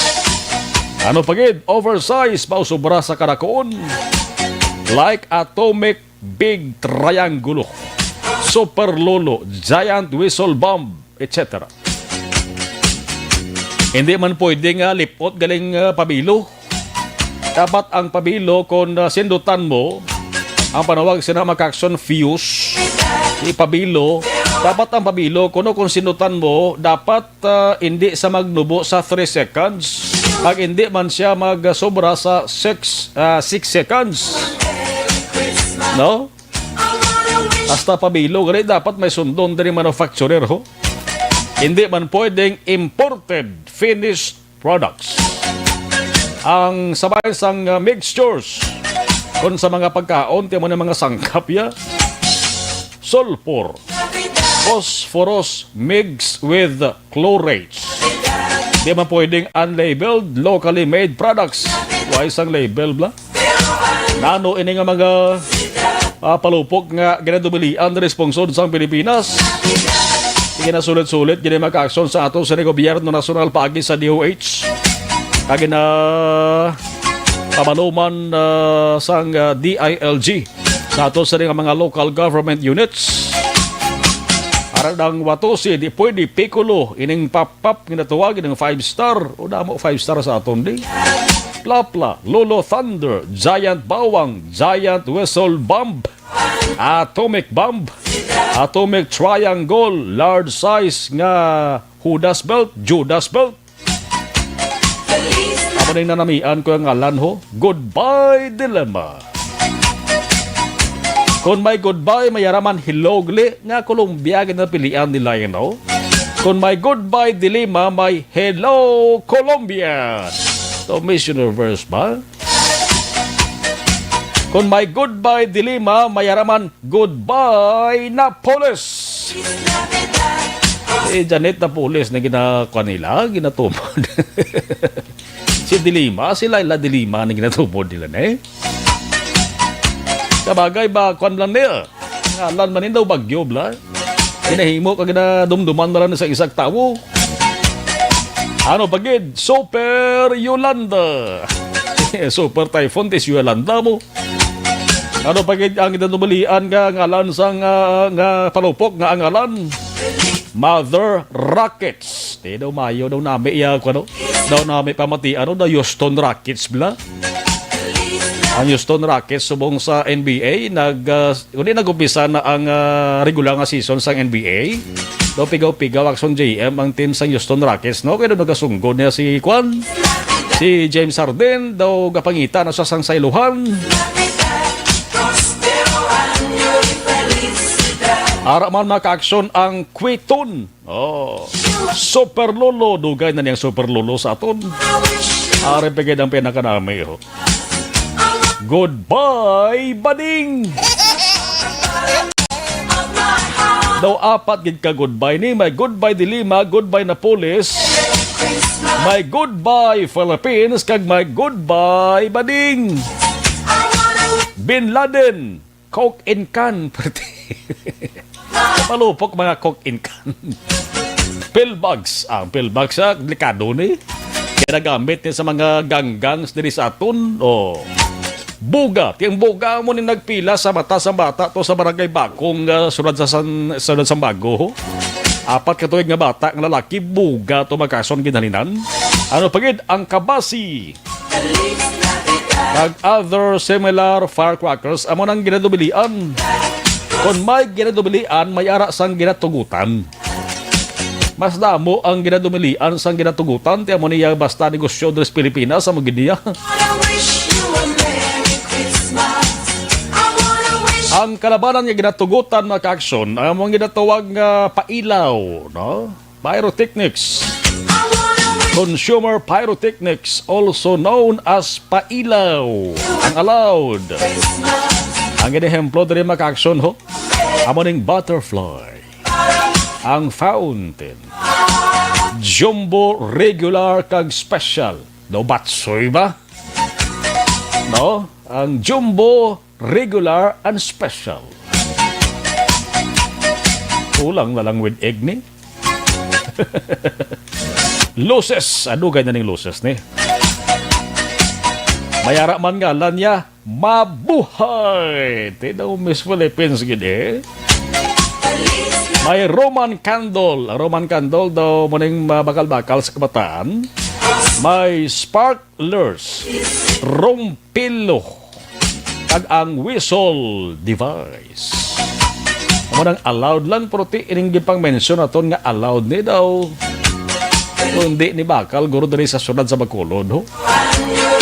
Speaker 5: Ano pagid? Oversize pa sobra sa kadakuon. Like atomic big triangulo, super lolo, giant whistle bomb, etc. Hindi man pwede nga lipot galing pabilo. Dapat ang pabilo kung sindutan mo, ang panawag sina maka-action fuse, ipabilo, dapat ang pabilo kung sindutan mo, dapat hindi sa magnubo sa 3 seconds. Pag hindi man siya magsobra sa 6 seconds. No? Hasta pabilo, ganun dapat may sundon din manufacturer ho. Hindi man pwedeng imported finished products. Ang sabay sang mixtures kung sa mga pagkaon, tiyan mo na mga sangkap ya. Sulfur, phosphorus mixed with chlorates. Di man pwedeng unlabeled, locally made products. Why isang label bla? Nano ini nga mga palupok nga ginadubilian na responsod sa Pilipinas. Hindi na sulit-sulit, gini maka-aksyon sa ato sa gobyerno nasyonal paagi sa DOH. Kagi na pamaluman sang DILG sa ato sa mga local government units. Aradang wato si di pwede pikulo ining pap-pap ginatuwag ng 5-star o damo 5-star sa aton di. Plapla, Lolo Thunder, Giant Bawang, Giant Whistle Bomb, Atomic Bomb, Atomic Triangle, large size nga Judas Belt. Ako na nanamian ko ang ngalan ho, Goodbye Dilemma. Kung may goodbye, mayaraman hilogli nga Colombia na pilihan nila yun ho. Kung may Goodbye Dilemma, may Hello Colombia. So, Miss Universe ba? Kung may Goodbye Dilemma, mayaraman Goodbye Napoles. Janet Napoles na ginakuha nila, ginatumod. Si Dilima, si Laila Dilima na ginatubod nila na eh. Sabagay ba, kwan lang nila. Ngalan manin daw bagyo, bla. Hinahimo ka ginadumduman na lang sa isang tao. Ano pagid? Super Yolanda. Super Typhoon, tis Yolanda mo. Ano pagid ang ginadumalian ka ngalan sang nga palupok nga angalan? Mother Rockets. Di daw mayo daw nami iya ko ano. Daw nami pamati ano daw Houston Rockets bla. Ang Houston Rockets subong sa NBA nag-umpisa na ang regular nga season sa NBA. Daw pigaw-pigaw action JM ang team sa Houston Rockets no kaya daw nagasunggod niya si James Harden daw gapangita na sa sangsayluhan. Ara man maka-aksyon ang Quitton. Oh, Super Lolo. Dugay na niyang Super Lolo sa aton. Ara pagid ang pinakanami. Oh. Goodbye, Bading! Daw apat gid ka goodbye ni. May Goodbye Dilima, Goodbye Napoles, may Goodbye Philippines, kag may Goodbye Bading. Bin Laden, Coke in Can. Palupok mga Coke in Can. Pillbugs. Ang pillbugs delikado ni. Kaya nagamit niya sa mga ganggangs diri sa aton. Oh. Buga. Tiyang buga mo ni nagpila sa mata sa bata to sa barangay Bakong sunod sa Bago. Apat katuig nga bata ng lalaki. Buga to magkason ginhalinan. Ano pagid ang kabasi. Kag other similar firecrackers amo nang ginadubilian. Kung may ginadubilian, may ara sang ginatugutan. Mas damo ang ginadumilian sang ginatugutan. Tiyan mo niya basta negosyo dres Pilipinas sa Maginia. Ang kalabanan niya ginatugutan na ka-aksyon ang mga ginatawag nga pailaw, no? Pyrotechnics. Consumer pyrotechnics, also known as pailaw. Ang allowed. Ang ginahemplo din maka-aksyon ho. Amoning butterfly. Ang fountain. Jumbo regular kag special. No batsoy ba? No? Ang jumbo regular and special. Kulang na lang with egg ni. Luces. Ano ganyan ng luces ni? Mayara man ngalan niya, mabuhay. Tinaw Miss Philippines gini. May Roman candle. Roman candle daw muning bakal-bakal sa kabataan. May sparklers. Rompilo. Kag ang whistle device. Munang allowed lang pero ining gipang mention aton nga allowed ni daw. Kundi ni bakal guro diri sa syudad sa Bacolod ho.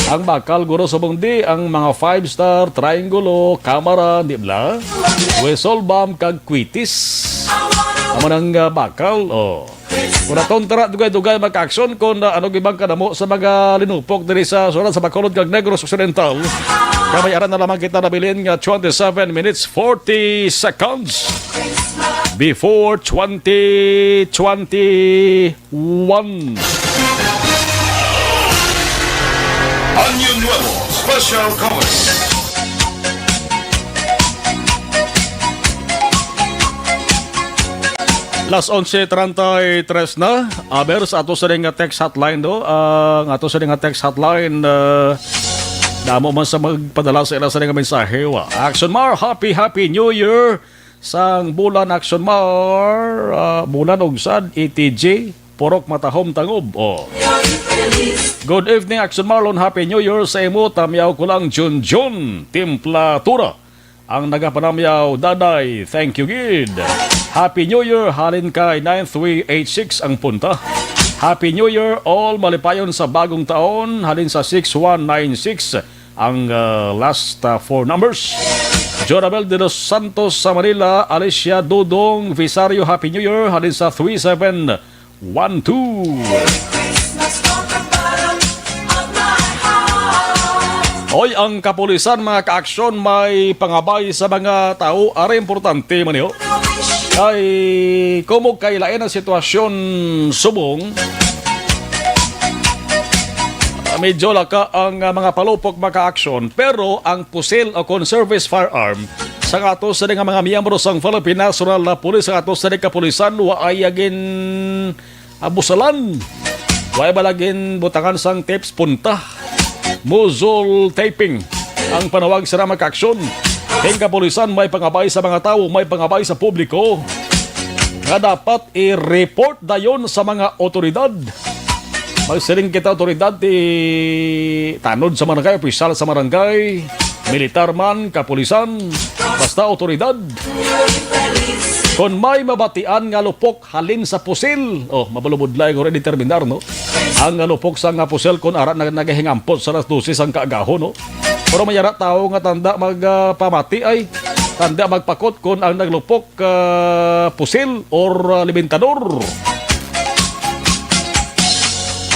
Speaker 5: Ang bakal guro subong di ang mga 5-star, triangulo, camera, di bla. Whistle bomb kag quitis. Amo nang bakal oh. Kung natontra dugay-dugay magka-aksyon kung ano gibang kanamo sa mga linupok diri sa surat sa Bacolod kag Negros Occidental. Kamayaran na lamang kita nabilin nga 27 minutes 40 seconds before 2021.
Speaker 2: Año Nuevo Special Comedy.
Speaker 5: Las 11:33 na. Aber sa ato sa ring text hotline do. Ang ato sa ring text hotline damo man sa magpadala sa ila sa ring mensahe. Action Mar, happy New Year. Sang bulan Action Mar, bulan og sad ETJ, Porok Matahom Tangob. Good evening Action Marlon, happy New Year sa imo. Tamyaw ko lang Junjun Timplatura. Ang nagapanamyaw Daday, thank you gid. Happy New Year, halin kay 9386 ang punta. Happy New Year, all malipayon sa bagong taon, halin sa 6196 ang last 4 numbers. Jonabel de los Santos sa Manila, Alicia Dodong Visario, happy New Year, halin sa 3712. Hoy, ang kapulisan mga kaaksyon may pangabay sa mga tao, are importante man yun. Kay kumog kay lain ang sitwasyon subong, medyo laka ang mga palupok maka-aksyon, pero ang pusil o conservice firearm sa ato sa mga miyembro sang Philippine National na Police, sa ato sa kapulisan, waay agin abusalan, waay balagin butangan sang tips punta, muzzle taping ang panawag sa maka-aksyon. Ang kapulisan may pangabay sa mga tao, may pangabay sa publiko na dapat i-report dayon sa mga otoridad. Magsiling kita otoridad tanod sa barangay, opisyal sa barangay, militar man, kapulisan, basta otoridad. Kung may mabatian nga lupok halin sa pusil, mabalubudlay ko rin determinar, no? Ang lupok sa nga pusil kung arat na nagahingampot sa las 12 ang kaagaho, no? Pero mayara tao nga tanda magpamati ay tanda magpakot kung ang naglupok pusil or limitador.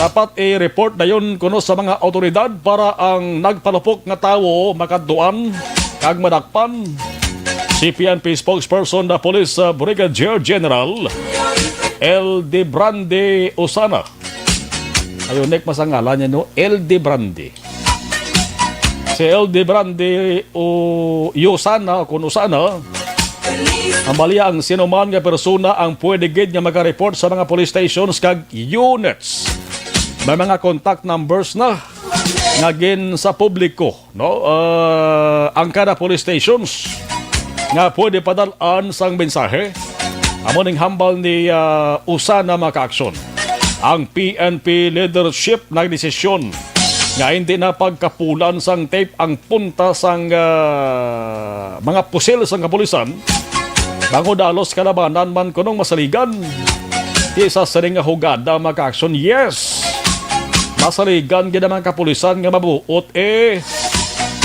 Speaker 5: Dapat i-report na yun kuno sa mga otoridad para ang nagpalupok nga tao makaduan kag madakpan. CPNP spokesperson na Police Brigadier General El De Brande Usana. Ayun, masangalan niya, no? El De Brande. Si El De Brande Usana, kung Usana, ang baliya ang sinuman nga persona ang pwede gid nga maga-report sa mga police stations kag units. May mga contact numbers na ngagin sa publiko, no? Ang kada police stations nga pwede padalaan sang mensahe. Amon ning hambal ni Usana maka-aksyon. Ang PNP leadership nagdesisyon nga hindi na pagkapulan sang tape ang punta sang mga pusil sang kapulisan bango dalos kalabanan man kunong masaligan. Isa sa ring hugada maka-aksyon, yes. Masaligan gid ang kapulisan nga mabuot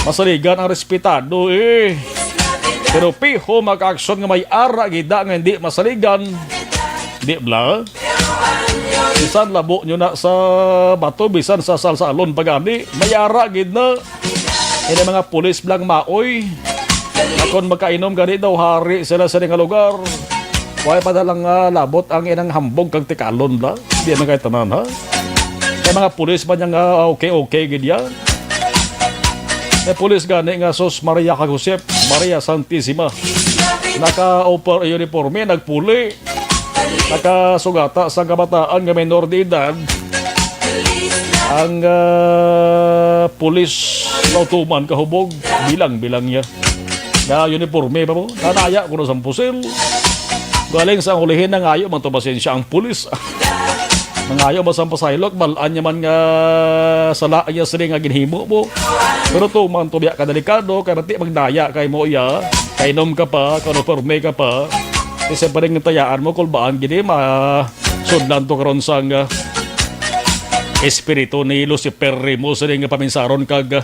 Speaker 5: masaligan ang respetado pero piho maka-aksyon nga may ara gida nga hindi masaligan, di bla. Bisan labo nyo na sa bato, bisan sa salsalon pagani, may ara gid na. Ini mga pulis blang maoy. Akon magkainom gani daw hari sila sa nga lugar. Way padalang labot ang inang hambog kag tikalon bla. Di na kay tanan ha. Kay mga pulis man yang okay gid yan. May pulis gani nga sos Maria Josep, Maria Santissima. Naka-upper uniforme, nagpuli. Nakasugata sa kabataan nga menor de edad. Ang pulis nautuman kahubog, bilang niya. Na uniforme pa mo, nanaya kuno sa pusil. Galing sa ulihin ng ayo, mantubasin siya ang pulis. Nangayo ba sa pasaylok, balaan niya man nga sala niya sila nga ginhimo mo. Pero tuman tubiya ka delikado, kaya nati magdaya kay mo iya, kainom ka pa, uniforme ka pa. Kasi pa rin tayaan mo, kulbaan gini, masudlan to karon sang espiritu ni Lucifer mo sa rin paminsaron kag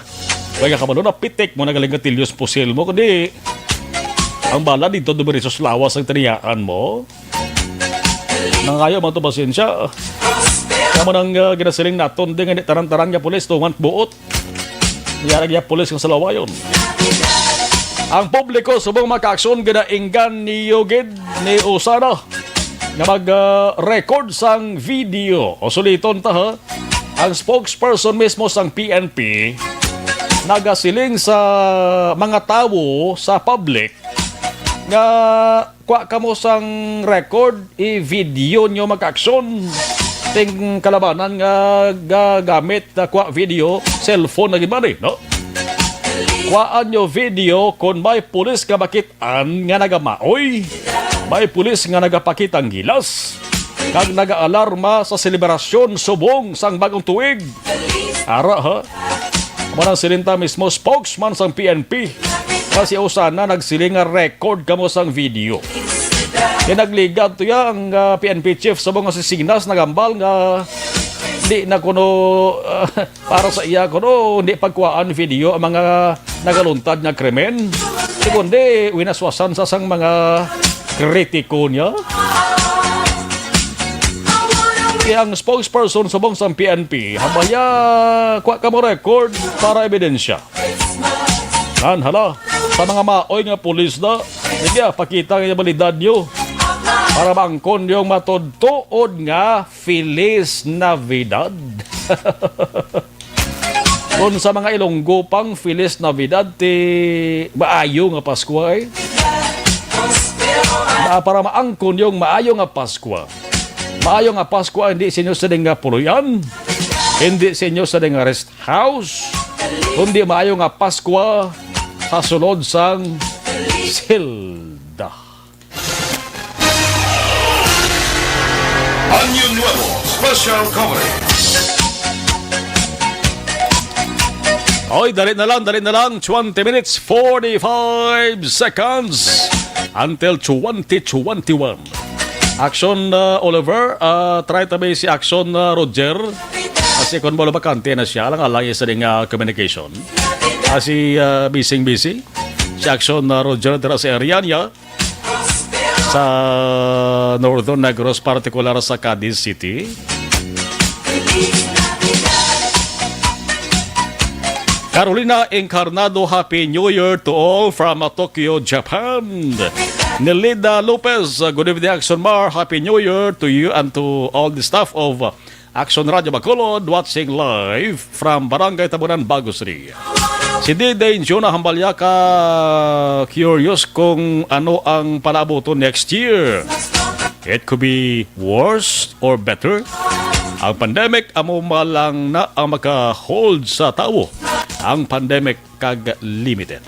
Speaker 5: kaya kamalo na pitik mo nagaling katilyos pusil mo, kundi ang bala dito dumirisos lawas ang tiniyaan mo. Nangayo man to pasensya. Kamo nang ginasiling naton din nga taran-taran nga pulis tuman buot. Niyarag ya pulis ng salawayon. Ang publiko subong makaaksyon ginainggan ni Yogid ni Usana nga mag-record sang video. O suliton ta ha, ang spokesperson mismo sang PNP nagasiling sa mga tao sa public nga kwa kamo sang record i-video nyo mag-aksyon ting kalabanan nga gagamit na kwa video cellphone na gimani, no? Kwaan nyo video kung may pulis nga makitaan nga nagamaoy, may pulis nga nagapakitang gilas, kag nag-alarma sa selebrasyon subong sang bagong tuig. Ara ha, manang silinta mismo spokesman sang PNP kasi Usana nagsiling nga record kamo sang video. Nagligat to ya ang PNP chief subong nga si Signas nagambal nga di na kuno para sa iya kuno hindi pagkuhaan video ang mga nagaluntad nga krimen. Kundi winaswasan sa sang mga kritiko niya. Ang spokesperson subong sa PNP habaya kwa ka mo record para ebidensya. Kan hala sa mga maoy nga pulis na sige pakita nga balidad nyo para bangkon yung matudtuod nga Feliz Navidad. Kung sa mga Ilonggo pang Feliz Navidad ti maayo nga Pasko ay para maangkon yung maayo nga Pasko. Maayo nga Pasko ay hindi sinyo sa nga puluyan, hindi sinyo sa nga rest house, kundi maayo nga Pasko sa sulod sang Silda.
Speaker 2: Año Nuevo Special Coverage.
Speaker 5: Oy, dali na lang, 20 minutes, 45 seconds until 2021. Action Oliver, try to be si Action Roger. Kasi kung wala bakante na siya, lang alay sa ding communication. Kasi busy. Si Action Roger dira sa area niya sa Northern Negros, partikular sa Cadiz City. Carolina Encarnado, Happy New Year to all from Tokyo, Japan. Nelida Lopez, good evening Action Mar, Happy New Year to you and to all the staff of Action Radio Bacolod watching live from Barangay Tabunan, Bagos City. Si Diday Jonah Hambalya ka curious kung ano ang palaboto next year. It could be worse or better. Ang pandemic amo malang na ang maka-hold sa tao. Ang pandemic kag limited.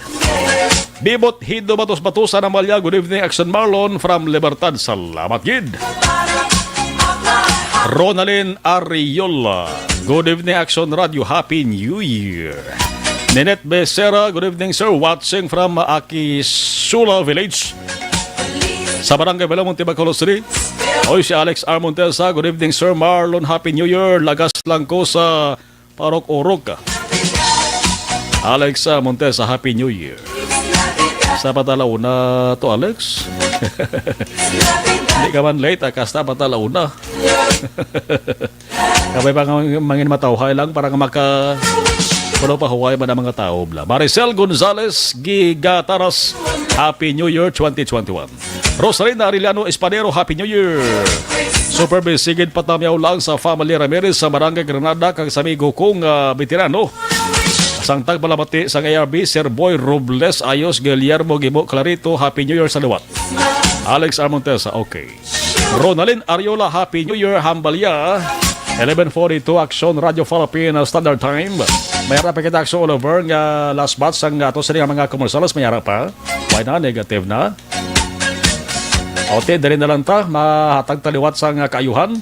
Speaker 5: Bibot Hido Batos-Batosan Amalya, good evening Action Marlon from Libertad. Salamat gid. Ronalyn Ariola, good evening Action Radio, Happy New Year. Ninette Becerra, good evening sir, watching from Akisula Village sa Barangay Belamonte, Bacolod City. Oy, si Alex Armontesa, good evening sir Marlon, Happy New Year. Lagas lang ko sa Parok-Orog. Alex Montesa, Happy New Year. Sa patalauna to Alex. Hindi ka man late, kasta patalauna. Kapay pa mangin matawhay lang para maka wala pa huway ba ng mga tao bla. Maricel Gonzalez Gigataras, Happy New Year 2021. Rosarina Arellano Espadero, Happy New Year. Super bisigid patamyaw lang sa family Ramirez sa Barangay Granada kag sa amigo kong veterano. Sang tagbalabati sang ARB, Sir Boy Robles Ayos, Guillermo Gibo Clarito, Happy New Year sa liwat. Alex Armontesa, okay. Ronalyn Ariola, Happy New Year, Hambalya. 11:42 Action Radio Philippine Standard Time. Mayara pa kita Action Oliver nga last batch sang ato sa mga commercials, mayara pa. Why na, negative na. Okay, dali na lang ta, mahatag taliwat sang kaayuhan.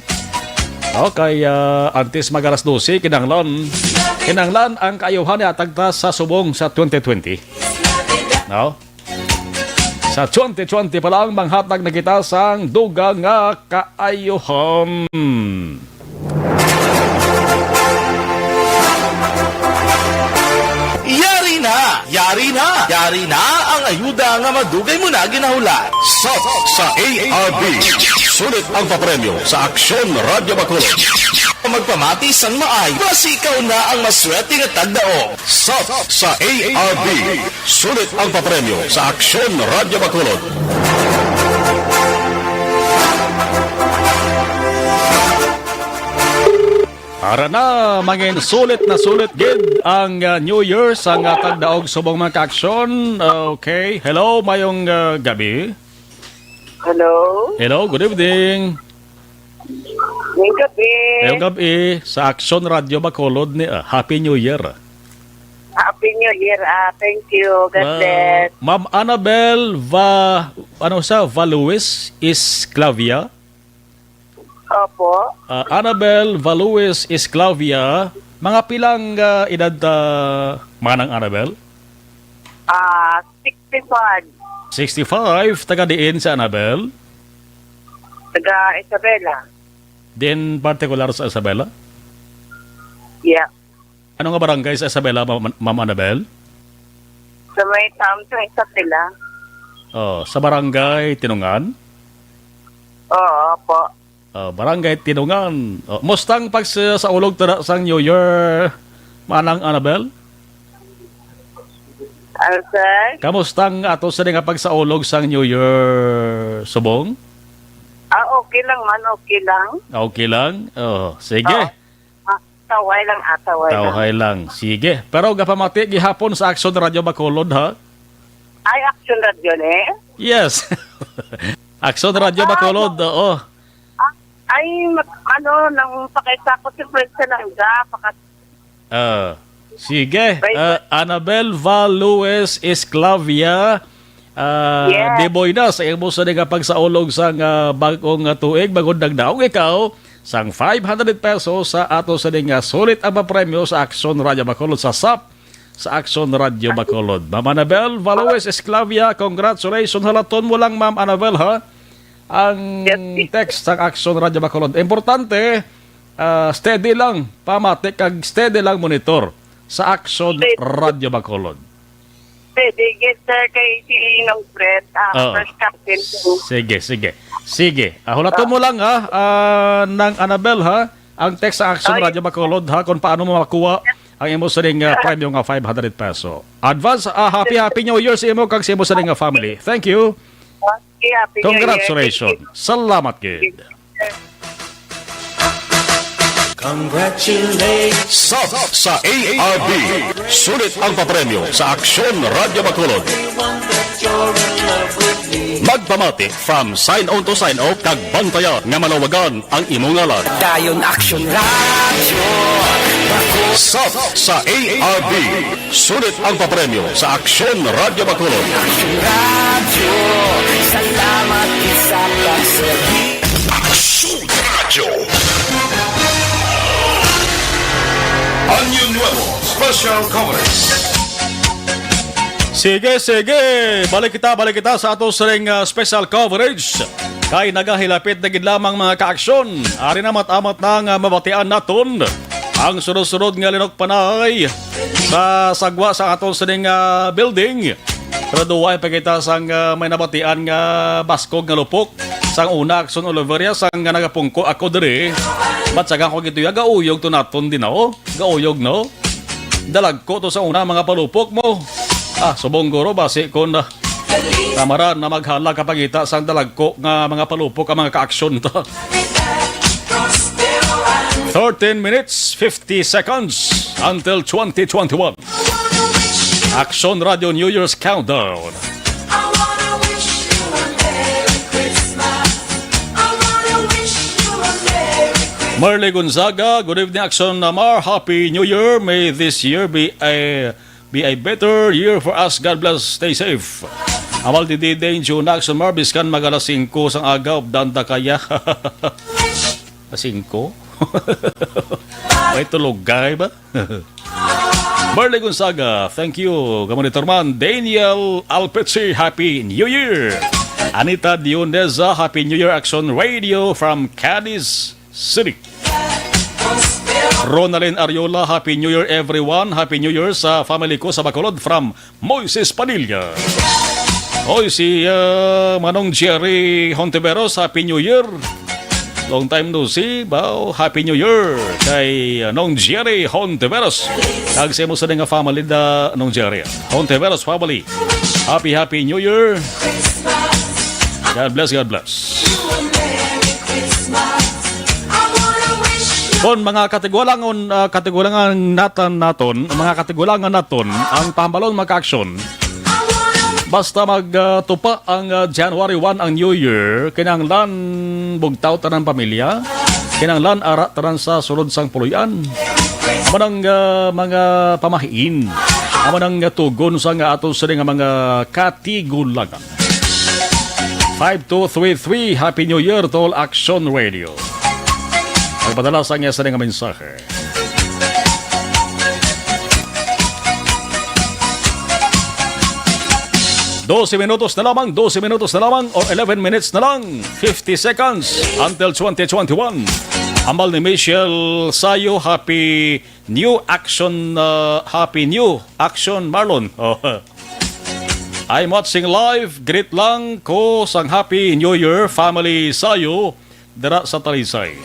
Speaker 5: Okay, antes magalas 12, kinanglan ang kaayuhan ni atagta sa subong sa 2020. No? Sa 2020 pa lang manghatag na kita sang dugang nga kaayuhan.
Speaker 1: Yari na ang ayuda nga madugay mo na ginahulan. Sa ARB, Sulit ang papremyo sa Aksyon Radyo Bacolod.
Speaker 14: Magpamati sang maay, basi ikaw na ang maswerte nga tagdaog.
Speaker 1: SAP sa ARB. Sulit ang papremyo sa Aksyon Radyo Bacolod.
Speaker 5: Para na mangin sulit gid ang New Year sa tagdaog subong mga kaaksyon. Okay. Hello, mayong gabi.
Speaker 18: Hello.
Speaker 5: Hello, good evening.
Speaker 18: Ngayong gabi.
Speaker 5: Ngayong gabi sa Aksyon Radio Bacolod ni Happy New Year.
Speaker 18: Happy New Year. Thank you. God bless.
Speaker 5: Ma'am Annabel Valuis Esclavia.
Speaker 18: Opo.
Speaker 5: Annabel Valuis Esclavia. Mga pilang edad manang Annabel?
Speaker 18: 65.
Speaker 5: 65, taga diin sa Annabel?
Speaker 18: Taga Isabela.
Speaker 5: Din particular sa Isabela?
Speaker 18: Yeah.
Speaker 5: Ano nga barangay sa Isabela, Ma'am Annabel?
Speaker 18: Sa may Samsung Isabela.
Speaker 5: Sa barangay Tinungan?
Speaker 18: Oo, opo.
Speaker 5: Barangay Tinungan. Mustang pag sa ulog tada sang New Year, manang Annabel?
Speaker 18: Ano, sir?
Speaker 5: Kamustang ato sa nga pag sa ulog sang New Year subong?
Speaker 18: Okay lang man, okay lang.
Speaker 5: Okay lang? Sige.
Speaker 18: Taway lang,
Speaker 5: Taway lang. Sige. Pero gapamati gihapon sa Aksyon Radio Bacolod, ha?
Speaker 18: Ay, Aksyon Radio
Speaker 5: Yes. Aksyon Radio Bacolod, oo.
Speaker 18: Ay, nang pakita ko si Fred Salanga,
Speaker 5: sige. Annabel Valuis Esclavia.
Speaker 18: Yes.
Speaker 5: Di boy na sa imo sa nga pagsaulog sang bagong tuig, bagong dagdaong ikaw sang 500 pesos sa ato sa nga sulit ang papremyo sa Aksyon Radio Bacolod sa SAP sa Aksyon Radio Bacolod. Ma'am Annabel Valuis Esclavia, congratulations. Halaton mo lang, Ma'am Annabel, ha? Ang text sa Aksyon Radio Bacolod. Importante, steady lang, pamati kag steady lang monitor sa Aksyon Radio Bacolod.
Speaker 18: Steady, sir, kay Sinong Fred, first captain.
Speaker 5: Sige. Hulaton mo lang, ha, ng Annabel, ha, ang text sa Aksyon Radio Bacolod, ha, kung paano mo makuha ang imo sa ring premium nga 500 peso. Advance, happy New Year sa imo kag sa imo sa ring family. Thank you.
Speaker 18: Happy
Speaker 5: Congratulations. Salamat, kid.
Speaker 1: Congratulations. SAP sa ARB. Sulit ang papremyo sa Aksyon Radio Bacolod. Magpamati from sign on to sign off kag bantayan nga malawagan ang imong ngalan.
Speaker 14: Dayon Aksyon Radio
Speaker 1: SAP sa ARB. Sulit ang papremyo sa Aksyon Radio Bacolod.
Speaker 14: Aksyon Radio, salamat sa pagsagi.
Speaker 1: Aksyon Radio.
Speaker 2: Año Nuevo Special Coverage.
Speaker 5: Sige. Balik kita sa ato sa ring special coverage. Kay nagahilapit na gid lamang mga kaaksyon. Ari na matamat na nga mabatian naton ang sunod-sunod nga linok panay sa sagwa sa aton sa ring building. Pero duway pa kita sang may nabatian nga baskog nga lupok. Sang una, Akson Oliveria, sang nga nagapungko ako diri. Matsagang ko gito gauyog to naton din ako. Gauyog, no? Dalag ko to sa una mga palupok mo. Subong guro, basi ko na tamaran na maghala kapag ita sang dalag ko nga mga palupok ang mga ka-aksyon to. 13 minutes, 50 seconds until 2021. Aksyon Radio New Year's Countdown. Marley Gonzaga, good evening, Aksyon Mar. Happy New Year. May this year be a better year for us. God bless. Stay safe. Amal di day June, Aksyon Mar. Biskan magalas 5 sang agaw. Danda kaya. 5? May tulogay ba? Marley Gonzaga, thank you. Gamonitor man, Daniel Alpetsi, Happy New Year. Anita Dioneza, Happy New Year, Aksyon Radio from Cadiz City. Ronalyn Ariola, Happy New Year everyone. Happy New Year sa family ko sa Bacolod from Moises Padilla. Hoy, si Manong Jerry Hontiveros, Happy New Year. Long time no see, bao, Happy New Year kay Nong Jerry Hontiveros. Kagse mo sa nga family da Nong Jerry. Hontiveros family. Happy New Year. God bless, God bless. Kon mga katigulangan naton, ang pambalon mag-action. Basta magtupa ang January 1 ang New Year, kinanglan bugtaw tanang pamilya, kinanglan ara tanan sa sulod sang puluyan. Amanang mga pamahiin, amanang tugon sa nga aton sa mga katigulangan. 5233 Happy New Year to all Action Radio. Magpadala sa nga sa nga mensahe. 12 minutos na lamang or 11 minutes na lang, 50 seconds until 2021. Ambal ni Michelle Sayo, Happy New Action Marlon. I'm watching live, greet lang ko sang Happy New Year family Sayo dara sa Talisay.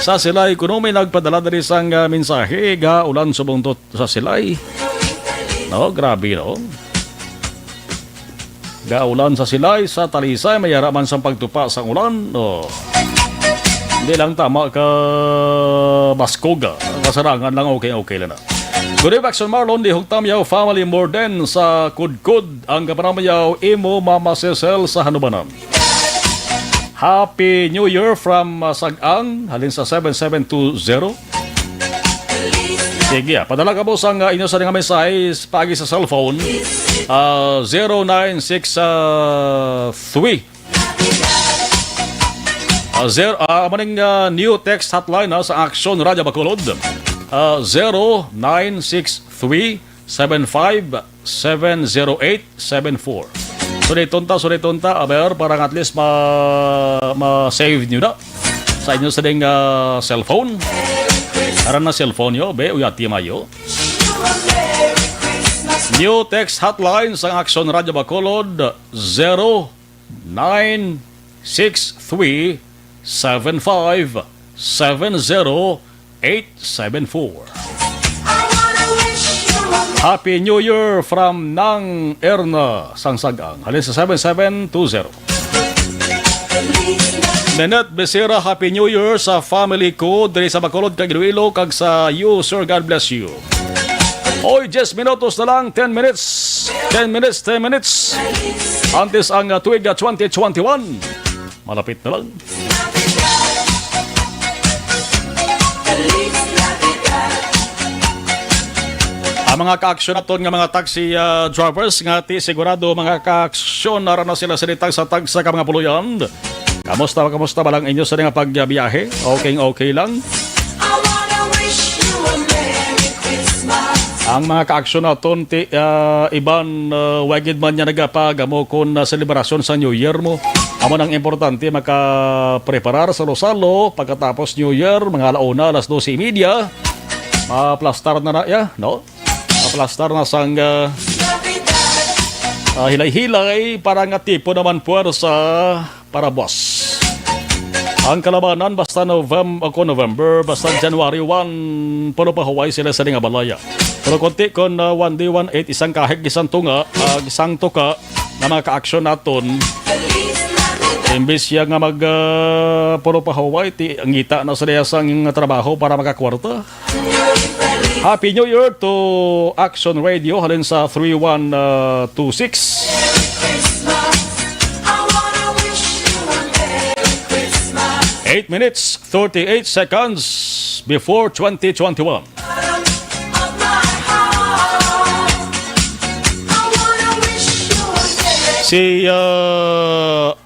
Speaker 5: Sa silay kuno may nagpadala diri sang mensahe ga ulan subuntot sa silay. No, grabe no. Gaulan sa silay, sa Talisay, mayaraman sa pagtupa sa ulan. Oh. Hindi lang tama ka Baskoga. Kasarangan lang, okay lang na. Good Action Marlon, di hugtamyaw family more than sa Kudkud. Ang kapanamayaw imo Mama Cecil sa Hanubanan. Happy New Year from Sag-ang, halin sa 7720. Sige, padala ka po sa inyo sa nga mensahe pagi sa cellphone. 0963 maning new text hotline sa Action Radio Bacolod. 0963-75-708-74. Sulit-tunta, aber parang at least ma-save nyo na sa inyo sa ding cellphone. Aran na cellphone yo, be, uyati mayo. New text hotline sa Action Radio Bacolod 0963-75-708-74. Happy New Year from Nang Erna Sangsagang. Halin sa 7720. Nenet Becerra, Happy New Year sa family ko diri sa Bacolod kag Iloilo kag sa you, sir, God bless you. Oy, 10 minutos na lang, 10 minutes. Antes ang tuig 2021. Malapit na lang. Ang mga ka-aksyon naton nga mga taxi drivers nga ti sigurado mga ka-aksyon na na sila sinitag sa tagsa ka mga puluyan. Kamusta ba lang inyo sa nga pagbiyahe? Okay lang. Ang mga ka-aksyon naton ti iban wagid man niya nagapagamo kon selebrasyon sa New Year mo. Amo nang importante makapreparar sa Rosalo pagkatapos New Year mga alauna alas 12:30. Plastar na ya, no? Plastar na sang hilay-hilay para nga tipo naman puwersa para boss. Ang kalabanan basta November, basta January 1, puro pa Hawaii sila sa nga balaya. Pero konti kon 1 day 1-8, isang kahig, isang tunga, isang tuka na mga ka-aksyon naton. Imbis siya nga puro pa Hawaii, ang ngita na sa sang trabaho para makakwarta. Happy New Year to Action Radio halin sa 3126. 8 minutes 38 seconds before 2021. Si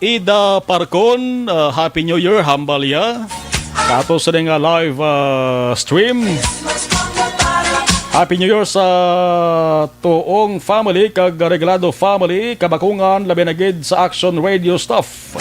Speaker 5: Ida Parcon, Happy New Year, Hambalya. Kato sa nga live stream. Happy New Year sa tuong family, kag reglado family, kabakungan, labi na gid sa Action Radio staff.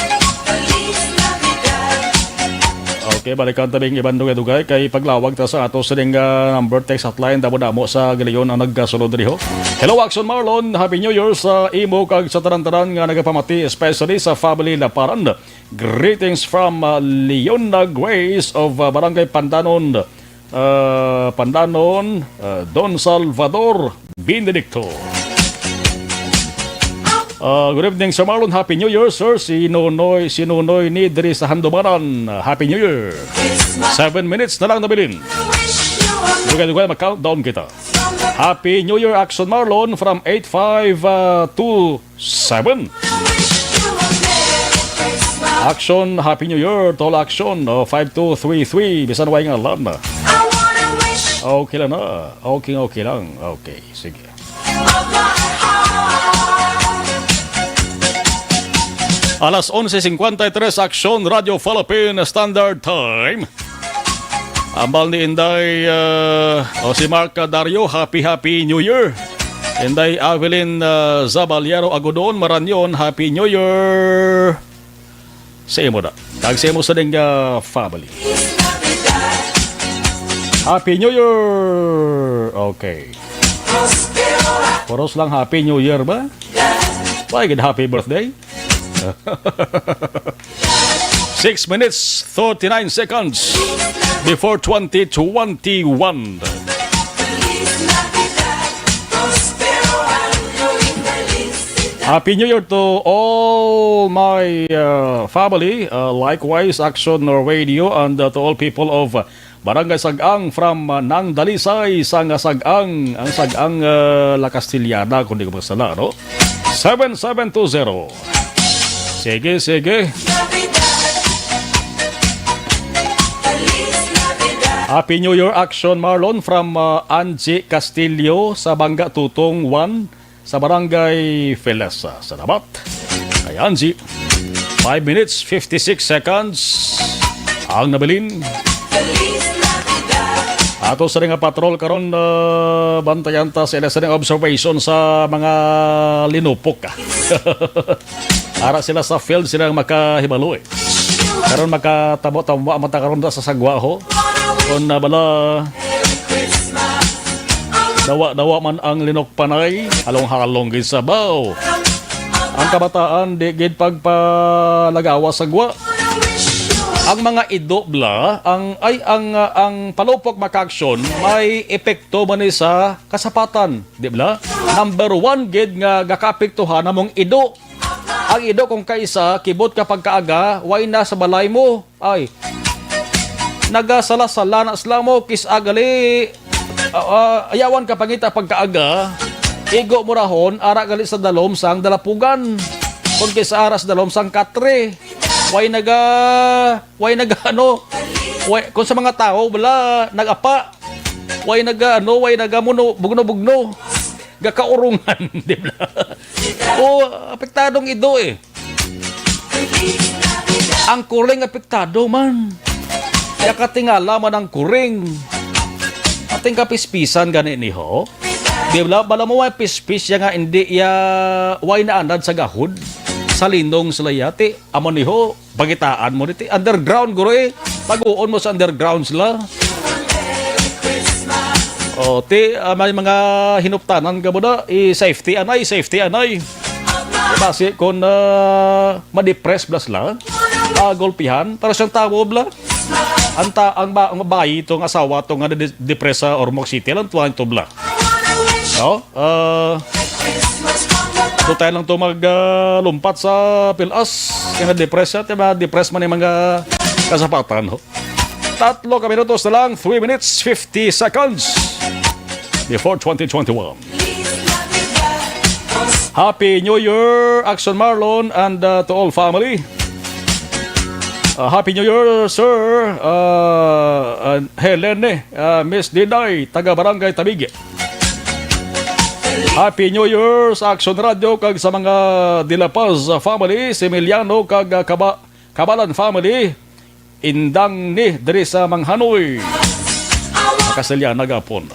Speaker 5: Okay, balikan tabing ibang dugay-dugay kay paglawag ta sa ato sa number text hotline damo-damo sa galiyon ang nagkasunod diriho. Hello Action Marlon, Happy New Year sa imo kag sa taran-taran nga nagapamati, especially sa family Laparan. Greetings from Leona Grace of Barangay Pandanon, Don Salvador Benedicto. Good evening, Sir Marlon. Happy New Year, sir. Si Nonoy ni diri sa Handumaran. Happy New Year. 7 minutes na lang nabilin. Dugay-dugay mag-countdown kita. Happy New Year, Action Marlon from 8527. Action, Happy New Year. Tol Action, 5233. Bisan way nga alam na. Okay lang na. Okay lang. Okay, sige. Alas 11:53, Action Radio Philippine Standard Time. Ambal ni Inday si Mark Dario, Happy New Year. Inday Avelin Zabaliero Agodon, Maranyon, Happy New Year. Sa imo na. Tag sa imo sa ding family. Happy New Year. Okay. Poros lang Happy New Year ba? Why good happy birthday? 6 minutes 39 seconds before 2021. Happy New Year to all my family, likewise Action Radio, and to all people of Barangay Sagang from Nang Dalisay, Sagang, ang Sagang La Castillana, kung di ko masala, no? 7720. Sige. Happy New Year, Action Marlon from Angie Castillo sa Bangga Tutong 1 sa Barangay Felesa. Salamat. Kay Angie. 5 minutes, 56 seconds. Ang nabilin. Ato sa nga patrol karon bantayan ta sa ilang observation sa mga linupok. Ara sila sa field sila makahibalo eh. Karon makatabo-tabo mata karon sa sagwa ho. Kung nabala dawa man ang linok panay, halong-halong gid sa baw. Ang kabataan di gid pagpalagawa sagwa. Ang mga idobla, ang palupok makaksyon may epekto man sa kasapatan, di ba? Number 1 gid nga gakapektuhan namong ido. Ang ido kung kaisa kibot kapag kaaga, way na sa balay mo. Ay, nagasala-sala na sila mo, kis agali, ayawan ka pangita pagkaaga, igo mo rahon, ara gali sa dalom sang dalapugan. Kung kisa aras dalom sang katre, way kung sa mga tao, wala, nagapa, way nagamuno, bugno-bugno, gakaurungan, di ba? O, apektadong ido eh. Ang kuring apektado man. Kaya katingala man ang kuring. Ating kapispisan gani ni ho. Di ba? Bala mo may pispis ya nga hindi ya way na anad sa gahod. Sa lindong sila yati. Amo ni ho, pagitaan mo niti. Underground guro eh. Pag-uon mo sa underground sila. O, may mga hinuptanan ka mo na. Safety anay. Kasi kung ma-depress blas la, gulpihan, para siyang tawo bla. Ang bayi itong asawa itong depress sa Ormoc City, lang tuwan ito bla. No? Ito tayo lang ito maglumpat sa Pilas. Kaya na-depress siya, depress man yung mga kasapatan. No? 3 minutos na lang, 3 minutes, 50 seconds before 2021. Happy New Year, Action Marlon, and to all family. Happy New Year, sir. Helene, Miss Diday, taga Barangay Tabigi. Happy New Year sa Action Radio kag sa mga Dilapaz family, si Emiliano kag Kabalan family, indang ni diri sa Manghanoy. Kasalya nagapon.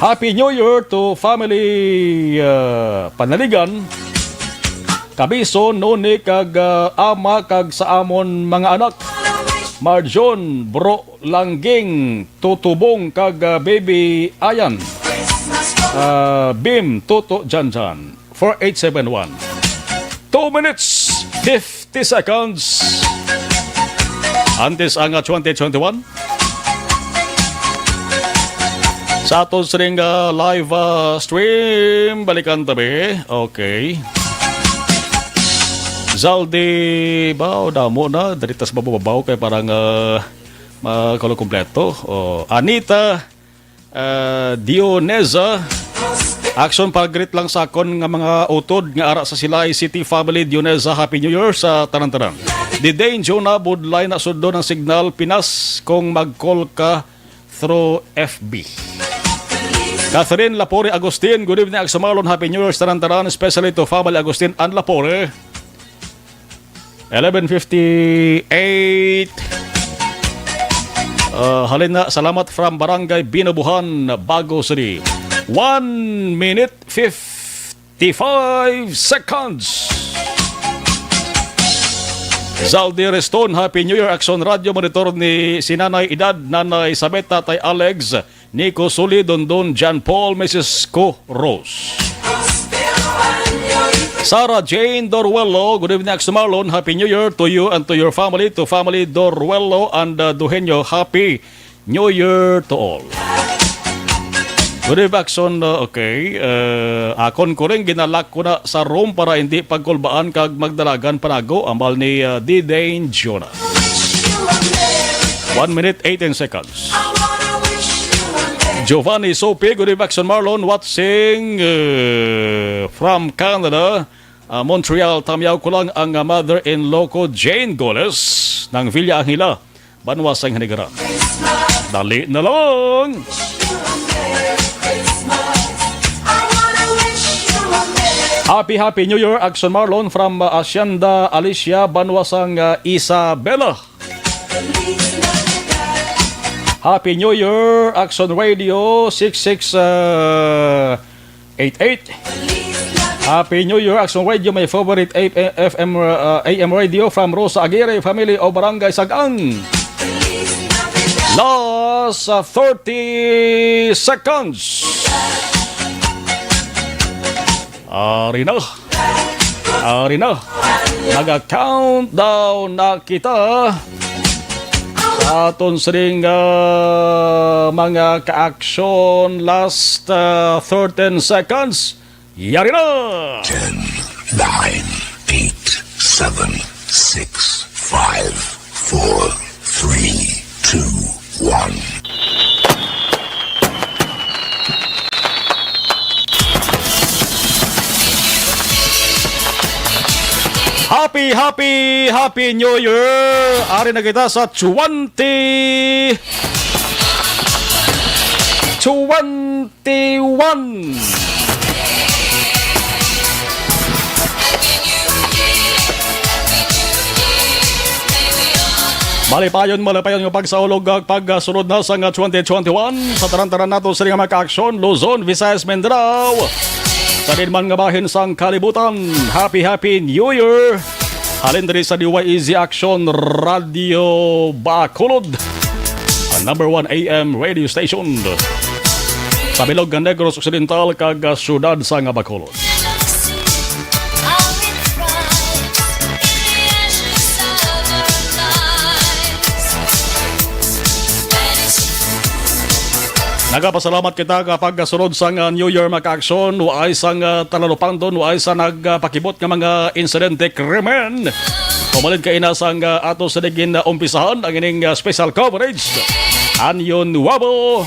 Speaker 5: Happy New Year to family Panaligan, Kabison, noni kag ama kag sa amon mga anak. Marjon, Bro Langging, Tutubong kag Baby Ayan. Bim, Toto Janjan. 4871. 2 minutes, 50 seconds. Antes ang 2021. Sa aton sining live stream, balikan tabi. Okay. Zaldi, bao, damo na. Daritas bababaw kay parang magkalo kompleto. Anita, Dioneza, action pag-greet lang sa akon nga mga utod nga ara sa Silay City Family. Dioneza, Happy New Year sa tanan-tanan. Didain Jonah, budlay na sudo ng signal Pinas kung mag-call ka through FB. Catherine Lapore Agustin, good evening Agsamalon, Happy New Year sa tanan-tanan, especially to family Agustin and Lapore. 11:58. Halin na, salamat from Barangay Binabuhan, Bago City. 1 minute 55 seconds. Zaldi Reston, Happy New Year. Action Radio monitor ni Sinanay Edad, Nanay Sabet, Tatay Alex, Nico Suli, Dondon, John Paul, Mrs. Co. Rose. Sarah Jane Dorwello, good evening Action Marlon, Happy New Year to you and to your family. To family Dorwello and Duhenyo, Happy New Year to all. Good evening Action, okay. Akon ko rin ginalak ko na sa room para hindi pagkulbaan kag magdalagan panago, amal ni Didain Jonah. 1 minute 18 seconds. Giovanni Sopi, good evening Action Marlon, watching from Canada, Montreal. Tamiyaw ko lang ang mother-in-law ko, Jane Goles, ng Villa Angela, Banwas ang Hanigaran. Dali na lang! Happy New Year, Action Marlon from Hacienda Alicia, Banwasang Isabela. Happy New Year, Action Radio 6688. Happy New Year, Action Radio, my favorite AM radio from Rosa Aguirre, family o Barangay Sagang. Last 30 seconds. Ari na. Naga-countdown na kita sa aton siring mga ka-action. Last 13 seconds. Yari na!
Speaker 2: 10, 9, 8, 7, 6, 5, 4, 3, 2, 1. Happy New Year! Ari na kita sa 2021. Malipayon yung pagsaulog at pagsunod na sa 2021 sa taran-taran nato sa mga ka-aksyon, Luzon, Visayas, Mindanao. Sa dinman nga bahin sang kalibutan, Happy New Year! Halin diri sa DYEZ Action Radio Bacolod, ang number 1 AM radio station sa Bilog Negros Occidental kag syudad sa Bacolod. Nagapasalamat kita kapag sunod sang New Year maka-aksyon, waay sang talalupandon, waay sa nagpakibot ng mga insidente krimen. Pumalid ka ina sang ato sa digin umpisahan ang ining special coverage. Anyon Wabo,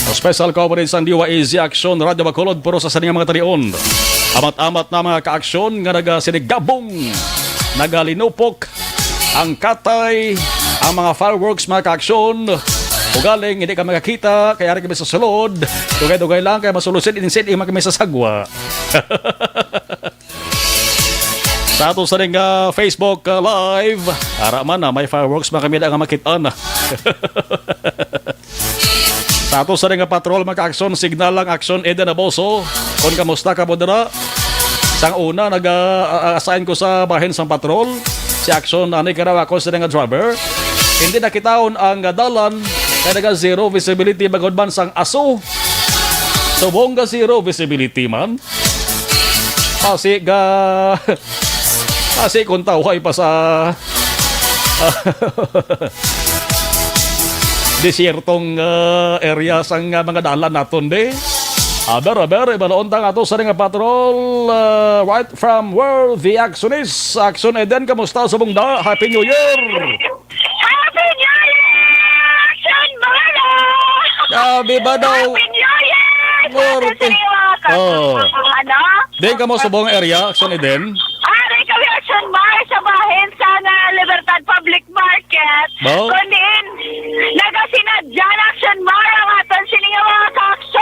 Speaker 2: special coverage ang DYEZ Action Radio Bacolod puro sa saning mga talion. Amat-amat na mga ka-aksyon nga nagasinigabong, nagalinupok, ang katay, ang mga fireworks mga ka-aksyon. Ugaling, hindi ka makakita, kaya rin kami sa sulod. Dugay-dugay lang, kaya masulusin, insin, ima kami sa sagwa. Sa ato sa ring Facebook Live, ara man na, may fireworks mga kami na nga makitaan. Sa ato sa ring patrol, mga aksyon, signal lang aksyon, Eden Aboso. Kung kamusta ka mo dira, Sang una, nag-assign ko sa bahin sang patrol. Si Action, anay karawa ko sa nga driver. Hindi nakitaon ang dalan. Kaya naga zero visibility bagod man sang aso. Subong ga zero visibility man. Kasi kung tawhay pa sa desiertong area sang mga dalan naton de. Aber, ibalaon tang ato sa nga patrol right from where the action is. Action Eden, kamusta sa bungda? Happy New Year!
Speaker 11: Happy New Year! Action Mara!
Speaker 2: Gabi ba daw?
Speaker 11: Happy New Year!
Speaker 2: Morte. Oh.
Speaker 11: Ano?
Speaker 2: Di ka mo sa buong area, Action Eden?
Speaker 11: Aray kami Action Mar sa bahin sa Libertad Public Market.
Speaker 2: Bo?
Speaker 11: Kunin, nagasinadyan Action Mar ang aton sininga mga ka-action.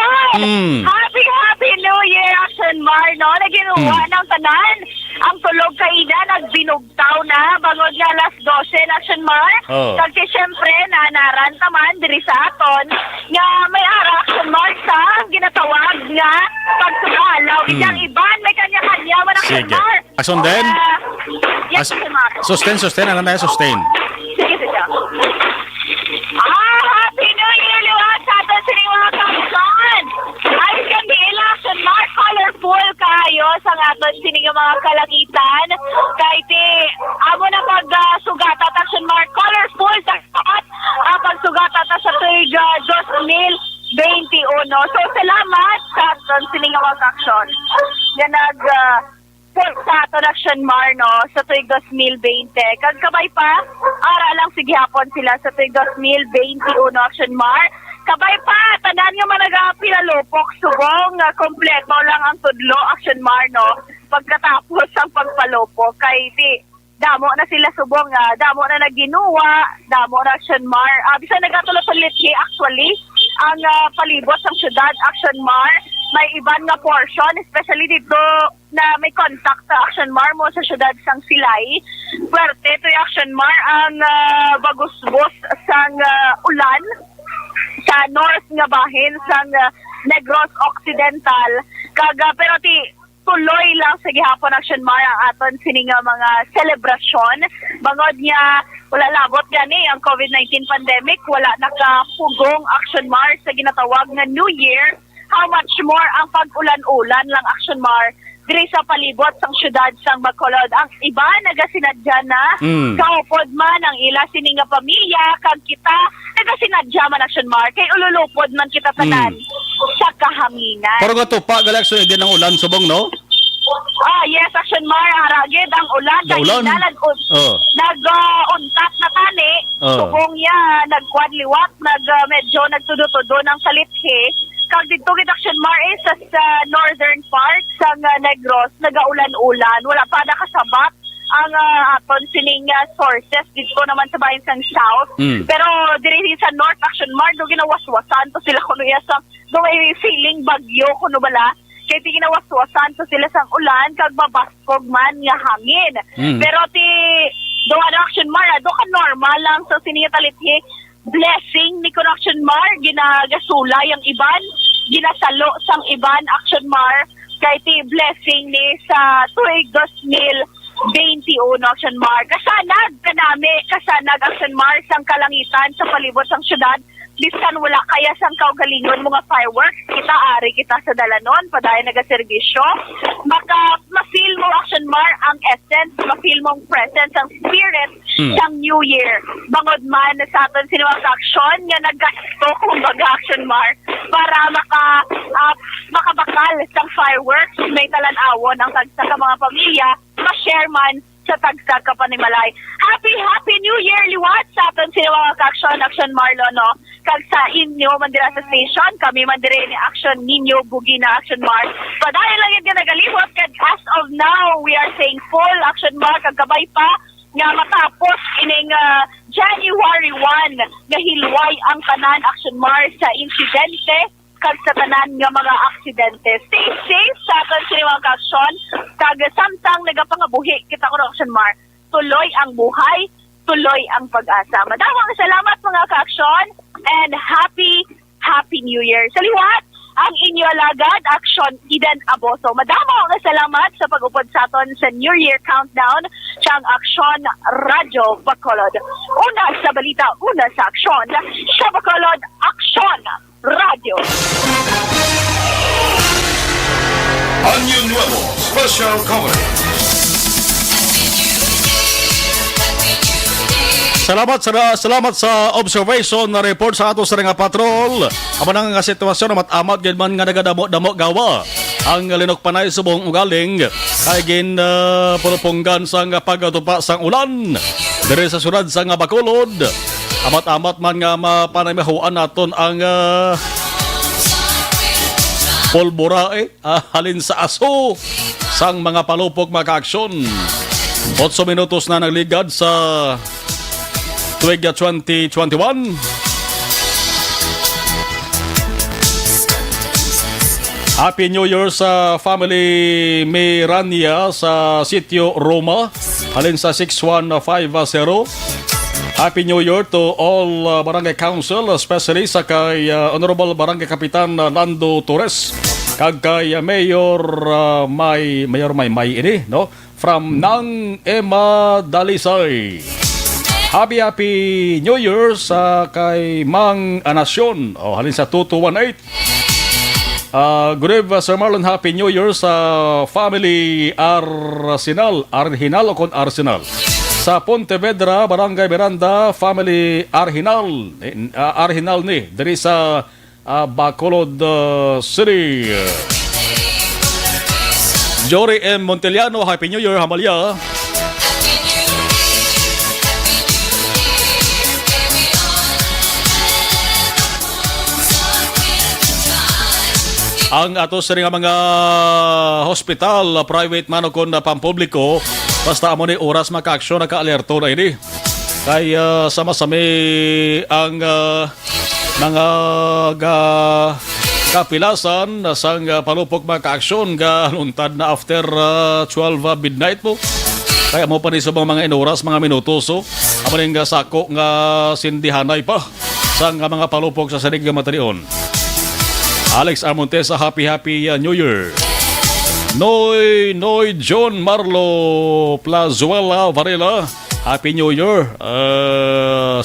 Speaker 11: Happy New Year Action Mar, no? Naginuwa ng tanan. Ang tulog kaina, nagbinugtaw na. Bangod nga alas 12 Action Mar.
Speaker 2: Oh.
Speaker 11: Kasi syempre, nanaran taman diri sa aton nga may ara Action Mar sa ginatawag nga pagtugalaw. Isang iban, may kanya-kanya man Action
Speaker 2: Sige.
Speaker 11: Mar.
Speaker 2: Action din?
Speaker 11: Yes, Action Mar.
Speaker 2: Sustain. Ano na sustain?
Speaker 11: Sige. Happy New Year, liwat sa atin sa mga kapson. Ay, kandi Action Mar, colorful kayo sa aton sining mga kalangitan. Kahit amo na pag-sugata Action Mar, colorful sa at pag-sugata sa tuig 2021. So, salamat sa aton sining mga kapson. Yan sa aton Action Mar, no, sa tuig 2020. Kagkabay pa, ara lang sige hapon sila sa tuig 2021 Action Mar. Kabay pa, tanan nga managapinalupok, subong, kompleto lang ang tudlo Action Mar, no, pagkatapos ang pagpalupok. Kay damo na sila subong, damo na naginuwa, damo na Action Mar. Bisa nagatulot ulit actually, ang palibot ng syudad Action Mar. May iban nga portion, especially dito na may contact sa Action Mar mo sa syudad sang Silay. Puwerte to Action Mar ang bagusbos sang ulan sa north nga bahin sang Negros Occidental. Pero tuloy lang sa gihapon Action Mar ang aton sining mga selebrasyon. Bangod niya, wala labot gani ang COVID-19 pandemic, wala nakapugong Action Mar sa ginatawag nga New Year. How much more ang pag-ulan-ulan lang Action Mar diri sa palibot sang syudad sang Bacolod. Ang iba nagasinadya na kaupod man ang ila sining nga pamilya kag kita nagasinadya man Action Mar kay ululupod man kita tanan sa kahanginan.
Speaker 2: Pero nga to pa, Action Eden ng ulan subong, no?
Speaker 11: Yes, Action Mar, haragid ang ulan. Kaya nag-untat na tani. Subong niya, nagkwadliwat, medyo nagtudo-tudo ng salithe. Kag dito gid Action Mar sa northern part sa Negros, nagaulan-ulan. Wala pa nakasabat ang aton sining sources dito naman sa bahin sang south. Pero diri sa north Action Mar, do ginawaswasan to sila kuno sa do may feeling bagyo kuno bala. Kaya ginawaswasan to sila sang ulan kag mabaskog man nga hangin. Pero do Action Mar, do ka normal lang sa siningitalithi blessing ni Action Mar, ginagasula yung iban, ginasalo sang iban Action Mar, kay blessing ni sa tuig 2021 Action Mar. Kasanag Action Mar sang kalangitan sa palibot sang syudad. Biskan wala kaya sang kaugalingon mga fireworks, kita sa dalanon, padayon nagaserbisyo. Ma-feel mo Action Mar ang essence, ma-feel mong presence, ang spirit ng New Year. Bangod man sa aton sinuwang action nga naggasto kumbaga Action Mar para makabakal sang fireworks, may talan-awon ang tagsa ka mga pamilya, ma-share man sa tagsa ka panimalay. Happy New Year liwat sa aton sinuwang Action Marlo, no? Kag sa inyo man dira sa station, kami man dira ni Action ninyo bugi na Action Mar. Padayon lang yung nagalimot kag as of now we are saying full Action Mar kag gabay pa nga matapos ining January 1 nga hilway ang tanan Action Mar sa insidente kag sa tanan nga mga aksidente. Stay safe sa aton sinuwang Action kag samtang nagapangabuhi kita ko Action Mar. Tuloy ang buhay, tuloy ang pag-asa. Madamang salamat mga ka-action and happy New Year. Sa liwat, ang inyo alagad, Action Eden Aboso. Madamo nga salamat sa pag-upod sa aton sa New Year Countdown siyang Action Radyo Bacolod. Una sa balita, una sa aksyon. Sa Bacolod, Action Radio.
Speaker 1: Año Nuevo Special Coverage.
Speaker 2: Salamat sa observation na report sa ato sa nga patrol. Amo nang nga sitwasyon na matamat gid man nga nagadamo-damo gawa. Ang linokpanay subong ugaling kay gin pulupunggan sa nga pagatupa sang ulan. Diri sa sunod sa nga Bacolod. Amat-amat man nga mapanaymahuan naton ang polbora halin sa aso sang mga palupok maka-aksyon. 8 minutos na nagligad sa tuig 2021. Happy New Year sa family Mirania sa Sitio Roma, halin sa 6150. Happy New Year to all Barangay Council, especially sa kay Honorable Barangay Kapitan Lando Torres, kag kay Mayor May ini, no? From Nang Emma Dalisay. Happy New Year sa kay Mang Anasyon, halin sa 2218. Good evening, Sir Marlon. Happy New Year sa family Arsenal o kon Arsenal. Sa Pontevedra, Barangay Miranda, family Arhinal ni, dari sa Bacolod City. Jory M. Monteliano, Happy New Year, Hamalya. Ang ato sa mga hospital, private man o kon pampubliko, basta amo ni oras maka-aksyon, naka-alerto na ini. Kaya sama-sami ang mga kapilasan sang palupok maka-aksyon luntad na after 12 midnight po. Kaya mo pa ni sa mga inoras, mga minutos, amo ning sako nga sindihanay pa sang mga palupok sa sanig nga matarion. Alex Armontesa, happy New Year. Noy John Marlo Plazuela Varela, Happy New Year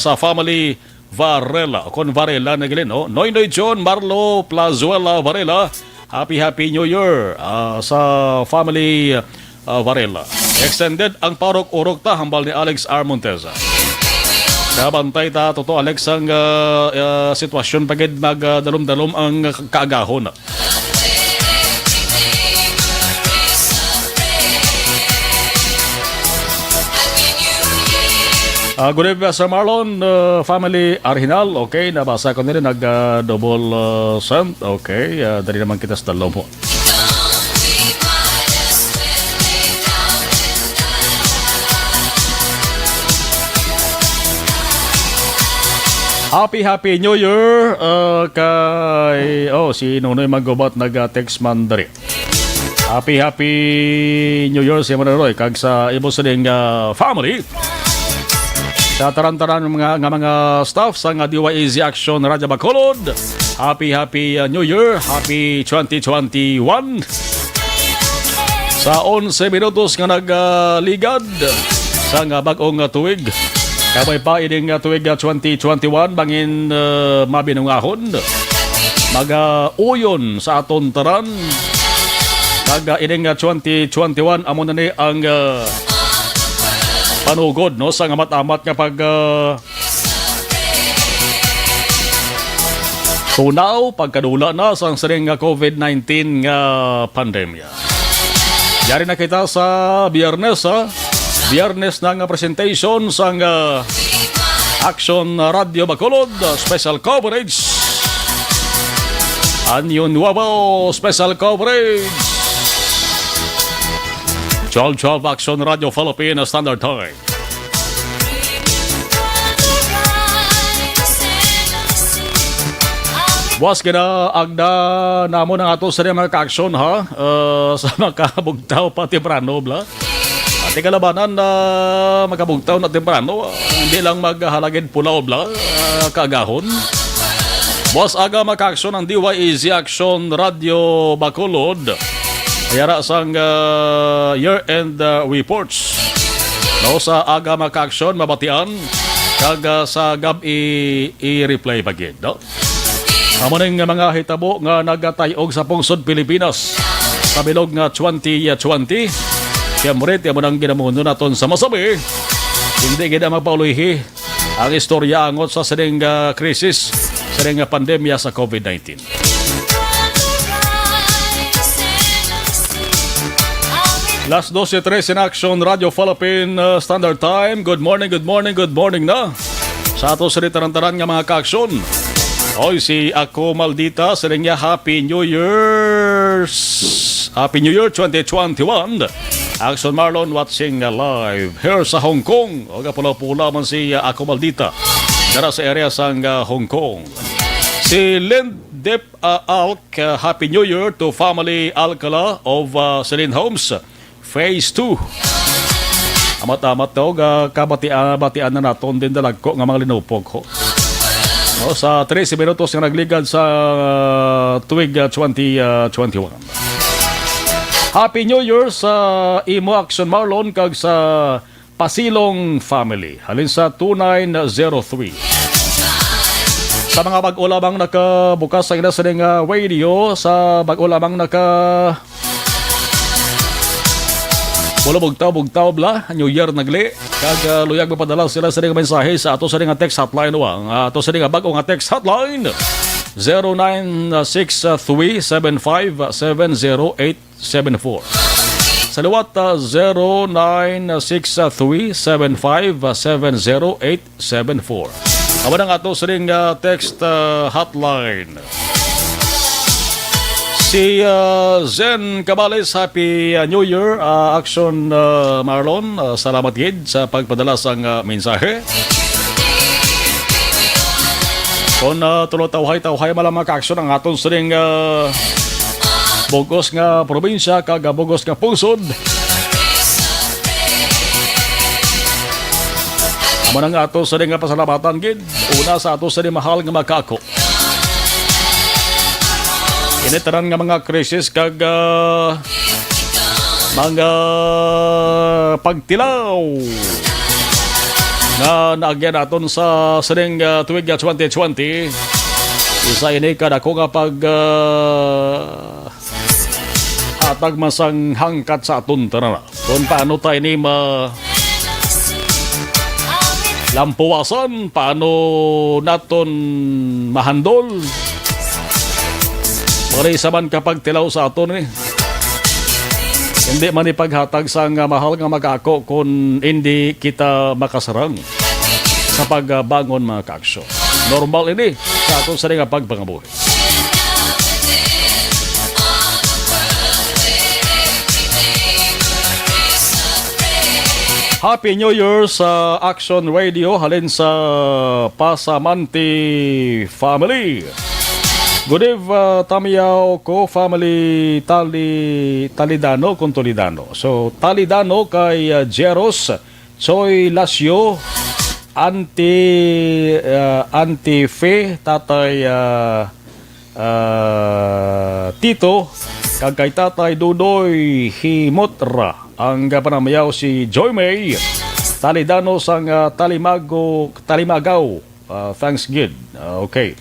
Speaker 2: sa family Varela. Kon Varela na gilin, no? Noy John Marlo Plazuela Varela, Happy New Year sa family Varela. Extended ang parok-urok ta hambal ni Alex Armontesa. Kabantay ta totoo Alex ang sitwasyon pagid magdalom-dalom ang kaagahon. Good evening, Sir Marlon, family Arhinal. Okay, nabasa ko nila nag-double send. Okay, dari naman kita sa dalom mo. Happy New Year kay si Nunoy Magobat nag-text man dari. Happy New Year si Manoy kag sa ibo sa ding family. Sa taran-taran mga staff sa nga DYAZ Action Radyo Bacolod. Happy New Year, happy 2021. Sa 11 minutos nga nagligad sa nga bag-ong tuig. Kabay pa ining tuig 2021 bangin mabinungahon. Mag-uyon sa aton taran. Kag ining 2021 amo na ni ang panugod no sa amat-amat nga pag tunaw pagkadula na sa saring COVID-19 nga pandemya. Yari na kita sa Biyernes Biyernes na nga presentation sa Action Radio Bacolod special coverage. Año Nuevo special coverage. 12 Action Radio Philippine Standard Time. Buwas kina agda namo ng ato sa mga ka-action sa makabugtaw pa temprano bla. At ikalabanan na makabugtaw na temprano, hindi lang maghalagin pulaw bla kagahon. Buwas aga makaaksyon ang DYEZ Action Radio Bacolod. Ayara sang year-end reports. No, sa aga makaaksyon, mabatian. Kag sa gabi i-replay bagid. No? Amuning mga hitabo nga nagatayog sa pungsod Pilipinas. Sa bilog nga 2020. Kaya murit, yung munang ginamundo naton sa masabi. Hindi gina magpauluhi ang istorya angot sa sining krisis, sining pandemya sa COVID-19. Last 12:03 in action, Radio Philippine Standard Time. Good morning na. Sa ato sa ritarantaran nga mga ka-aksyon. Oy, si Ako Maldita, sa niya Happy New Year 2021. Action Marlon watching live here sa Hong Kong. O kapula-pula man si Ako Maldita. Dara sa area sang Hong Kong. Si Lindip Alk, Happy New Year to family Alcala of Celine Homes. Phase 2. Amat-amat daw, kabatian na naton din dalagko ng mga linupog ko. O, sa 13 minutos nga nagligad sa tuwig 2021. Happy New Year sa Imo Action Marlon kag sa Pasilong Family. Halin sa 2903. Sa mga bag-o lamang nakabukas sa inasaling radio, sa bag-o lamang bugtaw bla, New Year nagli. Kag luyag mapadala sila sa ring mensahe sa ato sa ring text hotline wang. Ato sa ring bag-o nga text hotline 0963757074. Sa liwat 0963757074. Awan ang ato sa ring text hotline. Si Zen Cabales, Happy New Year, Action Marlon. Salamat gid sa pagpadala sang mensahe. Kung tulo-tawhay malamang ka-aksyon ang aton sa ring bugos nga probinsya kag bugos nga pungsod. Aman ang ato sa ring pasalamatan gid. Una sa ato sa ring mahal nga makako. Initaran nga mga krisis kag mga pagtilaw nga naagyan naton sa sining tuwig 2020. Isa ini kada ko nga pag hatag masang hangkat sa aton tanan. Kung paano tayo ni lampuwasan, paano naton mahandol. Marisa man kapag tilaw sa aton ni. Hindi man ipaghatag sa mahal nga mag-ako kung hindi kita makasarang sa pagbangon mga ka-aksyon. Normal ini sa aton sa rin nga pagpangabuhi. Happy New Year sa Action Radio halin sa Pasamanti Family. Good eve, Tamiyaw ko, family Talidano kung Tolidano. So, Talidano kay Jeros, Choy Lasio, Auntie Fe, Tatay Tito, kag kay Tatay Dudoy Himotra. Ang panamayaw si Joy May, Talidano sang Talimagaw. Thanks, good. Okay.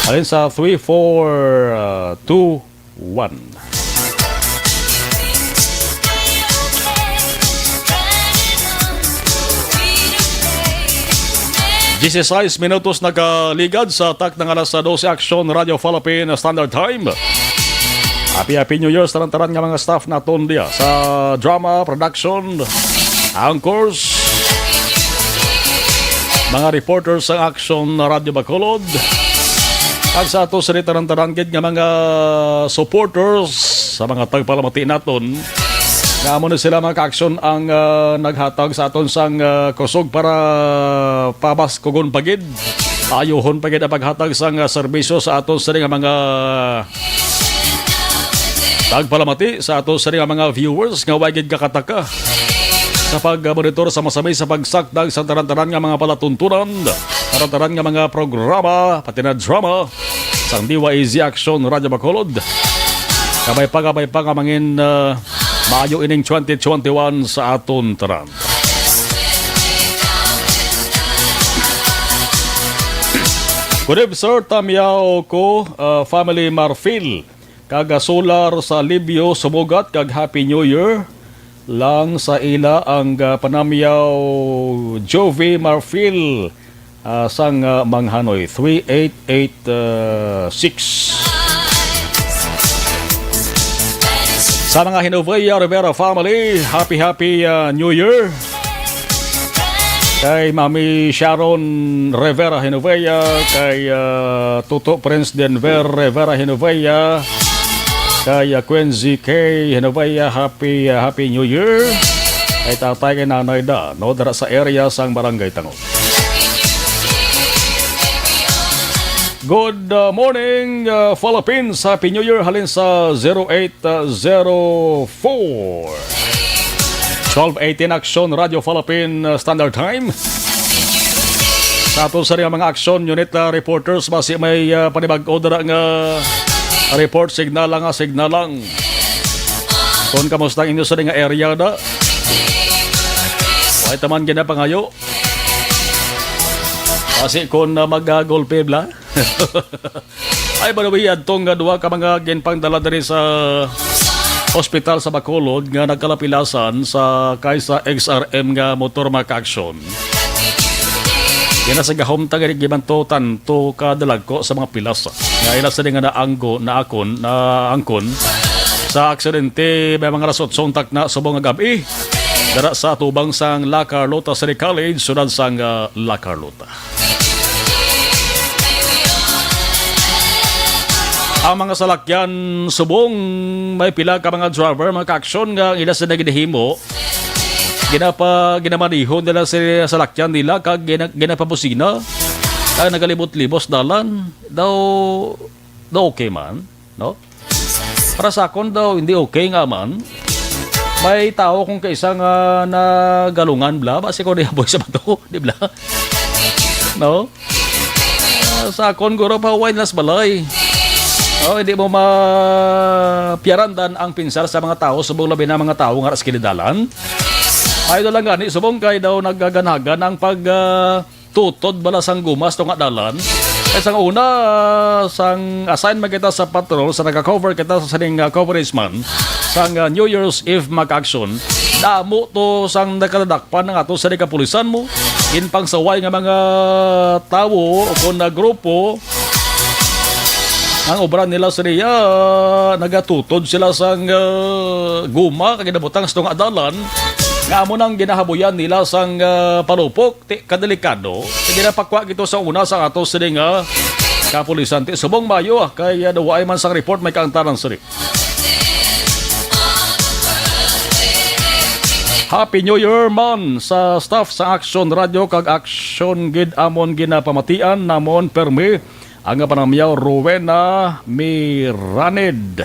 Speaker 2: Alin sa 3, 4, 2, 1. G6 minutos nagaligad sa tak ng alas 12 Action Radio Philippine Standard Time. Happy New Year sa taran nga mga staff naton diya sa drama, production, anchors, mga reporters sa Action Radio Bacolod. At sa ato sa ritaran-taran nga mga supporters sa mga tagpalamati naton nga mo na sila mga ka-aksyon ang naghatag sa aton sang kusog para pabas kugon pagid ayuhon pagid ang paghatag sang serbisyo sa aton sa mga tagpalamati sa aton sa mga viewers nga wagid kakataka sa pag-monitor sa masamay sa pagsakdag sa taran-taran nga mga palatuntunan, taran-taran nga mga programa, pati na drama, sang DYAZ Action Radyo Bacolod. Kabay pa nga mangin Maayo ining 2021 sa aton taran. Good evening, sir. Tamyaw ko, family Marfil. Kaga solar sa Libyo, sumugat kag Happy New Year. Lang sa ila ang panamyaw Jovi Marfil sang Manghanoy 3886. Sa mga Hinovea Rivera family, happy New Year. Kay Mami Sharon Rivera Hinovea, kay Tuto Prince Denver Rivera Hinovea, kay Quincy K. Hinovea, happy New Year. Kay tatay kay nanay da, no, dara sa area sang Barangay Tango. Good morning, Philippines. Happy New Year. Halin sa 0804. 12:18 Action Radio Philippine Standard Time. Sa ato sa mga action unit reporters, basi may panibag-o dara nga report, signal lang. Kung kamusta ang inyo sa nga area da? Why taman gina pangayo? Kasi kung mag-golpe bla? Ay, banawiyad tong duwa ka mga ginpangdala diri sa hospital sa Bacolod nga nagkalapilasan sa kaysa XRM nga motor maka-aksyon. Yan sa gahom tagad gibanto tanto kadalag ko sa mga pilas. Nga ila sa nga angkon sa aksidente may mga rasot sontak na subong nga gabi. Dara sa tubang sang La Carlota City College, sunod sang La Carlota. Ang mga salakyan subong may pila ka mga driver, mga ka-aksyon nga ila sa naginahimo. Ginamanihon nila sa salakyan nila kag ginapabusina. Kag nagalibot-libos dalan. Daw okay man, no? Para sa akon daw hindi okay nga man. May tao kung kaisa nga nagalungan bla, basi ko niya boy sa bato, di bla? No? Sa akon guro pa wine las balay. Hindi mo mapiarandan ang pinsar sa mga tao, subong labi na mga tao nga raskilidalan. Ay doon lang gani, subong kay daw naggaganagan ang pagtutod bala sang gumas to nga dalan. Ay sang una, sang assignment kita sa patrol, sa nagka-cover kita sa saning coverage man, sang New Year's Eve mag-action, damo to sang nakaladakpan ng ato sa kapulisan mo, inpang saway nga mga tao o kung na grupo, ang obra nila sa niya, nagatutod sila sang guma, kaginabutang sa itong adalan, nga mo nang ginahabuyan nila sang palupok, kadelikado, ginapakwa ito sa una sa ato sa nga kapulisan. Subong mayo, kaya nawaay man sang report, may kaantaran sari. Happy New Year man sa staff sa Action Radio, kag Action Gid Amon ginapamatian, namon permi, ang panamyaw Rowena Miraned.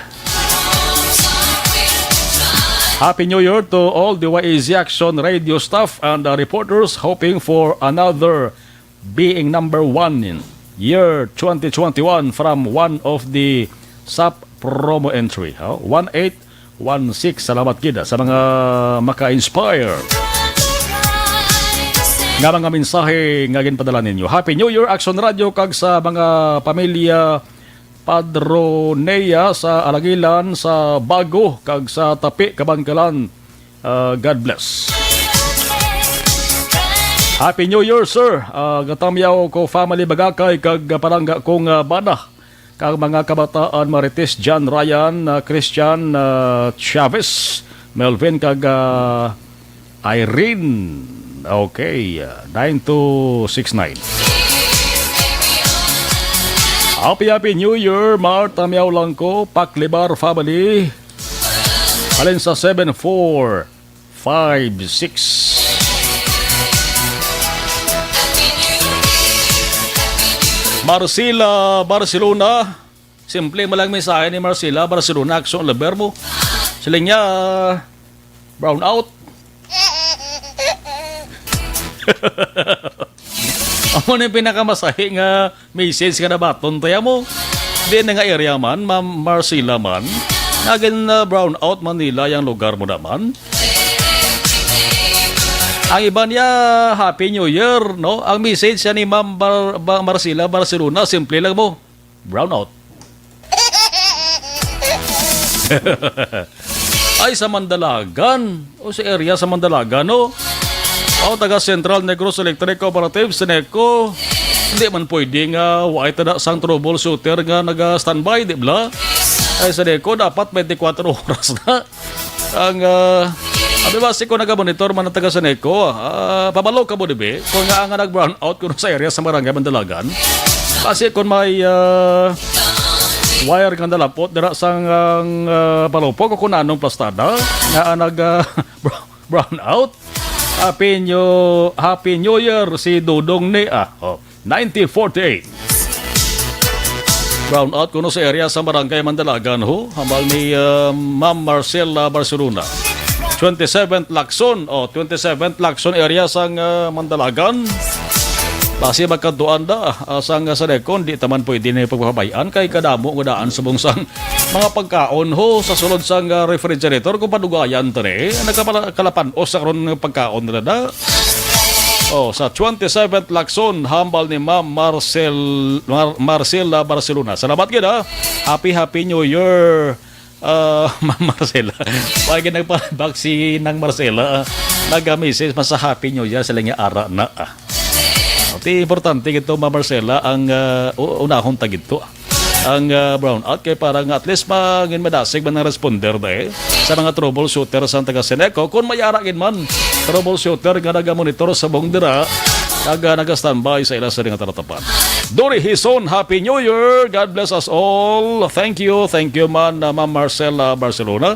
Speaker 2: Happy New Year to all the YAZ Action Radio staff and reporters, hoping for another being number 1 in year 2021 from one of the SAP promo entry. 1816. Salamat kida sa mga maka-inspire nga mga mensahe nga ginpadala ninyo. Happy New Year Action Radio kag sa mga pamilya Padronea sa Alagilan, sa Bago kag sa Tapi Kabangkalan. God bless. Happy New Year, sir. Gatamyaw ko family Bagakay kag parangga kong bana kag mga kabataan Marites, John Ryan, Christian Chavez, Melvin kag Irene. Okay, 9269. Happy New Year, Marta Miao lang ko, Paklibar family. Alin sa 7456. Marcela Barcelona. Simple mo lang mensahe ni Marcela Barcelona, Action Lebermo. Siling niya brown out. Amo na yung pinakamasahi nga message nga nabaton tayo mo. Di na nga area man, Ma'am Marcela man. Naging brown out Manila yung lugar mo naman. Ang iba niya, Happy New Year, no? Ang message niya ni Ma'am Marcela Barcelona, simple lang mo. Brown out. Ay, sa Mandalagan. O sa area sa Mandalagan, no? O, taga Central Negros Electric Cooperative, Sineco. Hindi man pwede nga, white na sang troubleshooter nga nag-standby, di ba? Ay, Sineco, dapat 24 oras na. Ang, basi ko nag-monitor man ang taga Sineco, pabalo ka mo, di ba? Kung nga nga nag-brown out kung sa area sa Barangay Mandalagan. Kasi kung may, wire kang dalapot, dira sang palupok o kung anong plastada nga nag brown out. Happy New Year si Dudong ni 1948. Brown out kuno sa area sa Barangay Mandalagan ho, hambal ni Ma'am Marcela Barcelona. 27th Lacson 27th Lacson area sang Mandalagan. Basi magkantuan da sang sa dekon di taman pwede na pagpapabayaan kay kadamo nga daan sa bungsang mga pagkaon ho sa sulod sang refrigerator kung padugayan tare nagkalapan o sa karon nga pagkaon na da. Sa 27th Lacson hambal ni Ma'am Marcela Barcelona. Salamat gid ha. Happy New Year. Ma'am Marcela. Wag nagpabag si nang Marcela. Nag-message mas sa Happy New Year sila nga ara na. Ti importante gito Ma'am Marcela ang unahon tagid to. Ang brown out kay para nga at least magin madasig man ang responder da sa mga troubleshooter sa taga Sineco kung mayara gid man troubleshooter nga naga-monitor sa buong dira naga-standby sa ila sa nga taratapan. Dory Hison, Happy New Year. God bless us all. Thank you man Ma'am Marcela Barcelona.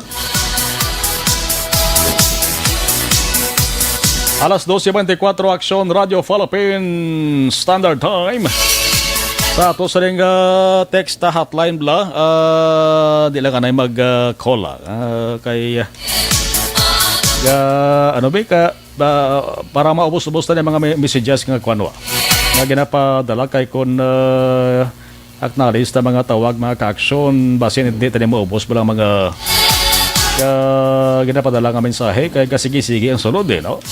Speaker 2: Alas 12:24 Aksyon Radio Philippines Standard Time. Sa ato sa ring text hotline bla, di lang kanay mag-call kay para maubos-ubos na yung mga messages nga kuanwa. Nga ginapadala kay kun acknowledge na mga tawag, mga ka-aksyon, basin hindi tayo maubos ba lang mga ginapadala nga mensahe kay kasigi-sige ang sunod no?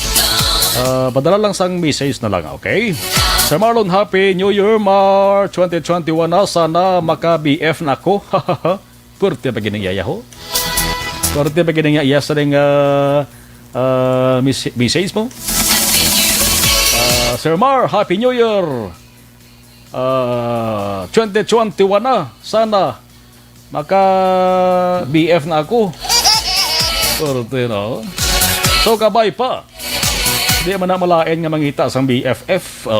Speaker 2: Padala lang sang message na lang, okay? Sir Marlon, Happy New Year, Mar 2021 na. Sana maka-BF na ako. Purti pa ginang ho. Purti pa ginang iya sa ring message mo. Sir Mar, Happy New Year. 2021 na. Sana maka-BF na ako. Purti no. So kabay pa. Di man na malain nga mangita sang BFF.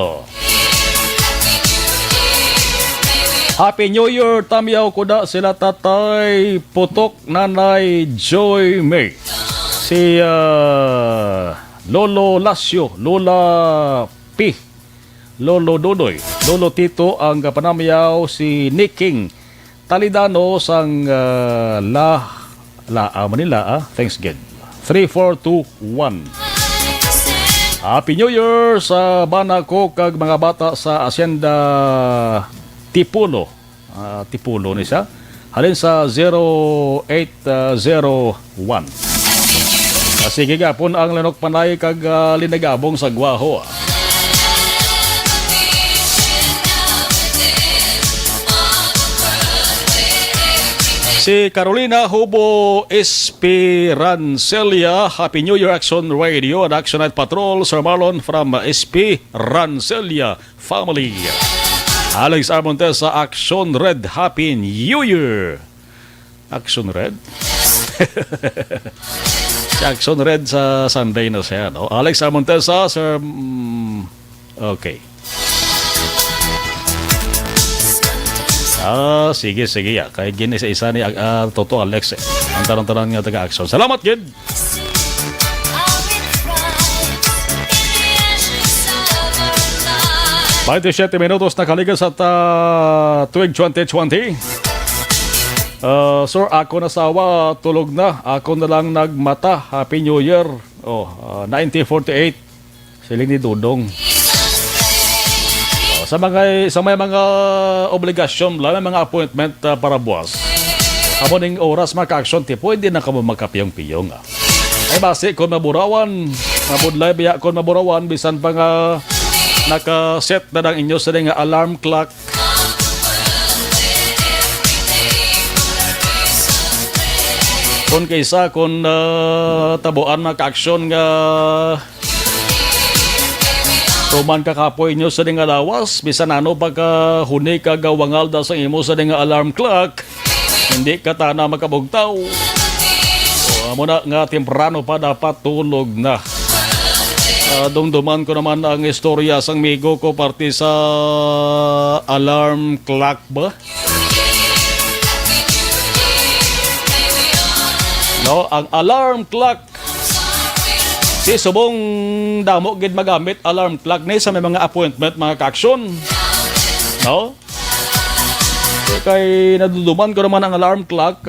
Speaker 2: Happy New Year, tamyaw ko da sila tatay Putok, nanay Joy May. Si Lolo Lasio, Lola P, Lolo Dodoy, Lolo Tito ang kapanamyaw si Niking Talidano sang Manila. Thanks God. 3421. Happy New Year sa bana ko kag mga bata sa Hacienda Tipulo. Tipulo ni siya. Halin sa 0801. Sige gapon ang Lanok Panay kag linagabong sa Guaho. Si Carolina Hubo Esperancelia, Happy New Year Action Radio and Action Night Patrol, Sir Marlon from Esperancelia family. Alex Armontes sa Action Red, Happy New Year. Action Red? Si Action Red sa Sunday na siya, no? Alex Armontes sa Sir... Okay. Sige ya. Kaya isa ni Toto Alex ang tarang-tarang nga taga-action. Salamat, Gid! Paito 7 minutos na kaligas at tuwing 2020. Sir, ako nasawa, tulog na. Ako na lang nagmata. Happy New Year. 1948. Siling ni Dudong. Sa may mga obligasyon lang, may mga appointment para buwas. Amo ning oras maka-action ti pwede na kamo magkapiyong-piyong. Ay base kon maburawan, mabudlay biya kon maburawan bisan pa nga naka-set na ng inyo sa nga alarm clock. Kung kaysa kung tabuan maka-action nga tuman kakapoy nyo sa nga lawas, bisan ano pagka huni ka gawangal da sa imo sa nga alarm clock, hindi ka tana makabugtaw. So, muna nga temprano pa dapat tulog na. Dumduman ko naman ang istorya sang migo ko parte sa alarm clock ba? No, ang alarm clock. Si subong damo gid magamit alarm clock ni sa may mga appointment mga ka-aksyon. No? Kay naduduman ko naman ang alarm clock,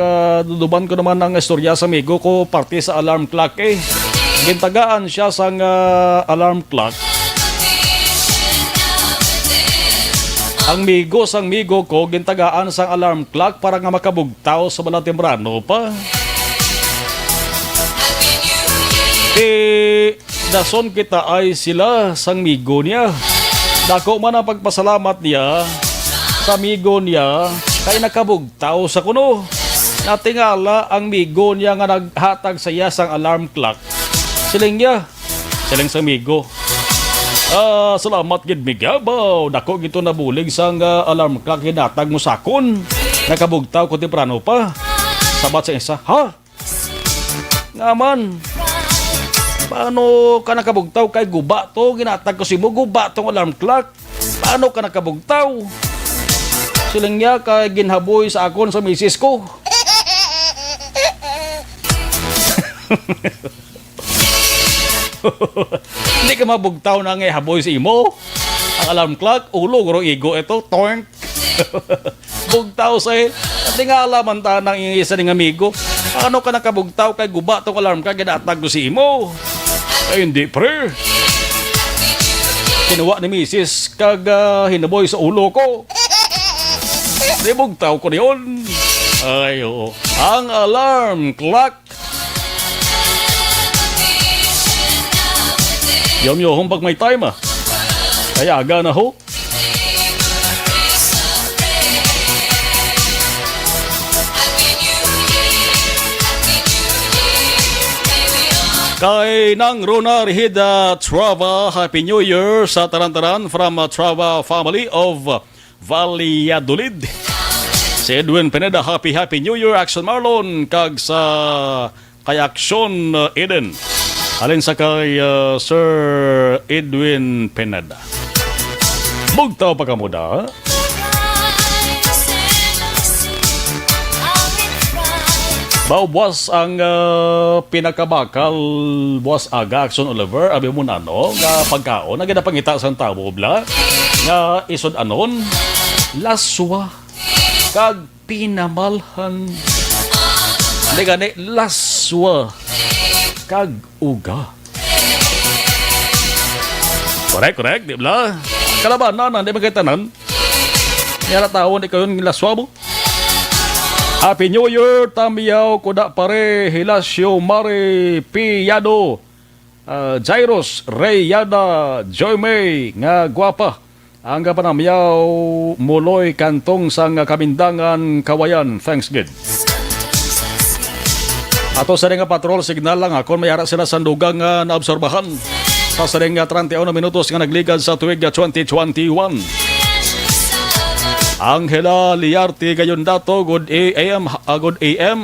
Speaker 2: duduman ko naman ang istorya sa migo ko parte sa alarm clock eh. Gintagaan siya sang alarm clock. Ang migo ko gintagaan sang alarm clock para nga makabugtaw sa bala temprano pa. Dason kita ay sila sang migo niya. Dako man ang pagpasalamat niya sa migo niya kay nakabugtaw sa kuno. Natingala ang migo niya nga naghatag sa iya sang alarm clock. Siling sa migo. Salamat gid migabaw. Dako gito nabulig sang alarm clock hinatag mo sakon. Nakabugtaw ko temprano pa. Sabat sa isa, ha? Ngaman. Paano ka nakabugtaw kay guba to? Ginatag ko si mo, guba tong alarm clock. Paano ka nakabugtaw? Siling niya kay ginhaboy sa akon sa misis ko. Hindi ka mabugtaw na nga haboy si imo. Ang alarm clock, ulo, guro igo ito, torn. Bugtaw sa at nga alaman ta ng isa ng amigo. Ano ka nakabugtaw kay guba tong alarm clock ginatag ko si imo? Ay hindi pre. Kinuha ni misis kag hinaboy sa ulo ko. Di bugtaw ko niyon. Ay oo. Ang alarm clock. Yom-yom pag may time Kaya aga na ho. Kay nang Rona Rihida Trava, Happy New Year sa taran-taran from Trava family of Valladolid. Si Edwin Pineda, Happy New Year, Action Marlon, kag sa kay Action Eden. Alin sa kay Sir Edwin Pineda. Bugtaw pa ka mo da? Buwas ang pinakabakal buwas aga Action Oliver abi mo nano nga pagkaon nga ginapangita sa tao bla nga isod anon laswa kag pinamalhan di gani laswa kag uga. Correct di bla kalabanan di magkitanan yara taon di kayon laswa mo. Happy New Year, Tamiyaw, Kuda Pare, Hilasio, Mari, Piyado, Jairus, Reyada, Joy May, nga gwapa. Ang kapanamyaw, Muloy, Kantong, sang Kamindangan, Kawayan. Thanks, good. Ato sa rin nga patrol, signal lang ako, mayara sila sandugang naobserbahan. Sa rin nga 31 minutos nga nagligad sa tuwig 2021. Angela Liarte gayon dato, good AM,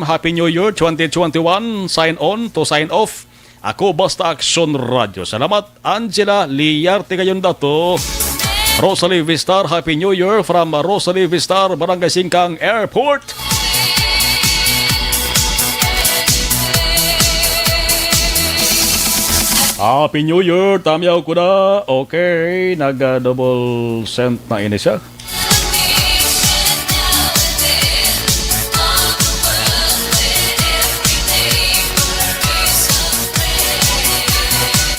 Speaker 2: Happy New Year 2021, sign on to sign off. Ako basta Action Radio. Salamat Angela Liarte gayon dato. Rosalie Vistar, Happy New Year from Rosalie Vistar, Barangay Singkang Airport. Happy New Year, Tamiyaw ko na. Okay, nag-double cent na ini siya.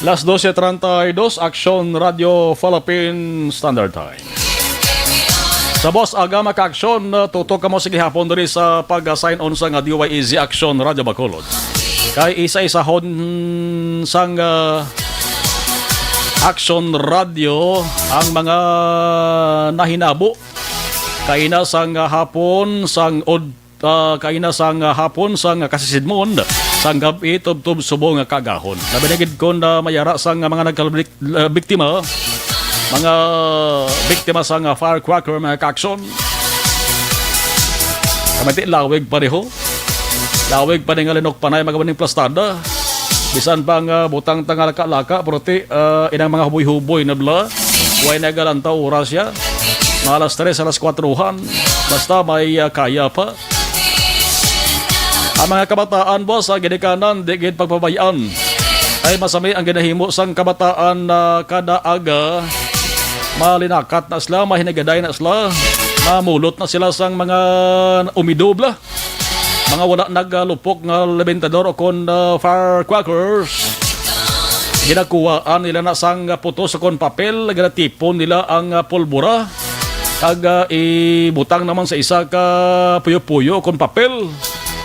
Speaker 2: Las 12:32, Aksyon Radio Philippine Standard Time. Sa boss aga maka-aksyon, tutok ka mo sige hapon diri sa pag-sign on sa nga DYEZ Aksyon Radio Bacolod. Kay isa-isahon sang Aksyon Radio ang mga nahinabo. Kaina sang hapon sang kaina sang hapon sang kasisidmon sang gabi tub-tub subong nga kagahon. Nabinigid ko na mayara sang mga nagkalabiktima, mga biktima sang firecracker mga kaksyon. Kamati lawig pareho. Lawig pa ning alinok panay magabaning plastada. Bisan pang butang tangal laka prote inang mga huboy-huboy na bla. Way nagalantaw oras ya. Alas 3, alas 4han. Basta may kaya pa. Ang mga kabataan boss sa ginikanan di gid pagpabayaan. Ay masami ang ginahimo sang kabataan na kada aga malinakat na sila, mahinagaday na sila, mamulot na sila sang mga umidobla. Mga wala naglupok nga labentador o kon firecrackers. Ginakuhaan nila na sang putos o kon papel, ginatipon nila ang pulbura. Kag ibutang naman sa isa ka puyo-puyo kon papel.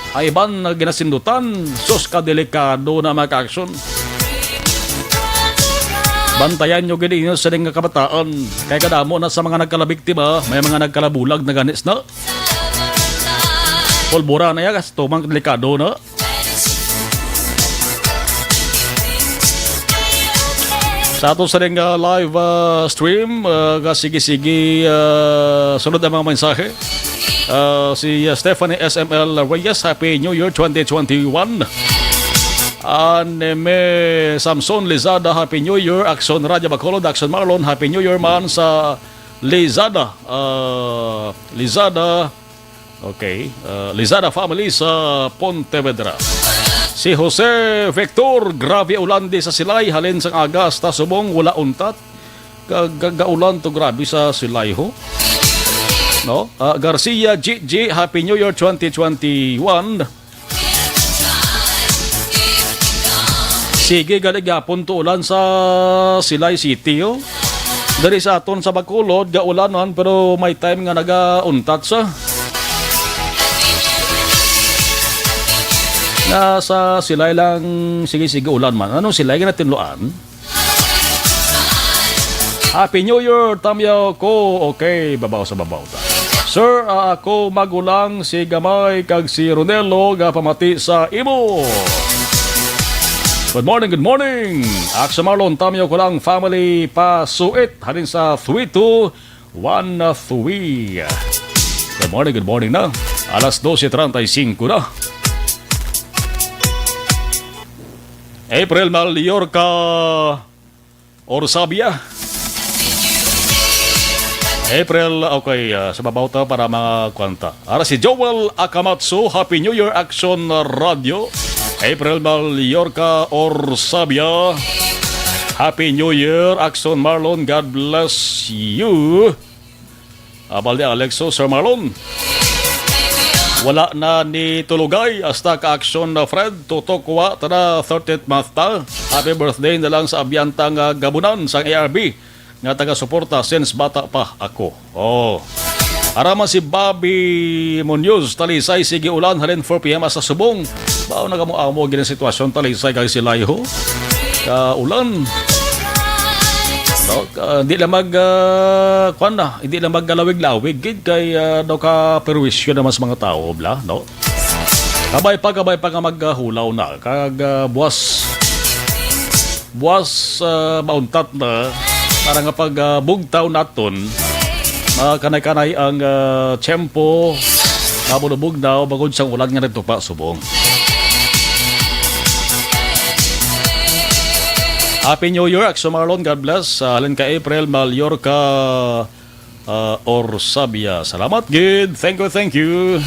Speaker 2: Ay ban ginasindutan, sus ka delikado na mga ka-aksyon. Bantayan nyo gini nyo sa nga kabataan. Kaya kadamo na sa mga nagkalabiktima, may mga nagkalabulag na ganis na. Pulbura na yan, kasi tumang delikado na. Sa ato sa ring live stream, sige-sige, sunod ang mga mensahe. Si Stephanie SML Reyes, Happy New Year 2021. Aneme Samson Lizada, Happy New Year. Aksyon Radio Bacolod, Aksyon Marlon, Happy New Year man sa Lizada. Okay, Lizada family sa Pontevedra. Si Jose Victor, grabe ulan di sa Silay, halin sang agas ta subong wala untat. Gaulan to grabe sa Silay ho. No? Garcia G, Happy New Year 2021. Sige galigapon to ulan sa Silay City ho. Dari sa aton sa Bacolod gaulanon pero may time nga nagauntat sa. Sa Silay lang sige ulan man. Anong Silay nga natinluan? Happy New Year, tamyaw ko. Okay, babaw sa babaw ta. Sir, ako magulang si Gamay kag si Ronelo nga pamati sa imo. Good morning. Aksa Marlon, tamyaw ko lang family pasuit. Halin sa 3213. Good morning na. Alas 12:35 na. April Maliorca Orsabia. April, okay, sa babaw ta para mga kwanta. Ara si Joel Akamatsu, Happy New Year Action Radio. April Maliorca Orsabia. Happy New Year Action Marlon, God bless you. Abalde Alexo, Sir Marlon. Wala na ni tulugay hasta ka-aksyon na Fred tutok wa tada 30th month ta. Happy birthday na lang sa abyantang gabunan sa ARB nga taga-suporta since bata pa ako. Arama si Bobby Munoz, Talisay, sige ulan halin 4 PM sa subong. Bao nagamu-amo gina sitwasyon Talisay kag si Layho. Ulan. Hindi lang hindi lang maggalawig-lawig gid kay daw ka perwisyo naman sa mga tao bla, no? Kabay pa nga maghulaw na kag buwas mauntat na para nga pag bugtaw naton kanay-kanay ang tiyempo kabulubog daw bagod sang ulan nga nagtupa subong. Happy New Year, Axo Marlon, God bless. Halin ka April, Maliorca, Orsabia. Salamat, good. Thank you.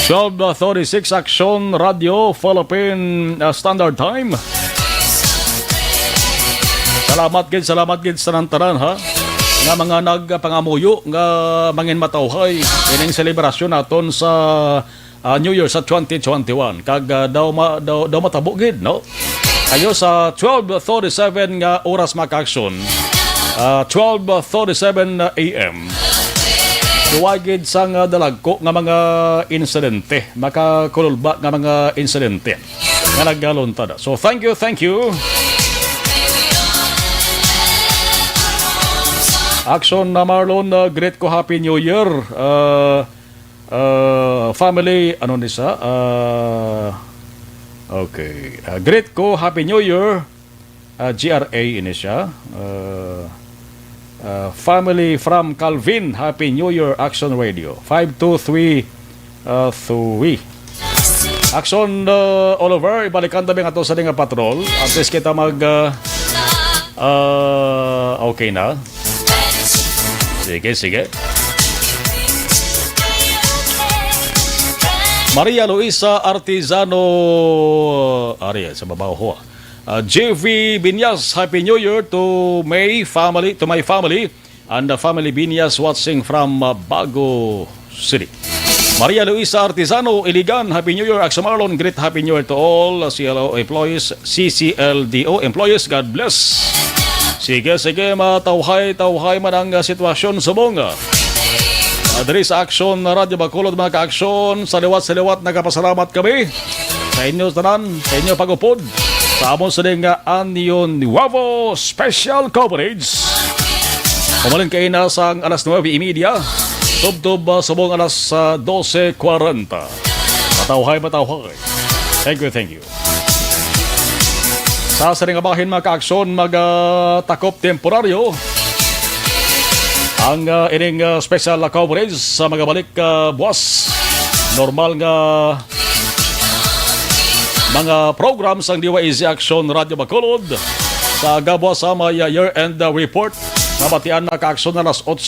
Speaker 2: 12:36, Action Radio, Philippine Standard Time. Salamat, good sa nantaran, ha? Nga mga nagpangamuyo, nga mangin matawhay. Ining selebrasyon naton sa New Year sa 2021. Kag daw matabo, good, no? Kayo sa 12:37 nga oras makaaksyon. 12:37 AM. Tuwagid sa nga dalagko nga mga insidente, makakululba nga mga insidente nga naggaluntada. So thank you. Action na Marlon, great ko Happy New Year. Family, ano nisa? Okay. Great ko Happy New Year. GRA ini siya. Family from Calvin, Happy New Year, Action Radio. 5233. Action Oliver, ibalikan tabi nga to sa nga patrol. At least kita mag okay na. Sige. Maria Luisa Artizano Aria sa babaw ho. JV Binyas, Happy New Year to my family and the family Binyas watching from Bago City. Maria Luisa Artizano Iligan, Happy New Year. Axel Marlon, great Happy New Year to all CLO employees, CCLDO employees. God bless. Sige, matawhay man ang sitwasyon sa bunga. Diri sa Action Radio Bacolod, mga ka-aksyon, sa liwat nagapasalamat kami sa inyo tanan, sa inyo pag-upod sa amon sa nga Anyo Nuevo Special Coverage. Umalin kayo na sa alas 9:30, tub-tub sa buong alas 12:40. Matawhay. Thank you. Sa saringabahin mga ka-aksyon, mag-takop temporaryo ang ining special coverage sa mga balik buwas. Normal nga mga programs ang DYZ Action Radio Bacolod sa gabwa sa may year-end report. Mabatian na ka-aksyon na alas 8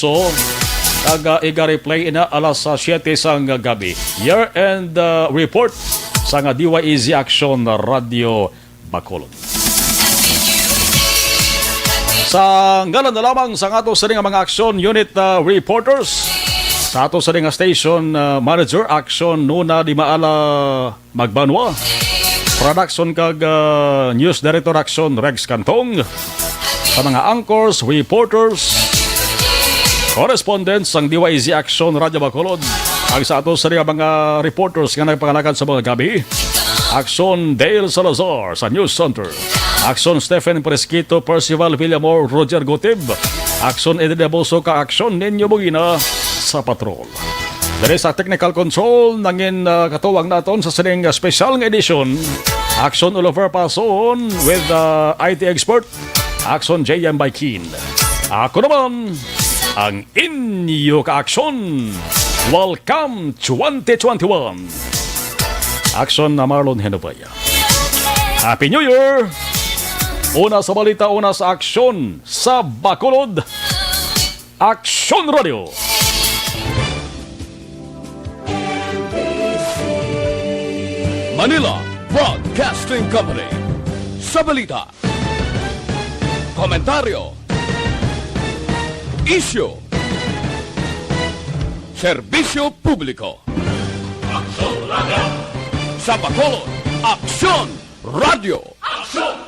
Speaker 2: kag iga-replay na alas 7 sang gabi. Year-end report sa nga DYZ Action Radio Bacolod. Sa ngalan na lamang sa ato sa mga action unit reporters, sa ato sa station manager action nuna di maala magbanwa, production kag news director action Rex Cantong, sa mga anchors, reporters, correspondents ang DYZ Action Radio Bacolod, ang sa ato sa mga reporters nga nagpangalakan sa mga gabi, Action Dale Salazar sa News Center, Action Stephen Presquito, Percival Villamor, Roger Gotib, Action Edna Boso ka Action Ninyo Bugina sa Patrol. Dari sa technical control nangin katuwang naton sa sining special nga edition, Action Oliver Pason with IT expert Action JM Baikin. Ako naman ang inyo ka-action. Welcome 2021. Action na Marlon Henopaya. Happy New Year! Una sa balita, una sa aksyon sa Bacolod. Action Radio.
Speaker 1: Manila Broadcasting Company. Sa balita, komentaryo, issue, serbisyo publiko. Action Radio. Sa Bacolod, Action Radio. Action